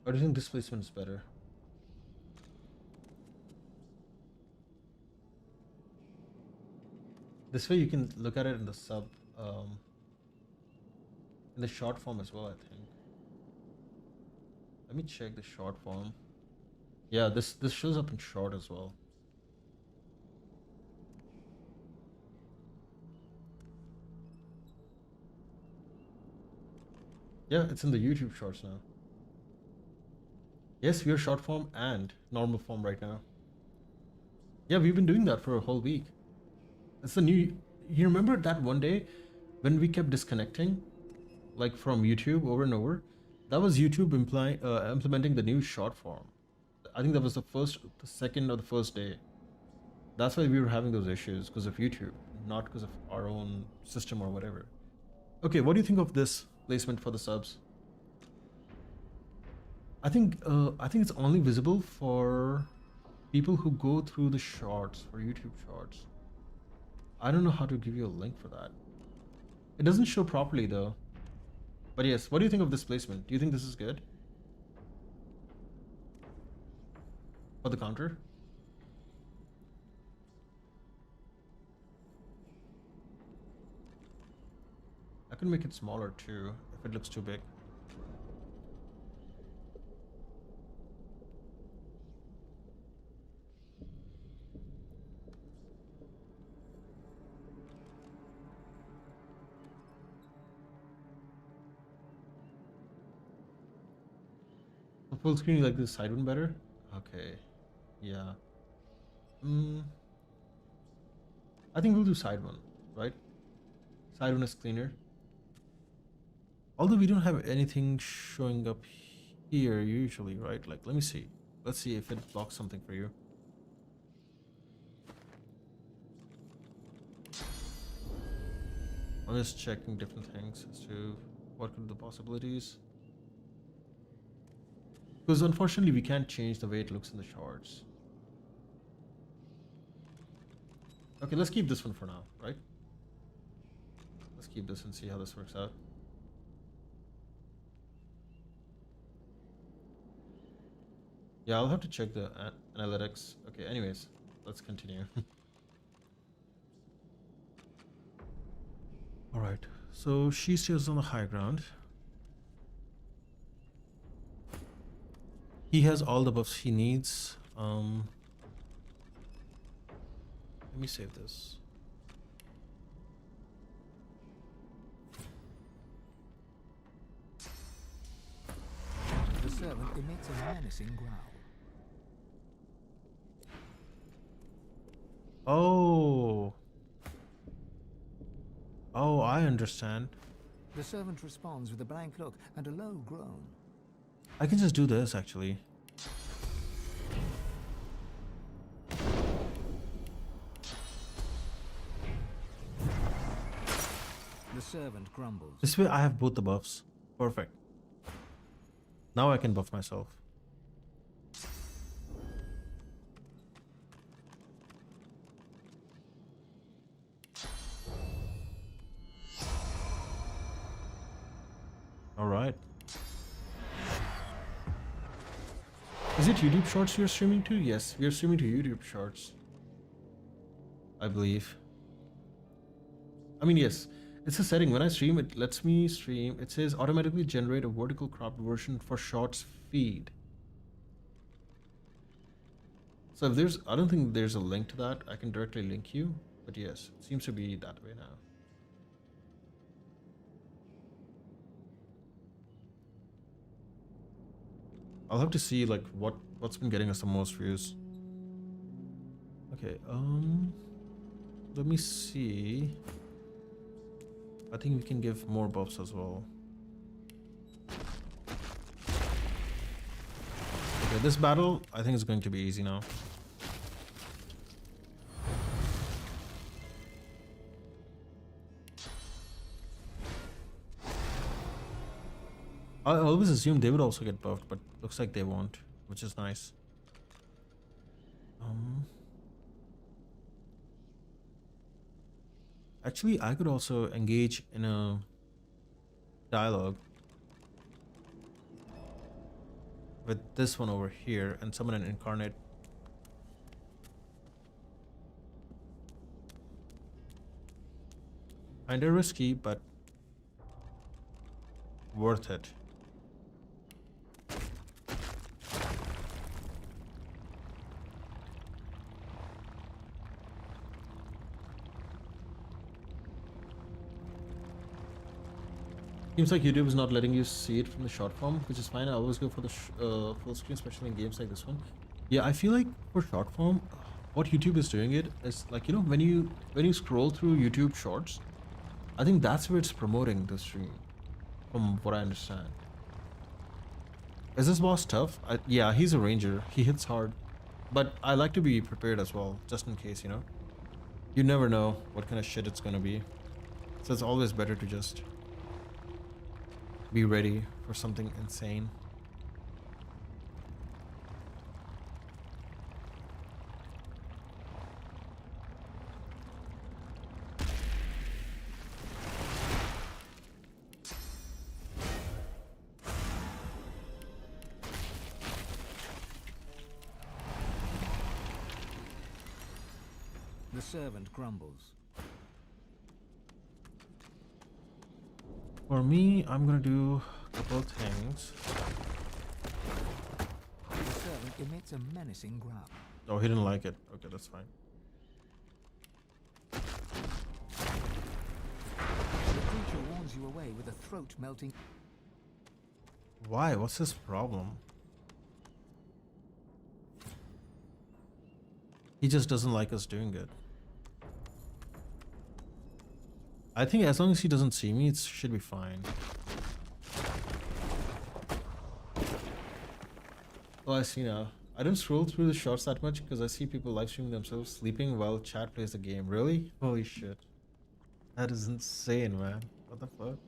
Or do you think this placement is better? This way you can look at it in the sub, in the short form as well, I think. Let me check the short form. Yeah, this shows up in short as well. Yeah, it's in the YouTube shorts now. Yes, we are short form and normal form right now. Yeah, we've been doing that for a whole week. It's the new. You remember that one day when we kept disconnecting, like from YouTube over and over? That was YouTube implementing the new short form. I think that was the second or the first day. That's why we were having those issues because of YouTube, not because of our own system or whatever. Okay, what do you think of this placement for the subs? I think it's only visible for people who go through the shorts, for YouTube shorts. I don't know how to give you a link for that. It doesn't show properly though. But yes, what do you think of this placement? Do you think this is good? For the counter? I can make it smaller too, if it looks too big. Full screen, you like this side one better? Okay. Yeah. I think we'll do side one, right? Side one is cleaner. Although we don't have anything showing up here usually, right? Like, let me see. Let's see if it blocks something for you. I'm just checking different things as to what could be the possibilities. Because unfortunately, we can't change the way it looks in the shards. Okay, let's keep this one for now, right? Let's keep this and see how this works out. Yeah, I'll have to check the analytics. Okay, anyways, let's continue. Alright, so she stays on the high ground. He has all the buffs he needs. Let me save this. The servant emits a menacing growl. Oh. Oh, I understand. The servant responds with a blank look and a low groan. I can just do this actually. The servant grumbles. This way I have both the buffs. Perfect. Now I can buff myself. Alright. Is it YouTube Shorts you're streaming to? Yes, we are streaming to YouTube Shorts, I believe. I mean, yes. It's a setting. When I stream, it lets me stream. It says automatically generate a vertical cropped version for Shorts feed. So if there's, I don't think there's a link to that. I can directly link you. But yes, it seems to be that way now. I'll have to see like what's been getting us the most views. Okay, let me see. I think we can give more buffs as well. Okay, this battle I think is going to be easy now. I always assumed they would also get buffed, but looks like they won't, which is nice. Actually, I could also engage in a dialogue with this one over here and summon an incarnate. Kinda risky, but worth it. Seems like YouTube is not letting you see it from the short form, which is fine. I always go for the full screen, especially in games like this one. Yeah, I feel like for short form, what YouTube is doing it is like, you know, when you scroll through YouTube Shorts, I think that's where it's promoting the stream, from what I understand. Is this boss tough? Yeah, he's a ranger. He hits hard, but I like to be prepared as well, just in case, you know. You never know what kind of shit it's gonna be, so it's always better to just be ready for something insane. The servant grumbles. For me, I'm gonna do a couple of things. The servant emits a menacing growl. Oh, he didn't like it. Okay, that's fine. The creature warns you away with a throat-melting. Why? What's his problem? He just doesn't like us doing it. I think as long as he doesn't see me, it should be fine. Oh, I see now. I don't scroll through the shorts that much because I see people live streaming themselves sleeping while chat plays the game. Really? Holy shit. That is insane, man. What the fuck?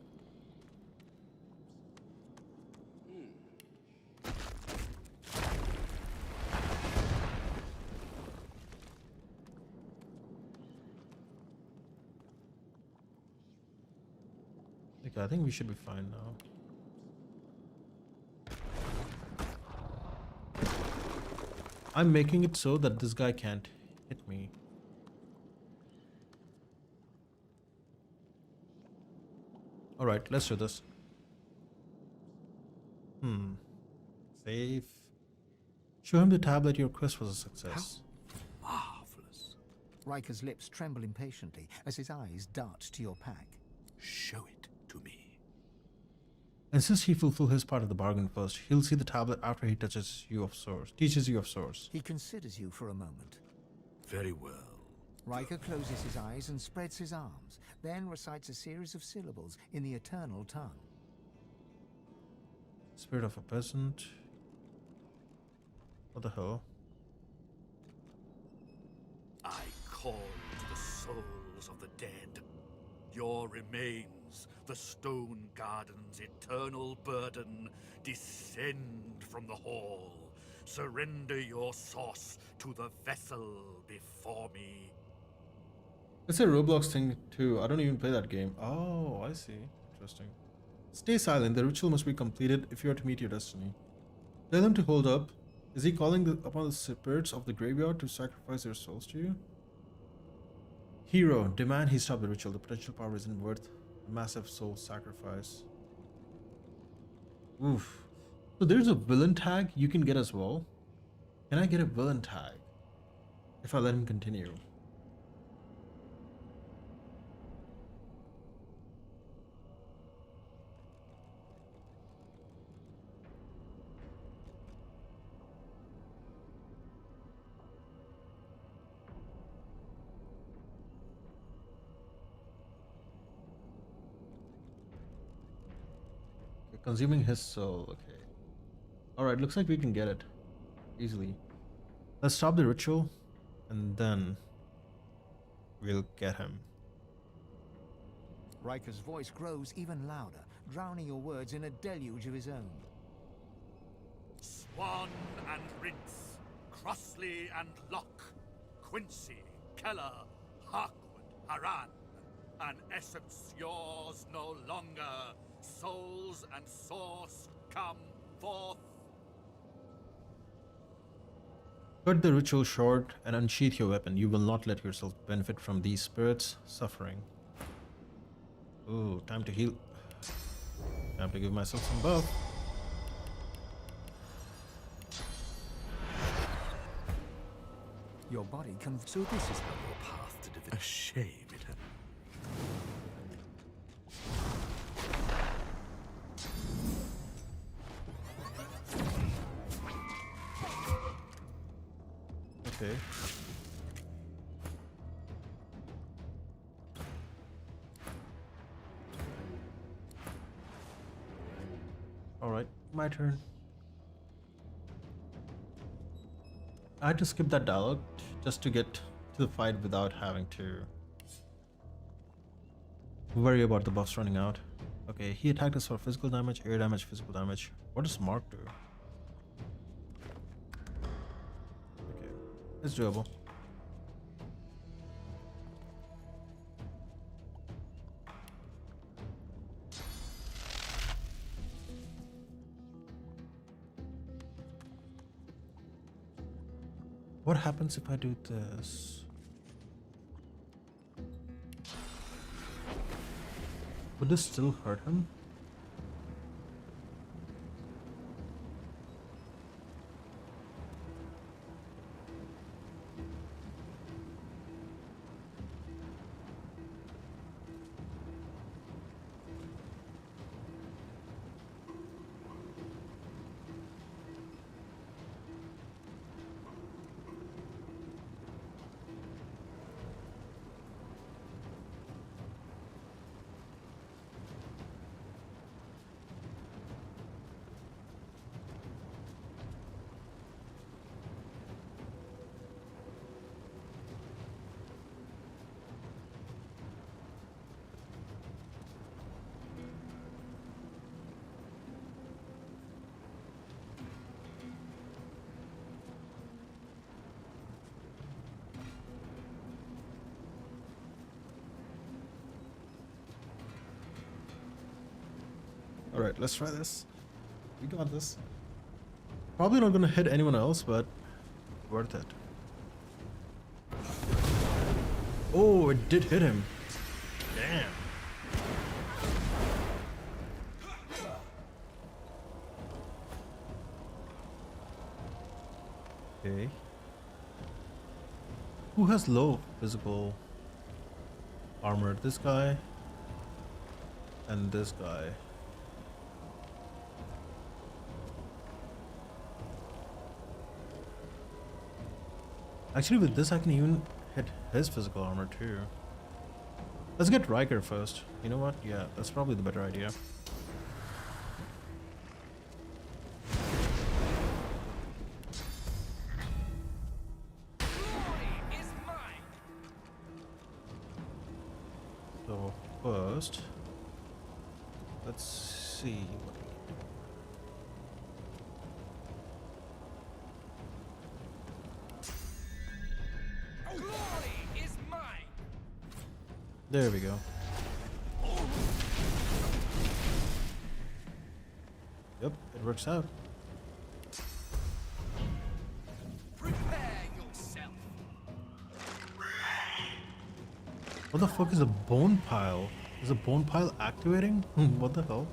Okay, I think we should be fine now. I'm making it so that this guy can't hit me. Alright, let's do this. Save. Show him the tablet. Your quest was a success. Marvelous. Riker's lips tremble impatiently as his eyes dart to your pack. Show it to me. Insist he fulfill his part of the bargain first. He'll see the tablet after he teaches you of source. He considers you for a moment. Very well. Riker closes his eyes and spreads his arms, then recites a series of syllables in the eternal tongue. Spirit of a peasant. What the hell? I call to the souls of the dead. Your remains, the stone garden's eternal burden, descend from the hall. Surrender your source to the vessel before me. It's a Roblox thing too. I don't even play that game. Oh, I see. Interesting. Stay silent. The ritual must be completed if you are to meet your destiny. Tell him to hold up. Is he calling upon the spirits of the graveyard to sacrifice their souls to you? Hero, demand he stop the ritual. The potential power isn't worth a massive soul sacrifice. Oof. So there's a villain tag you can get as well. Can I get a villain tag if I let him continue? Consuming his soul, okay. Alright, looks like we can get it. Easily. Let's stop the ritual, and then we'll get him. Riker's voice grows even louder, drowning your words in a deluge of his own. Swan and Rince, Crossley and Locke, Quincy, Keller, Harkwood, Haran, an essence yours no longer. Souls and source come forth. Cut the ritual short and unsheath your weapon. You will not let yourself benefit from these spirits' suffering. Ooh, time to heal. Time to give myself some buff. Your body can... So this is not your path to divinity. A shame it happened. Okay. Alright, my turn. I had to skip that dialogue just to get to the fight without having to worry about the buffs running out. Okay, he attacked us for physical damage, air damage, physical damage. What does Mark do? Okay, it's doable. What happens if I do this? Would this still hurt him? Alright, let's try this. We got this. Probably not gonna hit anyone else, but worth it. Oh, it did hit him. Damn. Okay. Who has low physical armor? This guy and this guy. Actually, with this I can even hit his physical armor too. Let's get Riker first. You know what? Yeah, that's probably the better idea. So first, let's see what we can do. There we go. Yep, it works out. Prepare yourself. What the fuck is a bone pile? Is a bone pile activating? What the hell?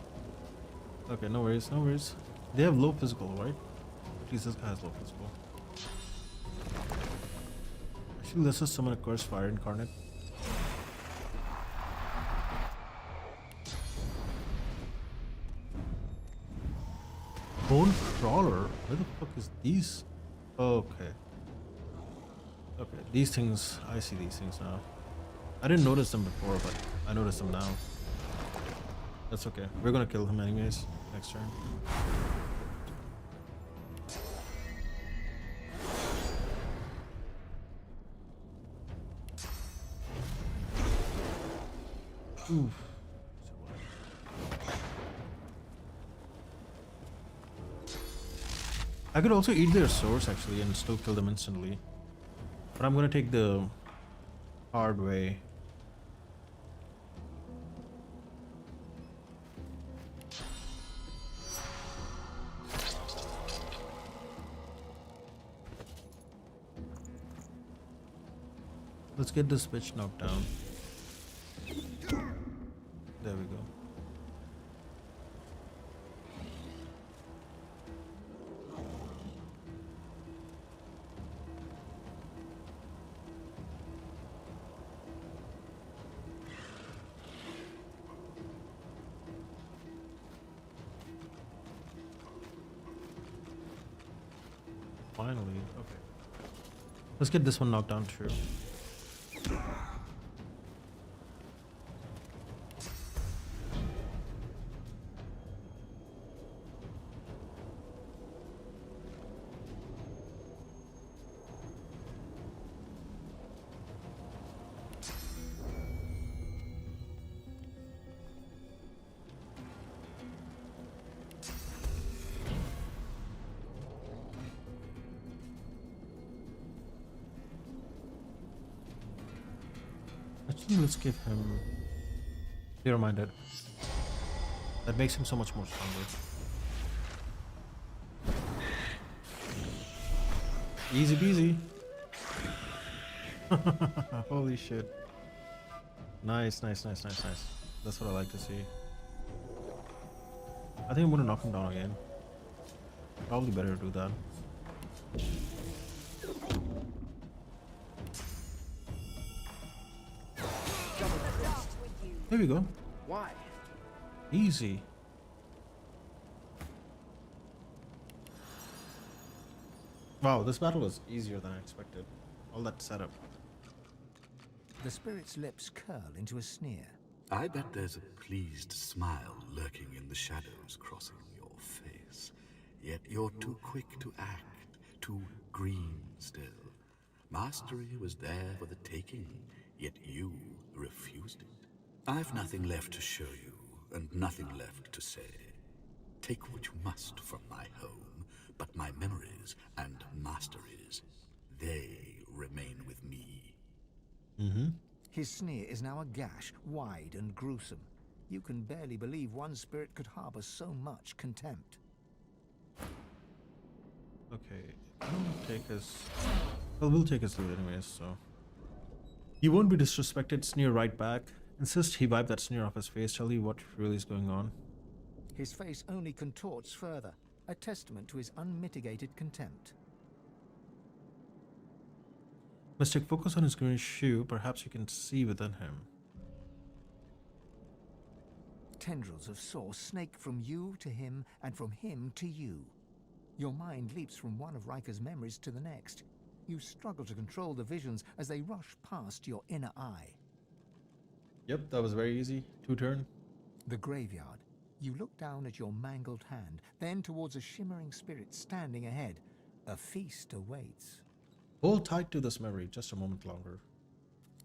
Okay, no worries, no worries. They have low physical, right? At least this guy has low physical. Actually, let's just summon a Cursed Fire Incarnate. Bone Crawler? Where the fuck is these? Okay. Okay, these things, I see these things now. I didn't notice them before, but I noticed them now. That's okay. We're gonna kill him anyways, next turn. Oof. I could also eat their source actually and still kill them instantly. But I'm gonna take the hard way. Let's get this bitch knocked down. There we go. Finally, okay. Let's get this one knocked down too. Actually, let's give him Clear Minded. That makes him so much more stronger. Easy peasy. Holy shit. Nice, nice, nice, nice, nice. That's what I like to see. I think I'm gonna knock him down again. Probably better to do that. There we go. Why? Easy. Wow, this battle was easier than I expected. All that setup. The spirit's lips curl into a sneer. I bet there's a pleased smile lurking in the shadows crossing your face. Yet you're too quick to act, too green still. Mastery was there for the taking, yet you refused it. I've nothing left to show you, and nothing left to say. Take what you must from my home, but my memories and masteries, they remain with me. His sneer is now a gash, wide and gruesome. You can barely believe one spirit could harbor so much contempt. Okay, we'll take his... Well, we'll take his loot anyways, so... He won't be disrespected, sneer right back. Insist he wipe that sneer off his face, tell you what really is going on. His face only contorts further, a testament to his unmitigated contempt. Mystic, focus on his green shoe, perhaps you can see within him. Tendrils of source snake from you to him, and from him to you. Your mind leaps from one of Riker's memories to the next. You struggle to control the visions as they rush past your inner eye. Yep, that was very easy. 2 turn. The graveyard. You look down at your mangled hand, then towards a shimmering spirit standing ahead. A feast awaits. Hold tight to this memory just a moment longer.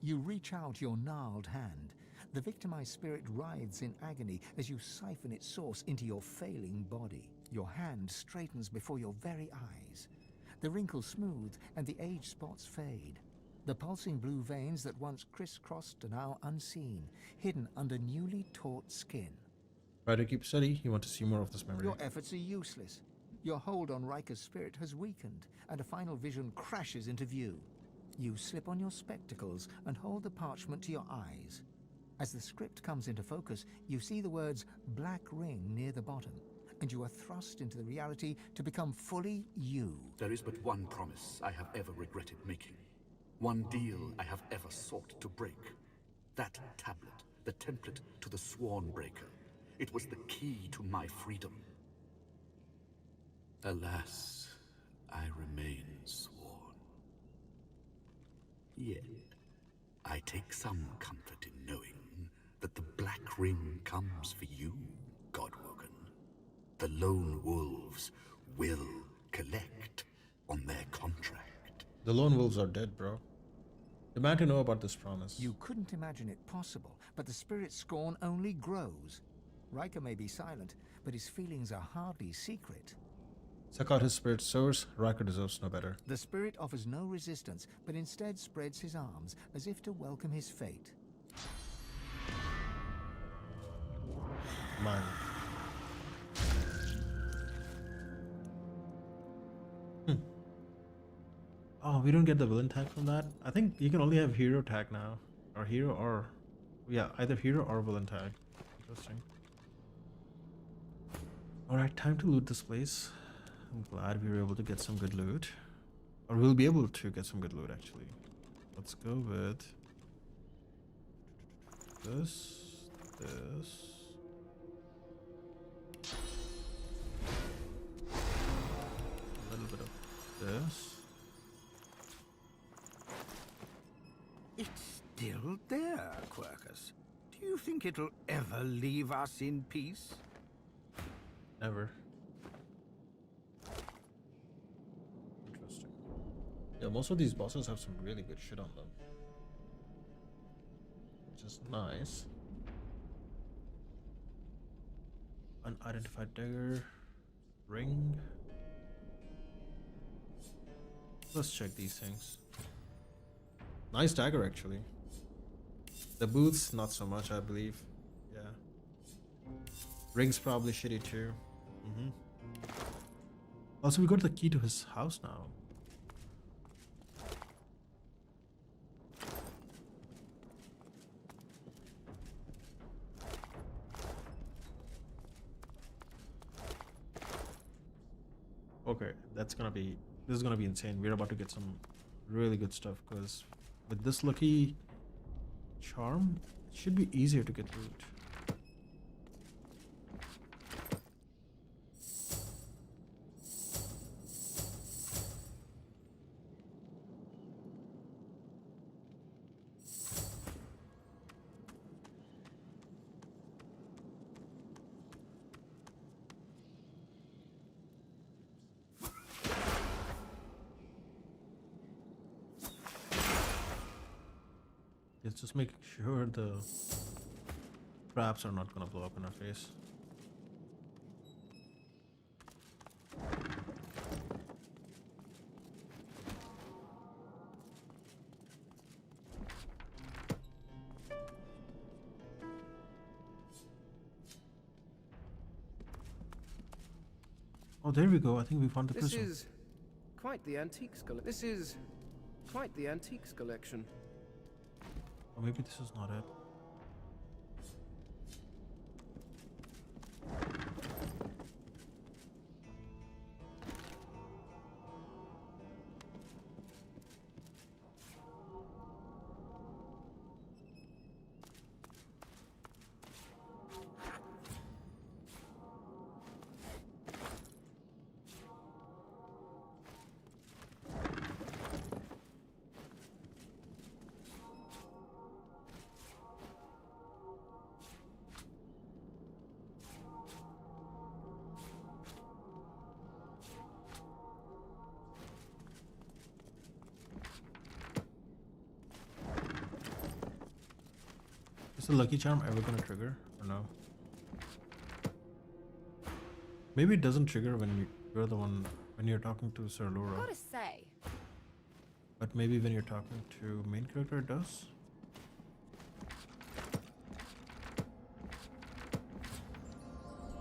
You reach out your gnarled hand. The victimized spirit writhes in agony as you siphon its source into your failing body. Your hand straightens before your very eyes. The wrinkles smooth and the age spots fade. The pulsing blue veins that once crisscrossed are now unseen, hidden under newly taut skin. Try to keep steady, you want to see more of this memory. Your efforts are useless. Your hold on Riker's spirit has weakened, and a final vision crashes into view. You slip on your spectacles and hold the parchment to your eyes. As the script comes into focus, you see the words Black Ring near the bottom, and you are thrust into the reality to become fully you. There is but one promise I have ever regretted making. One deal I have ever sought to break. That tablet, the template to the Sworn Breaker. It was the key to my freedom. Alas, I remain sworn. Yet, I take some comfort in knowing that the Black Ring comes for you, Godwoken. The Lone Wolves will collect on their contract. The Lone Wolves are dead, bro. Demand to know about this promise. You couldn't imagine it possible, but the spirit's scorn only grows. Riker may be silent, but his feelings are hardly secret. Suck out his spirit's source, Riker deserves no better. The spirit offers no resistance, but instead spreads his arms as if to welcome his fate. Man. Oh, we don't get the villain tag from that? I think you can only have hero tag now. Or hero or... Yeah, either hero or villain tag. Interesting. Alright, time to loot this place. I'm glad we were able to get some good loot. Or we'll be able to get some good loot, actually. Let's go with... this... a little bit of this. It's still there, Quercus. Do you think it'll ever leave us in peace? Never. Interesting. Yeah, most of these bosses have some really good shit on them. Which is nice. Unidentified dagger. Ring. Let's check these things. Nice dagger, actually. The boots, not so much, I believe. Yeah. Ring's probably shitty too. Also, we got the key to his house now. Okay, this is gonna be insane. We're about to get some really good stuff, because with this lucky charm, it should be easier to get loot. Let's just make sure the traps are not gonna blow up in our face. Oh, there we go. I think we found the This prism. is quite the antiques collection. This is quite the antiques collection. Or maybe this is not it. Is the lucky charm ever gonna trigger or no? Maybe it doesn't trigger when you're the one when you're talking to Sir Laura. Gotta say, But maybe when you're talking to main character it does.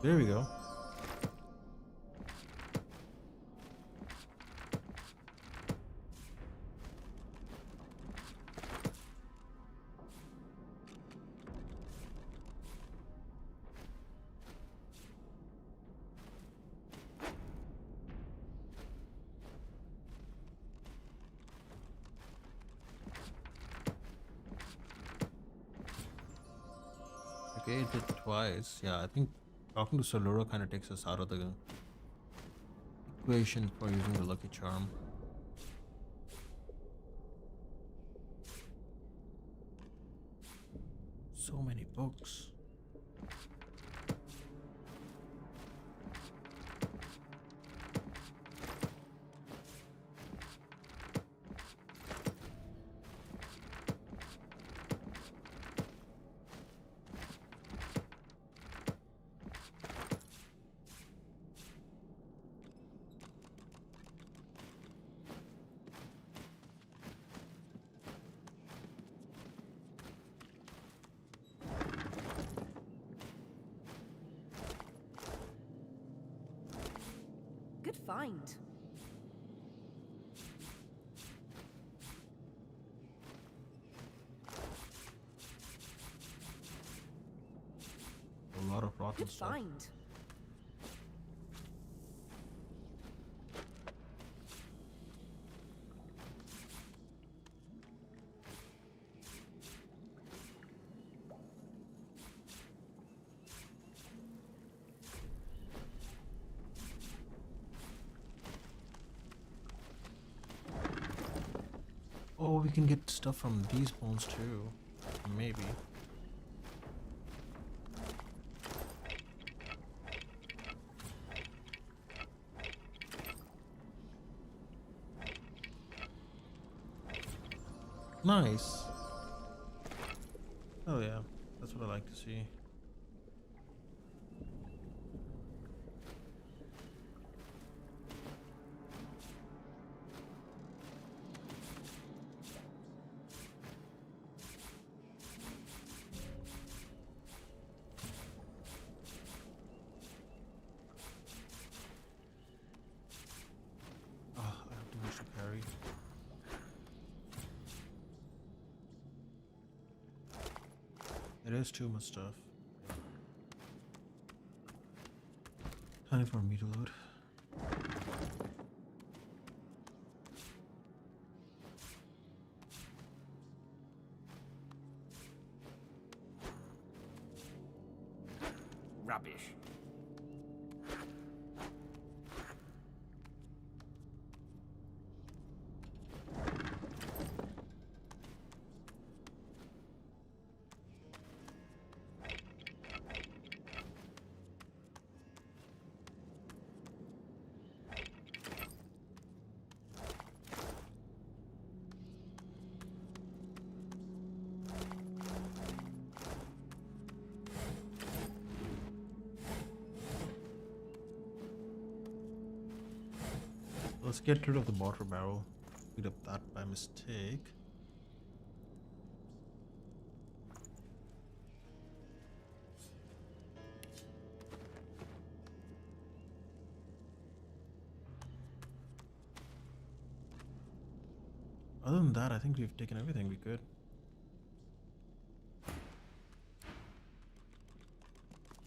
There we go. Okay, it did twice. Yeah, I think talking to Solura kind of takes us out of the equation for using the lucky charm. So many books. good find. A lot of rotten Good stuff. find. Oh, we can get stuff from these bones too. Maybe. Nice. Oh yeah, that's what I like to see. Oh, I have too much to carry. It is too much stuff. Time for me to load. Rubbish. Let's get rid of the water barrel. Picked up that by mistake. Other than that, I think we've taken everything we could.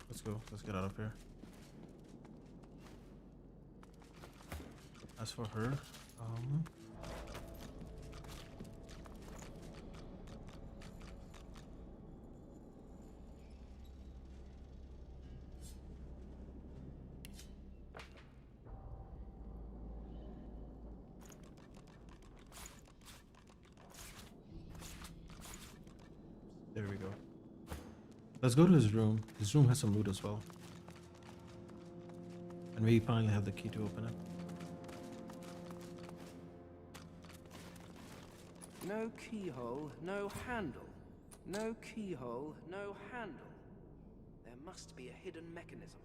Let's go. Let's get out of here. As for her, there we go. Let's go to his room. His room has some loot as well. And we finally have the key to open it. No keyhole, no handle. No keyhole, no handle. There must be a hidden mechanism.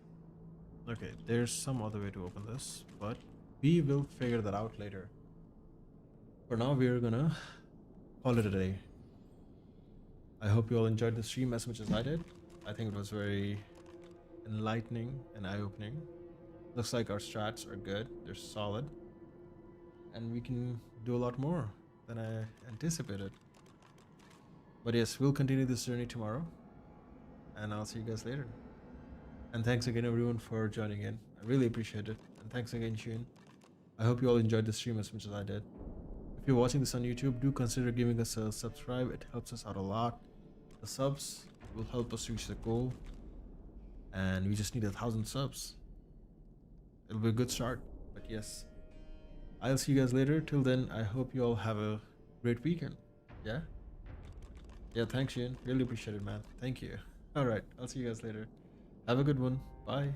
Okay, there's some other way to open this, but we will figure that out later. For now, we're gonna call it a day. I hope you all enjoyed the stream as much as I did. I think it was very enlightening and eye-opening. Looks like our strats are good, they're solid, and we can do a lot more than I anticipated. But yes, we'll continue this journey tomorrow, and I'll see you guys later. And thanks again everyone for joining in. I really appreciate it. And thanks again, Shun. I hope you all enjoyed the stream as much as I did. If you're watching this on YouTube, do consider giving us a subscribe. It helps us out a lot. The subs will help us reach the goal, and we just need 1,000 subs. It'll be a good start. But yes, I'll see you guys later. Till then, I hope you all have a great weekend. Yeah, thanks, Shun. Really appreciate it, man. Thank you. All right, I'll see you guys later. Have a good one. Bye.